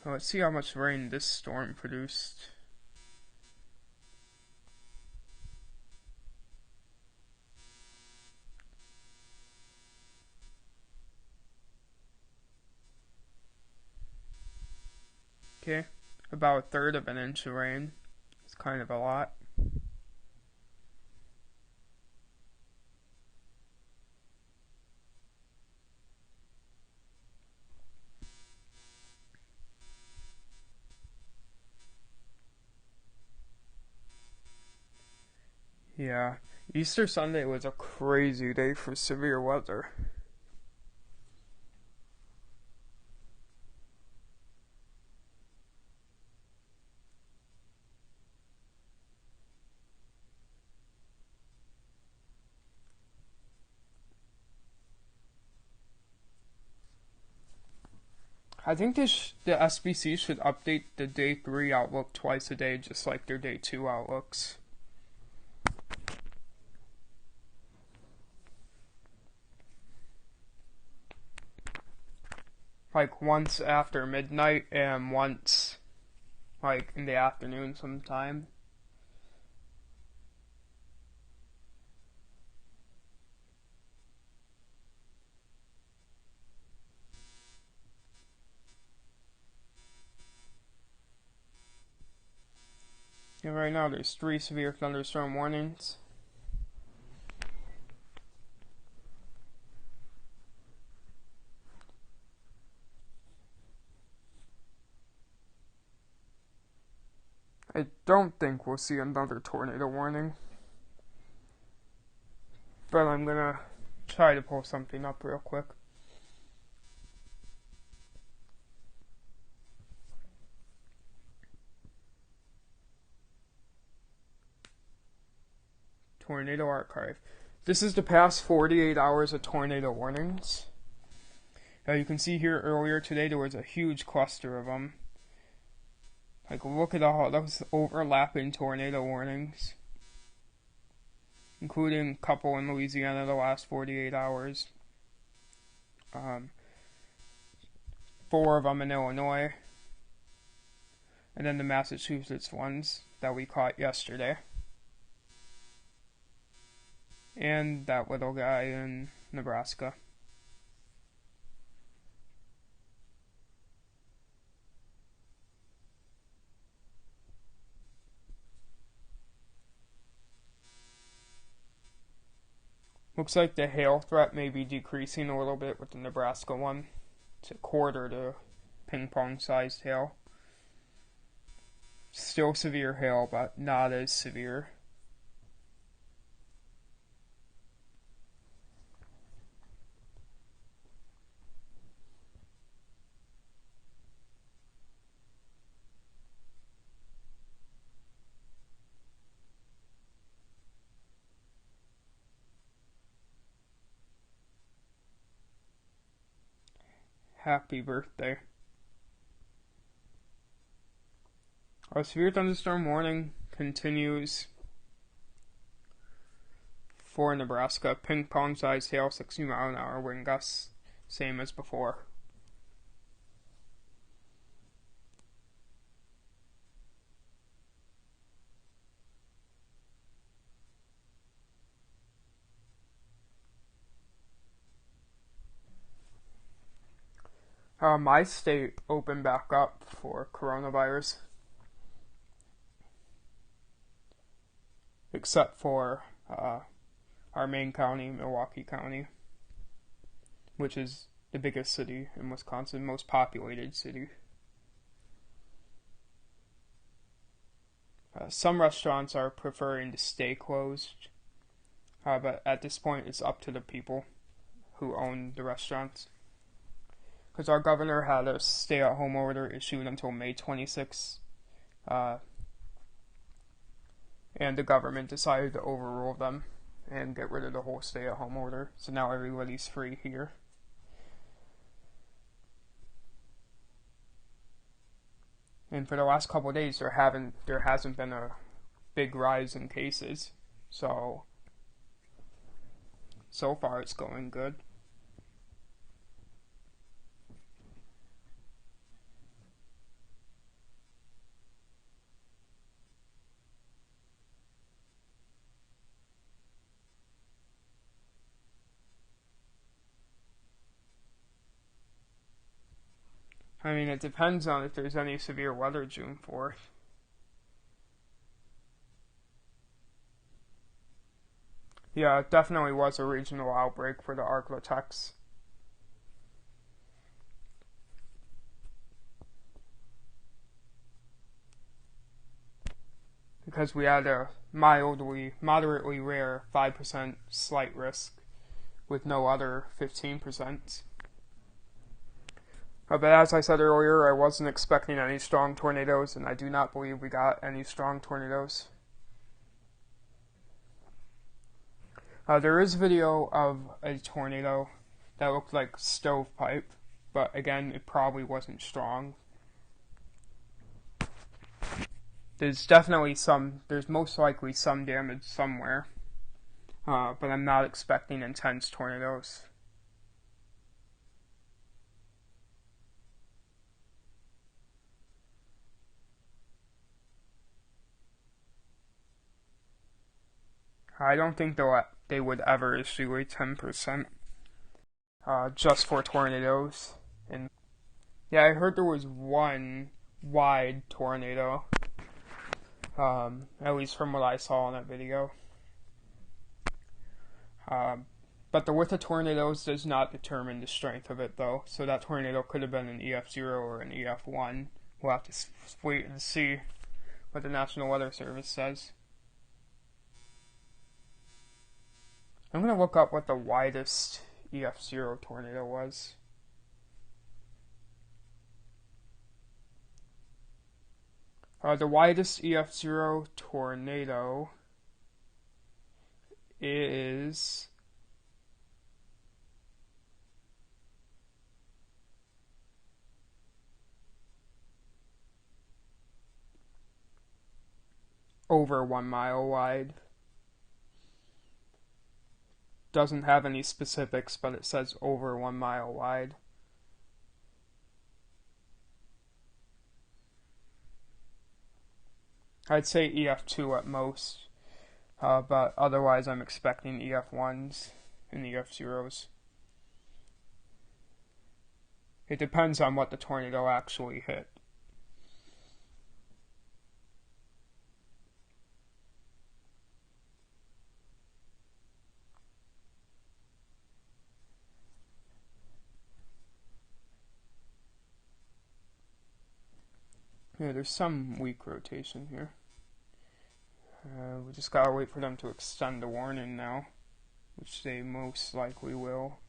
Let's see how much rain this storm produced. Okay, about a third of an inch of rain. It's kind of a lot. Yeah, Easter Sunday was a crazy day for severe weather. I think the SBC should update the day 3 outlook twice a day, just like their day 2 outlooks. Like once after midnight and once like in the afternoon sometime. And right now there's 3 severe thunderstorm warnings. I don't think we'll see another tornado warning. But I'm gonna try to pull something up real quick. Tornado archive. This is the past 48 hours of tornado warnings. Now you can see here earlier today there was a huge cluster of them. Like, look at all those overlapping tornado warnings, including a couple in Louisiana the last 48 hours. 4 of them in Illinois, and then the Massachusetts ones that we caught yesterday. And that little guy in Nebraska. Looks like the hail threat may be decreasing a little bit with the Nebraska one. It's a quarter to ping pong sized hail. Still severe hail, but not as severe. Happy birthday. Our severe thunderstorm warning continues for Nebraska. Ping pong sized hail, 60-mile-an-hour wind gusts, same as before. My state opened back up for coronavirus, except for our main county, Milwaukee County, which is the biggest city in Wisconsin, most populated city. Some restaurants are preferring to stay closed, but at this point it's up to the people who own the restaurants. Because our governor had a stay-at-home order issued until May 26th, and the government decided to overrule them and get rid of the whole stay-at-home order. So now everybody's free here. And for the last couple of days, there hasn't been a big rise in cases. So far it's going good. I mean, it depends on if there's any severe weather June 4th. Yeah, it definitely was a regional outbreak for the Arklatex. Because we had a moderately rare 5% slight risk with no other 15%. But as I said earlier, I wasn't expecting any strong tornadoes, and I do not believe we got any strong tornadoes. There is video of a tornado that looked like stovepipe, but again, it probably wasn't strong. There's most likely some damage somewhere, but I'm not expecting intense tornadoes. I don't think they would ever issue a 10% just for tornadoes. And yeah, I heard there was one wide tornado, at least from what I saw in that video. But the width of tornadoes does not determine the strength of it, though. So that tornado could have been an EF0 or an EF1. We'll have to wait and see what the National Weather Service says. I'm going to look up what the widest EF0 tornado was. The widest EF0 tornado is over 1 mile wide. Doesn't have any specifics, but it says over 1 mile wide. I'd say EF2 at most, but otherwise I'm expecting EF1s and EF0s. It depends on what the tornado actually hit. Yeah, there's some weak rotation here. We just gotta wait for them to extend the warning now, which they most likely will.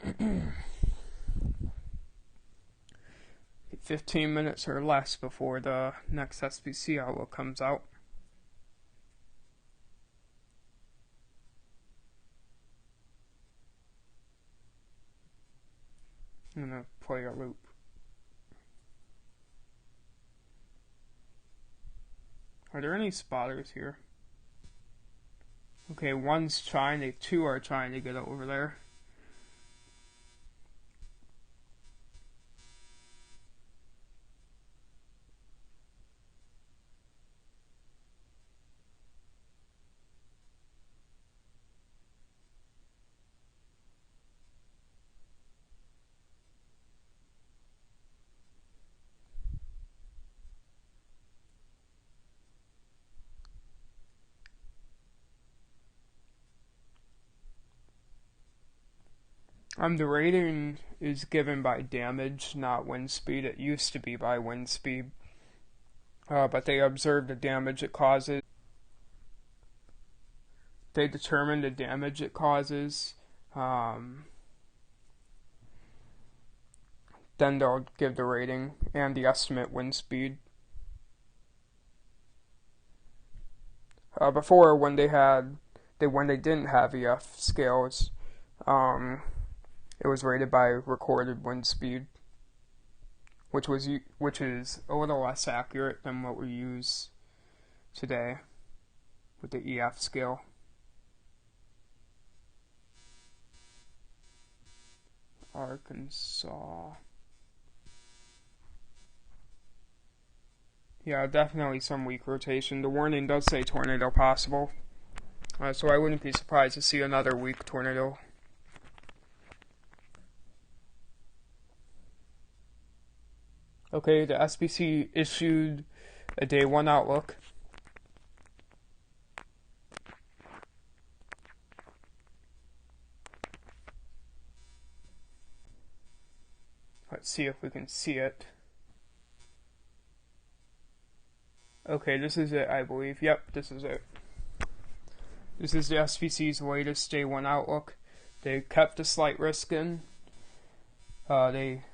Okay, 15 minutes or less before the next SPC outlook comes out. I'm gonna play a loop. Are there any spotters here? Okay, one's trying, two are trying to get over there. The rating is given by damage, not wind speed. It used to be by wind speed, but they observed the damage it causes. They determine the damage it causes. Then they'll give the rating and the estimate wind speed. Before, when they didn't have EF scales, it was rated by recorded wind speed, which is a little less accurate than what we use today with the EF scale. Arkansas. Yeah, definitely some weak rotation. The warning does say tornado possible, so I wouldn't be surprised to see another weak tornado. Okay, the SPC issued a day 1 outlook. Let's see if we can see it. Okay, this is it, I believe. Yep, this is it. This is the SPC's latest day 1 outlook. They kept a slight risk in. They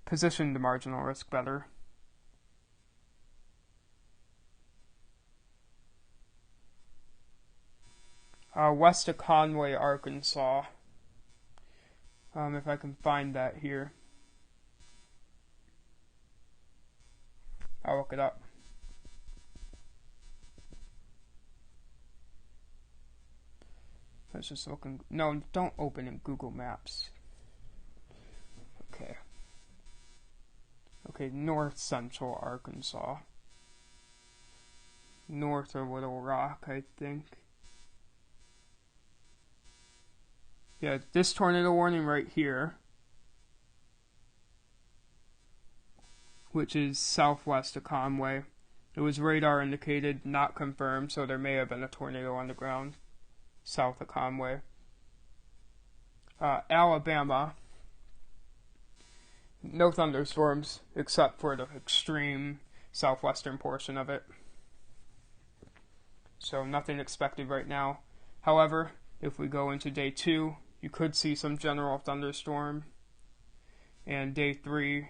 positioned the marginal risk better. West of Conway, Arkansas. If I can find that here. I'll look it up. Let's just look in, no, don't open in Google Maps. Okay. Okay, north central Arkansas. North of Little Rock, I think. Yeah, this tornado warning right here, which is southwest of Conway. It was radar indicated, not confirmed, so there may have been a tornado on the ground south of Conway. Alabama, no thunderstorms except for the extreme southwestern portion of it. So nothing expected right now. However, if we go into day 2, you could see some general thunderstorm. And day 3,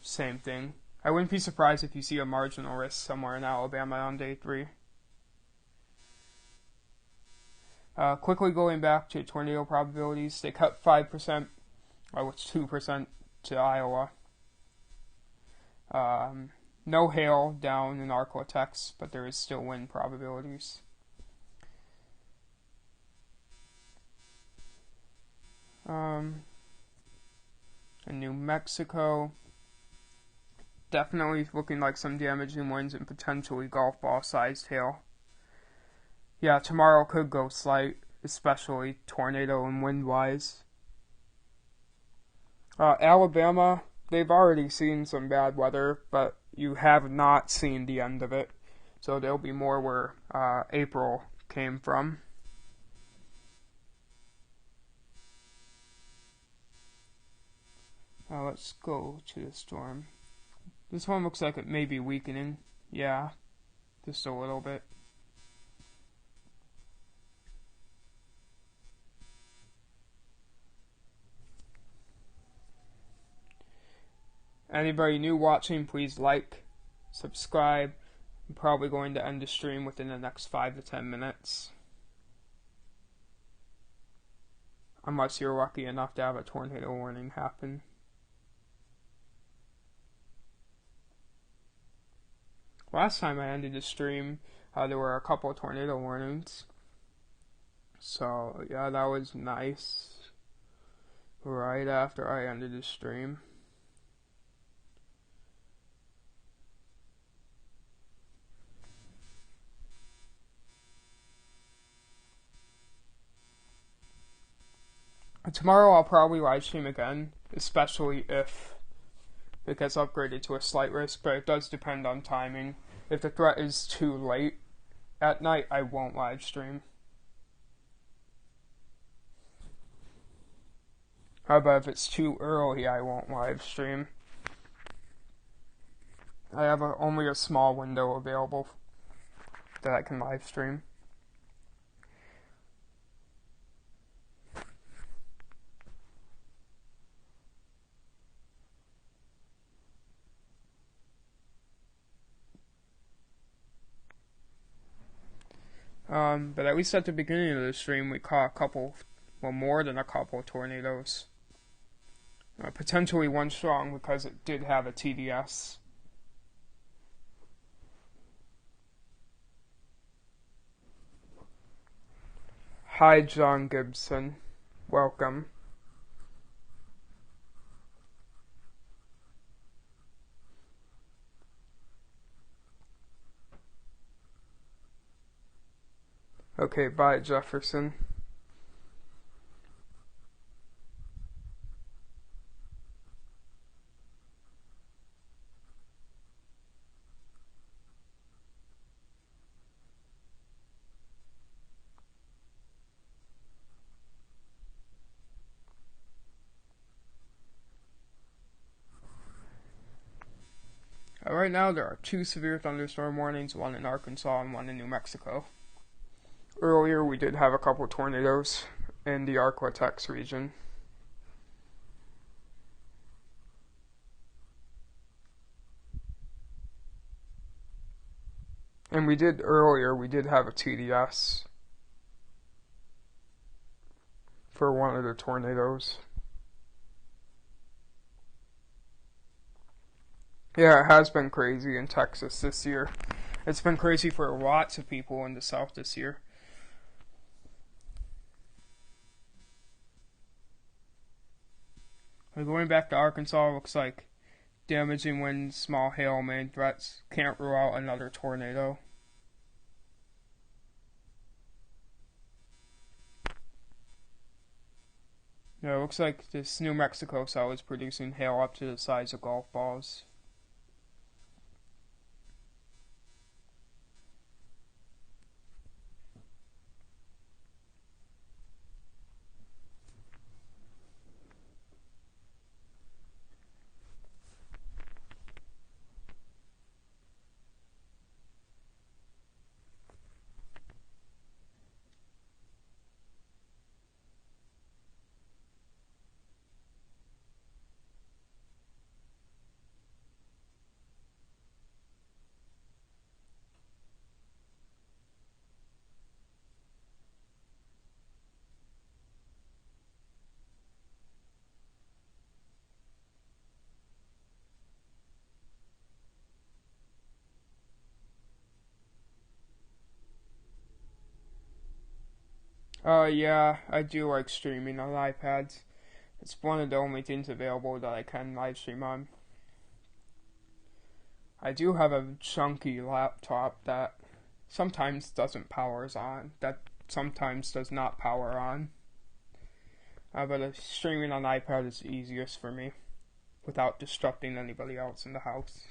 same thing. I wouldn't be surprised if you see a marginal risk somewhere in Alabama on day 3. Quickly going back to tornado probabilities, they cut 5%, which 2% to Iowa. No hail down in Arklatex, but there is still wind probabilities. In New Mexico, definitely looking like some damaging winds and potentially golf ball sized hail. Yeah, tomorrow could go slight, especially tornado and wind wise. Alabama, they've already seen some bad weather, but you have not seen the end of it. So there'll be more where April came from. Let's go to the storm. This one looks like it may be weakening. Yeah, just a little bit. Anybody new watching, please like, subscribe. I'm probably going to end the stream within the next 5 to 10 minutes. Unless you're lucky enough to have a tornado warning happen. Last time I ended the stream, there were a couple of tornado warnings. So, yeah, that was nice. Right after I ended the stream. Tomorrow I'll probably live stream again, especially if it gets upgraded to a slight risk, but it does depend on timing. If the threat is too late at night, I won't live stream. But if it's too early, I won't live stream. I have only a small window available that I can live stream. But at least at the beginning of the stream, we caught a couple, well, more than a couple tornadoes. Potentially one strong because it did have a TDS. Hi, John Gibson. Welcome. Okay, bye, Jefferson. Right now, there are 2 severe thunderstorm warnings, one in Arkansas and one in New Mexico. Earlier, we did have a couple tornadoes in the Arklatex region. And we did have a TDS for one of the tornadoes. Yeah, it has been crazy in Texas this year. It's been crazy for lots of people in the South this year. Going back to Arkansas, looks like damaging winds, small hail, main threats. Can't rule out another tornado. Yeah, it looks like this New Mexico cell is producing hail up to the size of golf balls. Yeah, I do like streaming on iPads. It's one of the only things available that I can live stream on. I do have a chunky laptop that sometimes doesn't power on, that sometimes does not power on. But streaming on iPad is the easiest for me without disrupting anybody else in the house.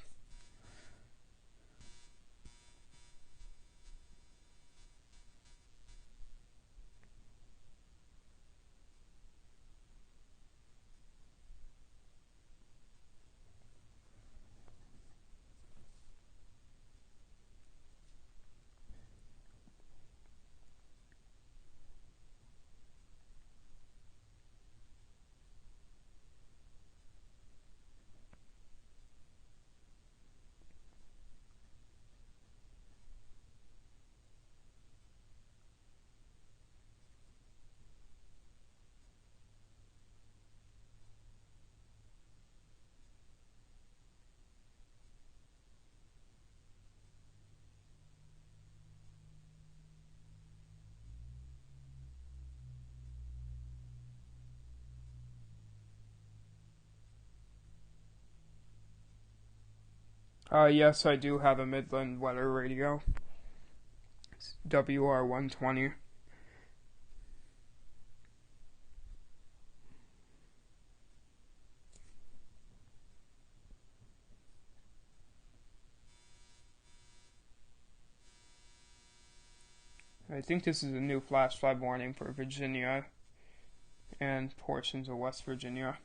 Yes, I do have a Midland weather radio. It's WR120. I think this is a new flash flood warning for Virginia and portions of West Virginia.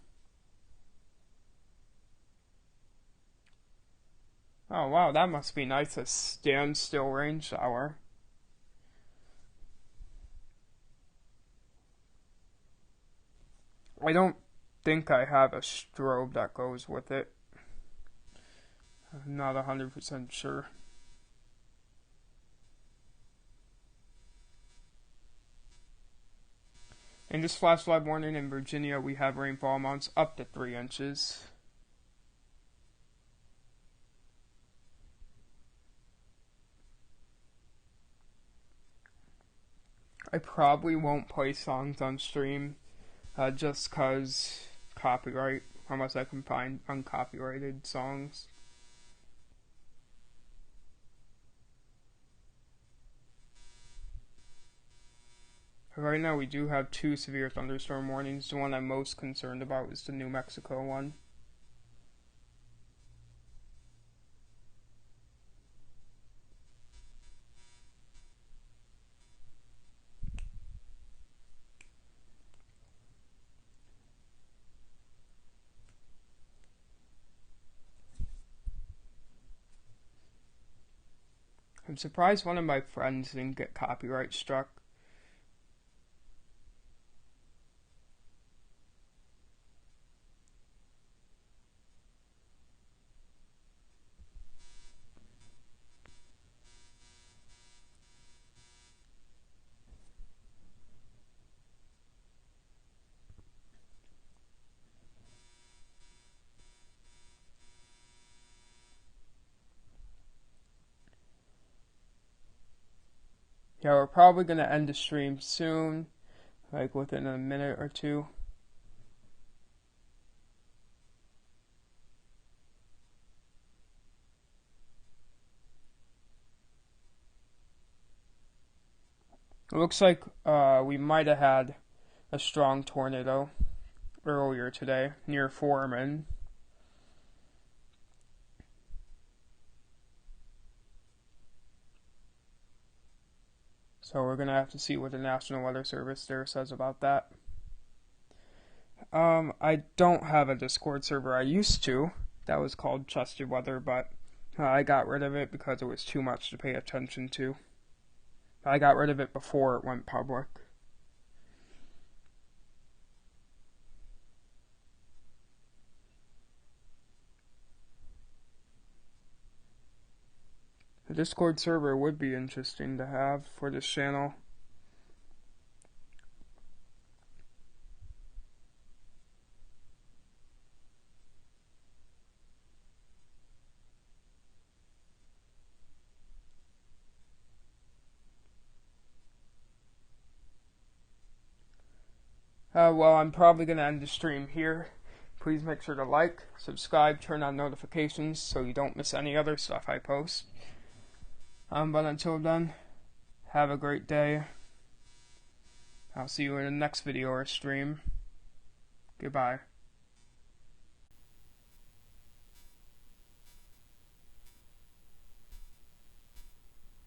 Oh wow, that must be nice, a standstill rain shower. I don't think I have a strobe that goes with it. I'm not 100% sure. In this flash flood warning in Virginia, we have rainfall amounts up to 3 inches. I probably won't play songs on stream just cause copyright, unless I can find uncopyrighted songs. Right now we do have 2 severe thunderstorm warnings. The one I'm most concerned about is the New Mexico one. I'm surprised one of my friends didn't get copyright struck. Yeah, we're probably going to end the stream soon, like within a minute or two. It looks like we might have had a strong tornado earlier today near Foreman. So we're going to have to see what the National Weather Service there says about that. I don't have a Discord server. I used to. That was called Trusted Weather, but I got rid of it because it was too much to pay attention to. I got rid of it before it went public. The Discord server would be interesting to have for this channel. Well, I'm probably going to end the stream here. Please make sure to like, subscribe, turn on notifications so you don't miss any other stuff I post. But until then, have a great day. I'll see you in the next video or stream. Goodbye.